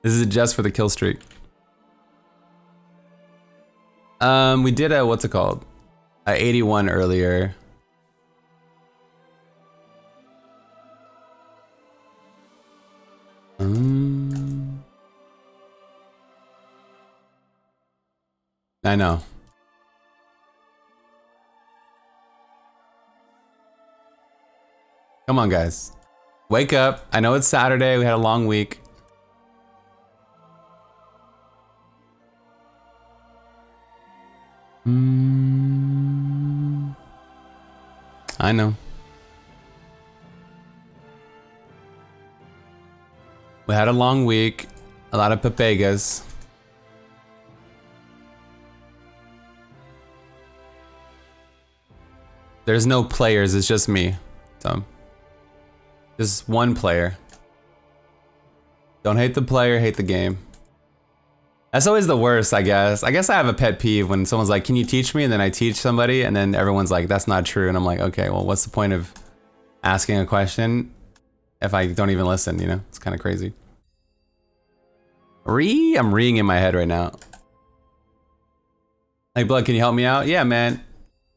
A: This is just for the kill streak. We did a, what's it called? A 81 earlier. I know. Come on, guys. Wake up. I know it's Saturday. We had a long week. I know. We had a long week. A lot of papegas. There's no players. It's just me. So, just one player. Don't hate the player, hate the game. That's always the worst, I guess. I guess I have a pet peeve when someone's like, can you teach me? And then I teach somebody and then everyone's like, that's not true. And I'm like, okay, well, what's the point of asking a question if I don't even listen, you know? It's kind of crazy. I'm reeing in my head right now. Like, Blood, can you help me out? Yeah, man.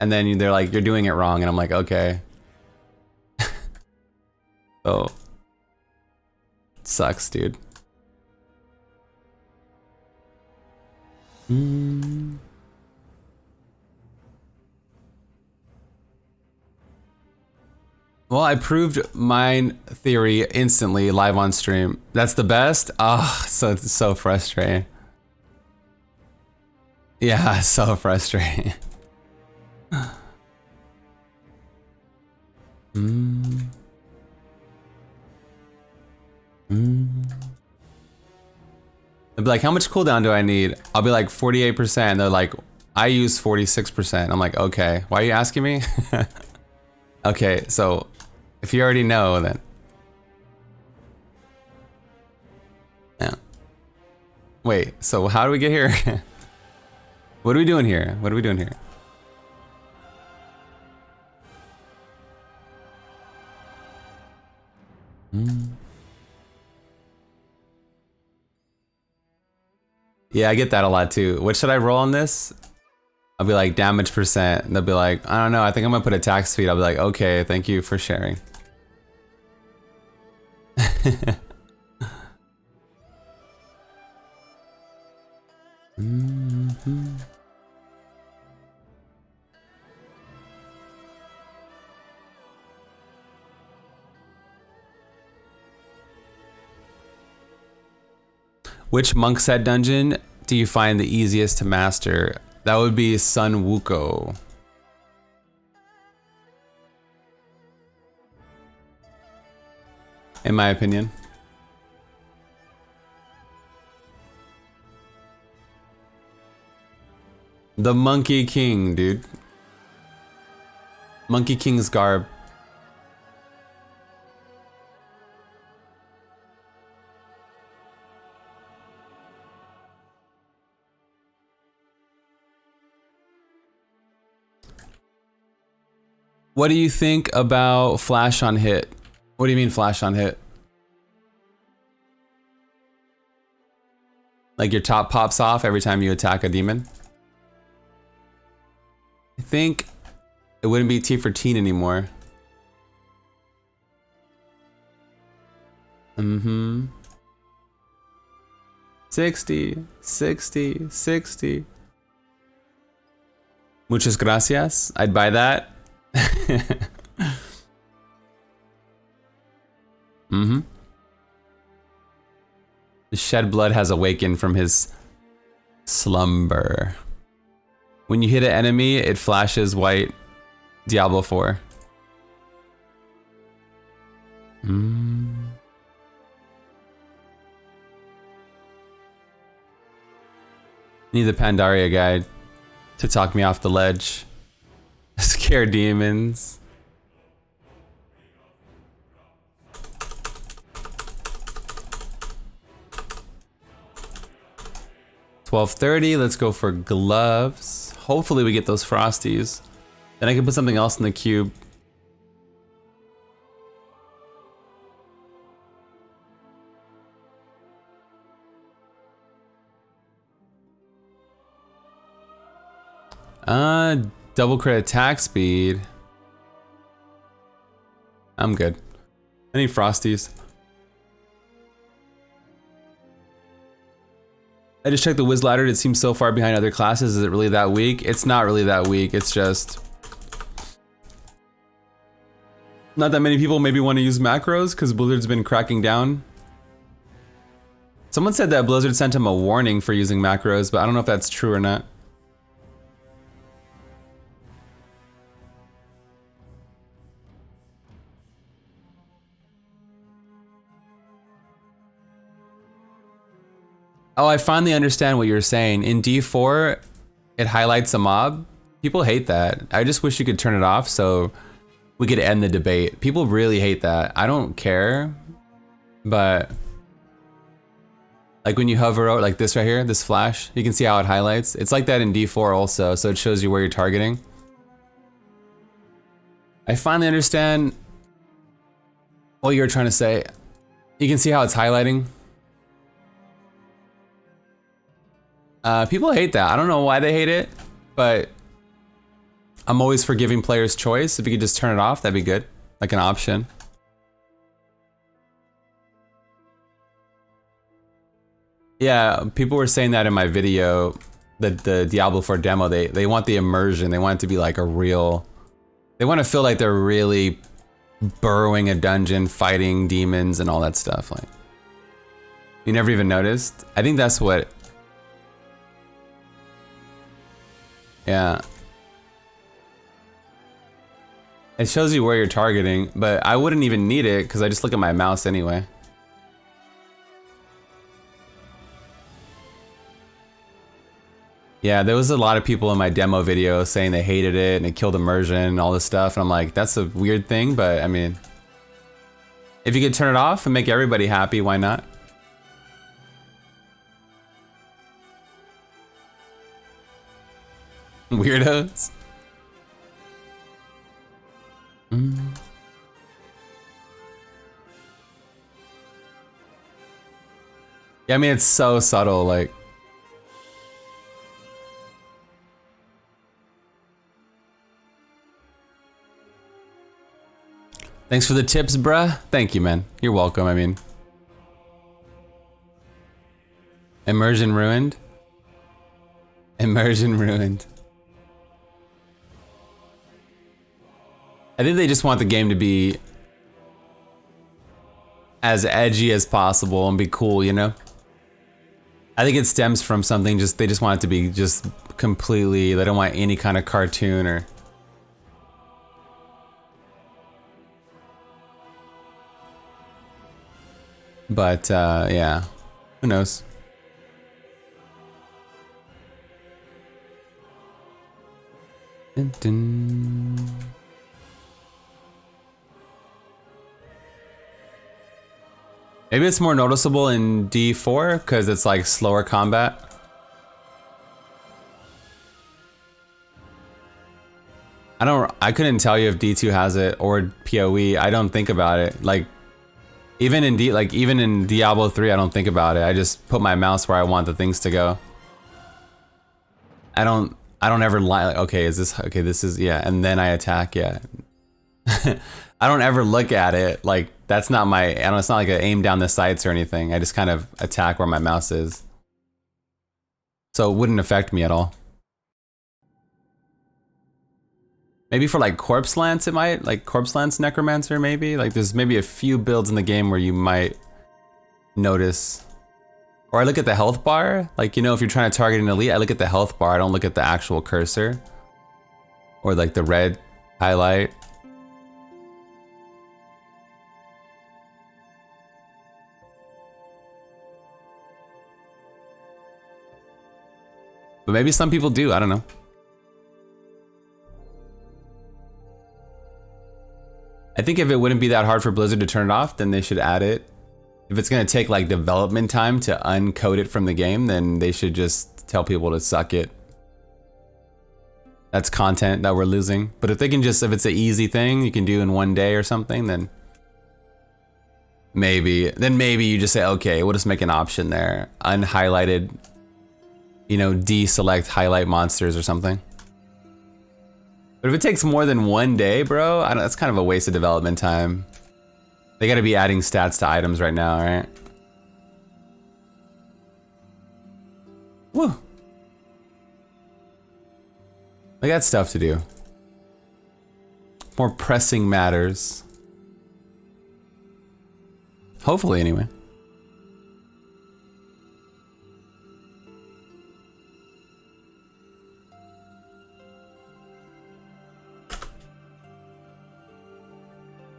A: And then they're like, you're doing it wrong. And I'm like, okay. So, it sucks, dude. Well, I proved my theory instantly live on stream. That's the best? Oh, so it's so frustrating. Yeah, so frustrating. They'll be like, how much cooldown do I need? I'll be like 48%. They're like, I use 46%. I'm like, okay, why are you asking me? Okay, so if you already know, then. Yeah. Wait, so how do we get here? What are we doing here? What are we doing here? Yeah, I get that a lot too. What should I roll on this? I'll be like damage percent. And they'll be like, I don't know. I think I'm gonna put attack speed. I'll be like, okay, thank you for sharing. Which Mon-Sat dungeon do you find the easiest to master? That would be Sun Wukong. In my opinion. The Monkey King, dude. Monkey King's garb. What do you think about flash on hit? What do you mean flash on hit? Like your top pops off every time you attack a demon? I think it wouldn't be T for teen anymore. 60, 60, 60. Muchas gracias. I'd buy that. The shed blood has awakened from his slumber. When you hit an enemy, it flashes white. Diablo 4. Need the Pandaria guide to talk me off the ledge. Scare demons. $12.30. Let's go for gloves. Hopefully we get those frosties. Then I can put something else in the cube. Double crit attack speed. I'm good. I need frosties. I just checked the Wiz ladder. It seems so far behind other classes. Is it really that weak? It's not really that weak. It's just not that many people maybe want to use macros because Blizzard's been cracking down. Someone said that Blizzard sent him a warning for using macros, but I don't know if that's true or not. Oh, I finally understand what you're saying. In D4, it highlights a mob. People hate that. I just wish you could turn it off so we could end the debate. People really hate that. I don't care, but like when you hover over like this right here, this flash, you can see how it highlights. It's like that in D4 also, so it shows you where you're targeting. I finally understand what you're trying to say. You can see how it's highlighting. People hate that. I don't know why they hate it, but I'm always for giving players choice. If you could just turn it off, that'd be good. Like an option. Yeah, people were saying that in my video, the Diablo 4 demo, they want the immersion. They want it to be like a real, they want to feel like they're really burrowing a dungeon, fighting demons and all that stuff. Like, you never even noticed? I think that's what. Yeah. It shows you where you're targeting, but I wouldn't even need it because I just look at my mouse anyway. Yeah, there was a lot of people in my demo video saying they hated it and it killed immersion and all this stuff, and I'm like, that's a weird thing, but I mean, if you could turn it off and make everybody happy, why not? Weirdos. Yeah, I mean, it's so subtle, like. Thanks for the tips, bruh. Thank you, man. You're welcome, I mean. Immersion ruined? Immersion ruined. I think they just want the game to be as edgy as possible and be cool, you know? I think it stems from something just, they just want it to be just completely, they don't want any kind of cartoon or... But, yeah, who knows? Dun, dun. Maybe it's more noticeable in D4 because it's like slower combat. I couldn't tell you if D2 has it or PoE. I don't think about it. Like even in Diablo 3, I don't think about it. I just put my mouse where I want the things to go. I don't ever like, okay, this is, yeah, and then I attack, yeah. I don't ever look at it, like, that's not my, it's not like I aim down the sights or anything. I just kind of attack where my mouse is. So it wouldn't affect me at all. Maybe for like Corpse Lance it might, like Corpse Lance Necromancer maybe? Like there's maybe a few builds in the game where you might notice. Or I look at the health bar, like, you know, if you're trying to target an elite, I look at the health bar, I don't look at the actual cursor. Or like the red highlight. But maybe some people do, I don't know. I think if it wouldn't be that hard for Blizzard to turn it off, then they should add it. If it's gonna take like development time to uncode it from the game, then they should just tell people to suck it. That's content that we're losing. But if they can just, if it's an easy thing you can do in one day or something, then maybe you just say, okay, we'll just make an option there. Unhighlighted, you know, deselect highlight monsters or something. But if it takes more than one day, bro, that's kind of a waste of development time. They gotta be adding stats to items right now, right? Woo. They got stuff to do. More pressing matters. Hopefully, anyway.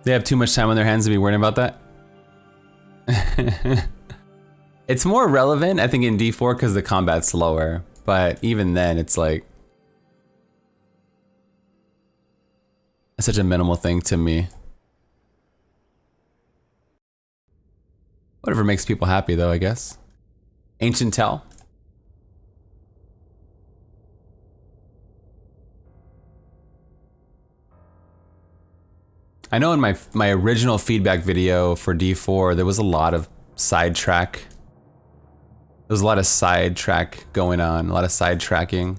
A: They have too much time on their hands to be worrying about that. It's more relevant, I think, in D4 because the combat's slower. But even then, it's like... it's such a minimal thing to me. Whatever makes people happy, though, I guess. Ancient Tell. I know in my original feedback video for D4, there was a lot of sidetrack. There was a lot of sidetrack going on, a lot of sidetracking.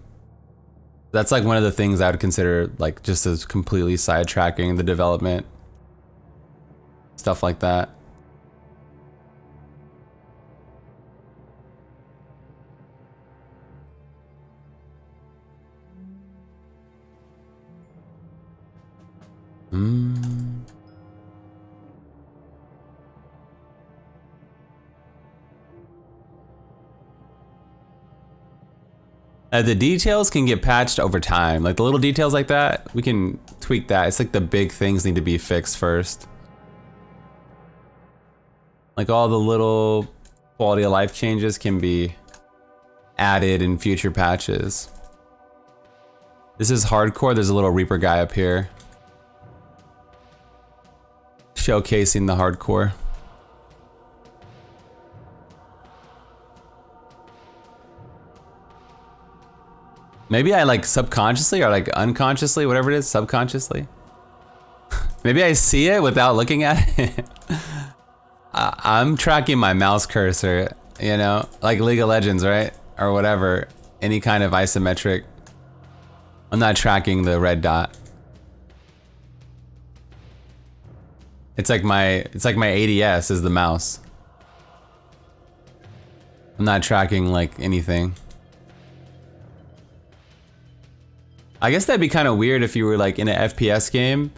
A: That's like one of the things I would consider like just as completely sidetracking the development. Stuff like that. The details can get patched over time. Like the little details like that, we can tweak that. It's like the big things need to be fixed first. Like all the little quality of life changes can be added in future patches. This is hardcore. There's a little Reaper guy up here. Showcasing the hardcore. Maybe I like subconsciously or like unconsciously, whatever it is, subconsciously. Maybe I see it without looking at it. I'm tracking my mouse cursor, you know, like League of Legends, right? Or whatever, any kind of isometric. I'm not tracking the red dot. It's like my ADS is the mouse. I'm not tracking like anything. I guess that'd be kind of weird if you were like in an FPS game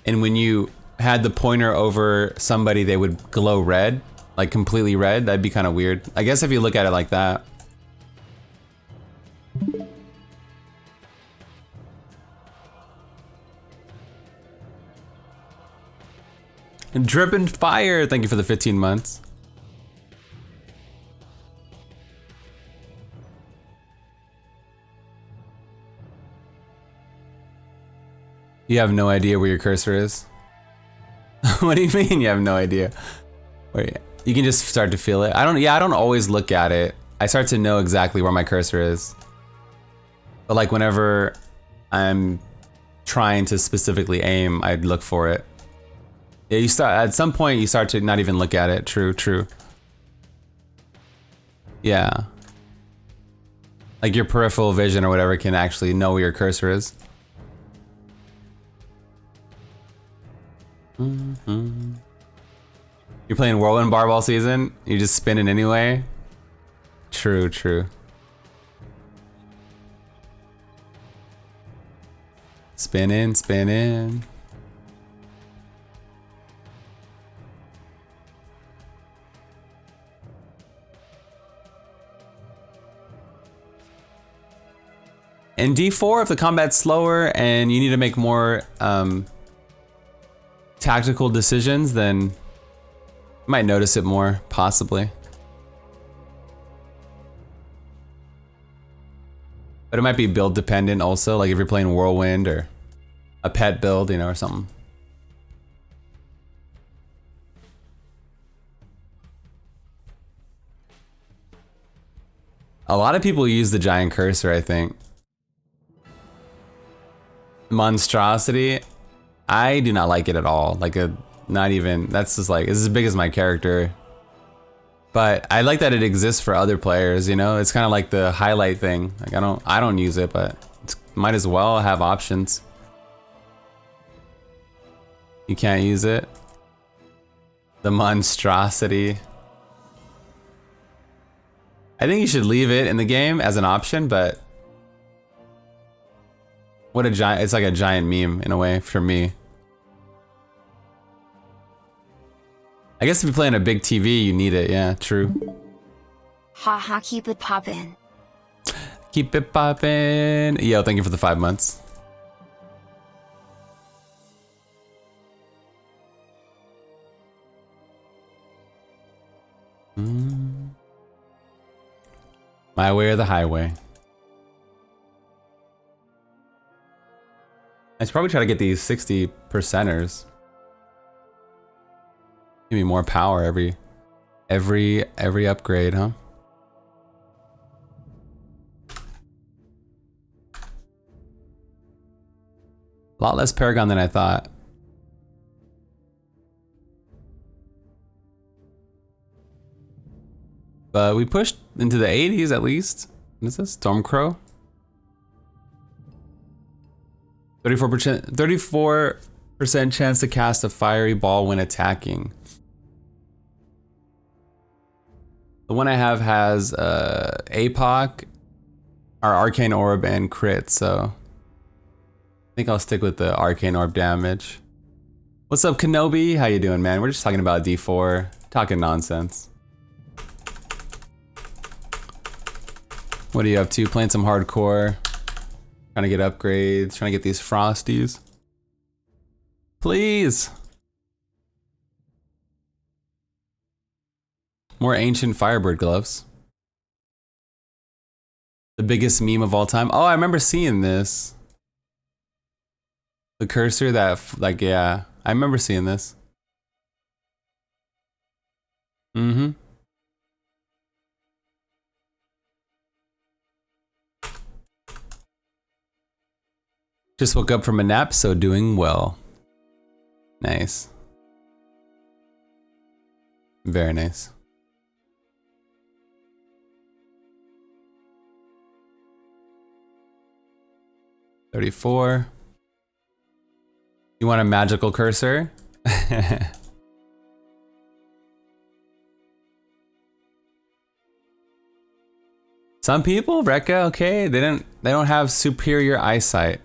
A: and when you had the pointer over somebody they would glow red, like completely red. That'd be kind of weird. I guess if you look at it like that. And Dripping Fire, thank you for the 15 months. You have no idea where your cursor is? What do you mean you have no idea? Wait, You can just start to feel it. I don't always look at it. I start to know exactly where my cursor is. But like whenever I'm trying to specifically aim, I'd look for it. Yeah, you start at some point you start to not even look at it. True. Yeah. Like your peripheral vision or whatever can actually know where your cursor is. You're playing Whirlwind Barb all season? You're just spinning anyway? True. Spinning. In D4, if the combat's slower and you need to make more tactical decisions, then you might notice it more, possibly. But it might be build dependent also, like if you're playing Whirlwind or a pet build, you know, or something. A lot of people use the giant cursor, I think. Monstrosity, I do not like it at all. Like not even, that's just like, it's as big as my character. But I like that it exists for other players, you know? It's kind of like the highlight thing. Like I don't use it, but might as well have options. You can't use it. The monstrosity. I think you should leave it in the game as an option, but what a giant, it's like a giant meme in a way for me. I guess if you're playing a big TV, you need it. Yeah, true.
B: Haha, keep it poppin'.
A: Keep it poppin'. Yo, thank you for the 5 months. My way or the highway. I should probably try to get these 60%ers. Give me more power every upgrade, huh? A lot less Paragon than I thought. But we pushed into the 80s at least. What is this? Stormcrow? 34% chance to cast a fiery ball when attacking. The one I have has APOC, our Arcane Orb, and crit, so I think I'll stick with the Arcane Orb damage. What's up, Kenobi? How you doing, man? We're just talking about D4, talking nonsense. What are you up to? Playing some hardcore, trying to get upgrades, trying to get these frosties. Please. More ancient Firebird gloves. The biggest meme of all time. Oh, I remember seeing this. The cursor that, like, yeah. I remember seeing this. Mm-hmm. Just woke up from a nap, so doing well. Nice. Very nice. $34. You want a magical cursor? Some people, Rekka, okay, they don't have superior eyesight.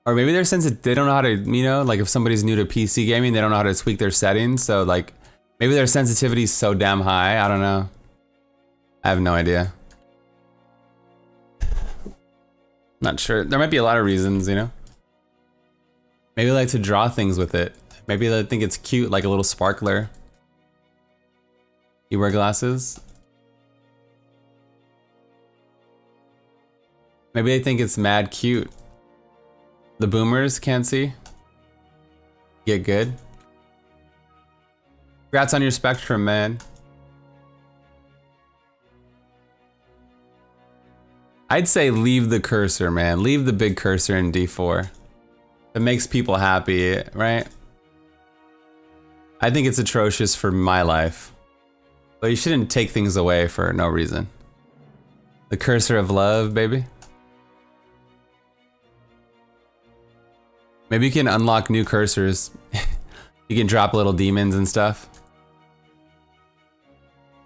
A: Or maybe they're sensitive, they don't know how to, you know, like if somebody's new to PC gaming, they don't know how to tweak their settings, so like, maybe their sensitivity is so damn high, I don't know. I have no idea. Not sure, there might be a lot of reasons, you know? Maybe they like to draw things with it. Maybe they think it's cute, like a little sparkler. You wear glasses? Maybe they think it's mad cute. The boomers can't see. Get good. Congrats on your spectrum, man. I'd say leave the cursor, man. Leave the big cursor in D4. It makes people happy, right? I think it's atrocious for my life. But you shouldn't take things away for no reason. The cursor of love, baby. Maybe you can unlock new cursors. You can drop little demons and stuff.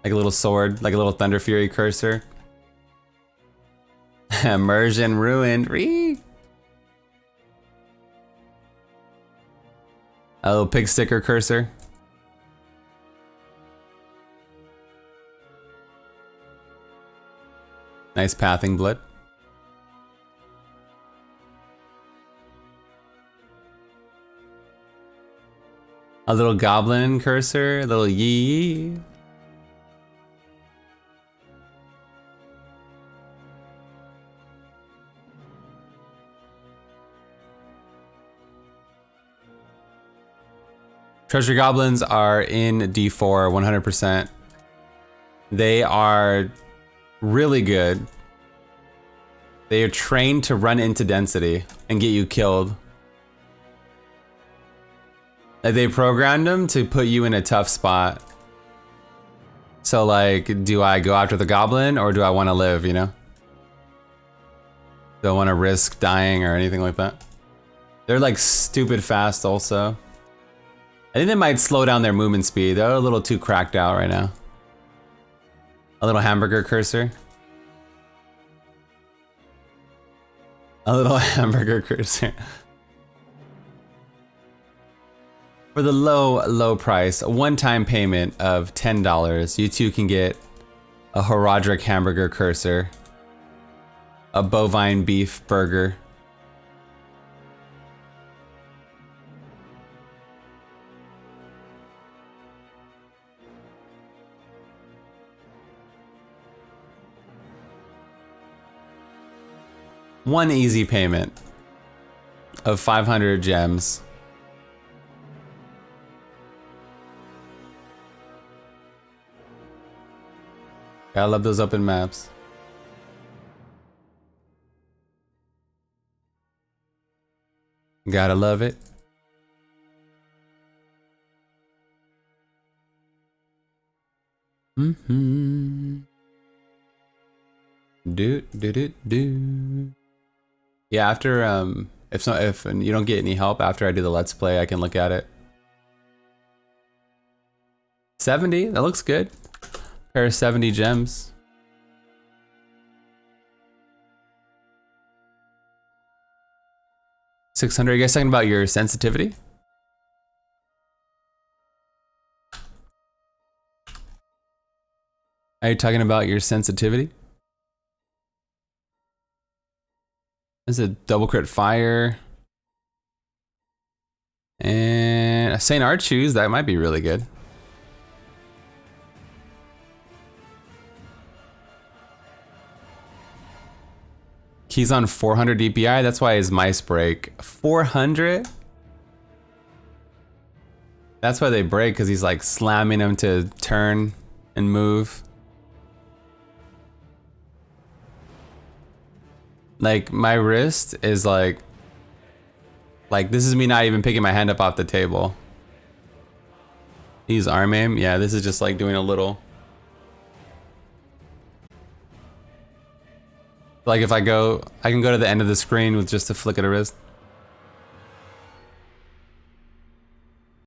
A: Like a little sword, like a little Thunder Fury cursor. Immersion ruined. Ree. A little pig sticker cursor. Nice pathing blood. A little goblin cursor, a little yee. Treasure goblins are in D4 100%. They are really good. They are trained to run into density and get you killed. Like they programmed them to put you in a tough spot. So like, do I go after the goblin or do I want to live, you know? Do I want to risk dying or anything like that? They're like stupid fast also. I think they might slow down their movement speed. They're a little too cracked out right now. A little hamburger cursor. A little hamburger cursor. For the low price, a one-time payment of $10, you too can get a Horadric hamburger cursor, a bovine beef burger, one easy payment of 500 gems. I love those open maps. Gotta love it. Do. Yeah, after if you don't get any help after I do the let's play, I can look at it. 70, that looks good. Pair of 70 gems. $600. You guys talking about your sensitivity? Are you talking about your sensitivity? There's a double crit fire. And a St. Archie's, that might be really good. He's on 400 DPI, that's why his mice break. 400? That's why they break, because he's like slamming them to turn and move. Like my wrist is like this is me not even picking my hand up off the table. Use arm aim, yeah, this is just like doing a little. Like if I can go to the end of the screen with just a flick of the wrist.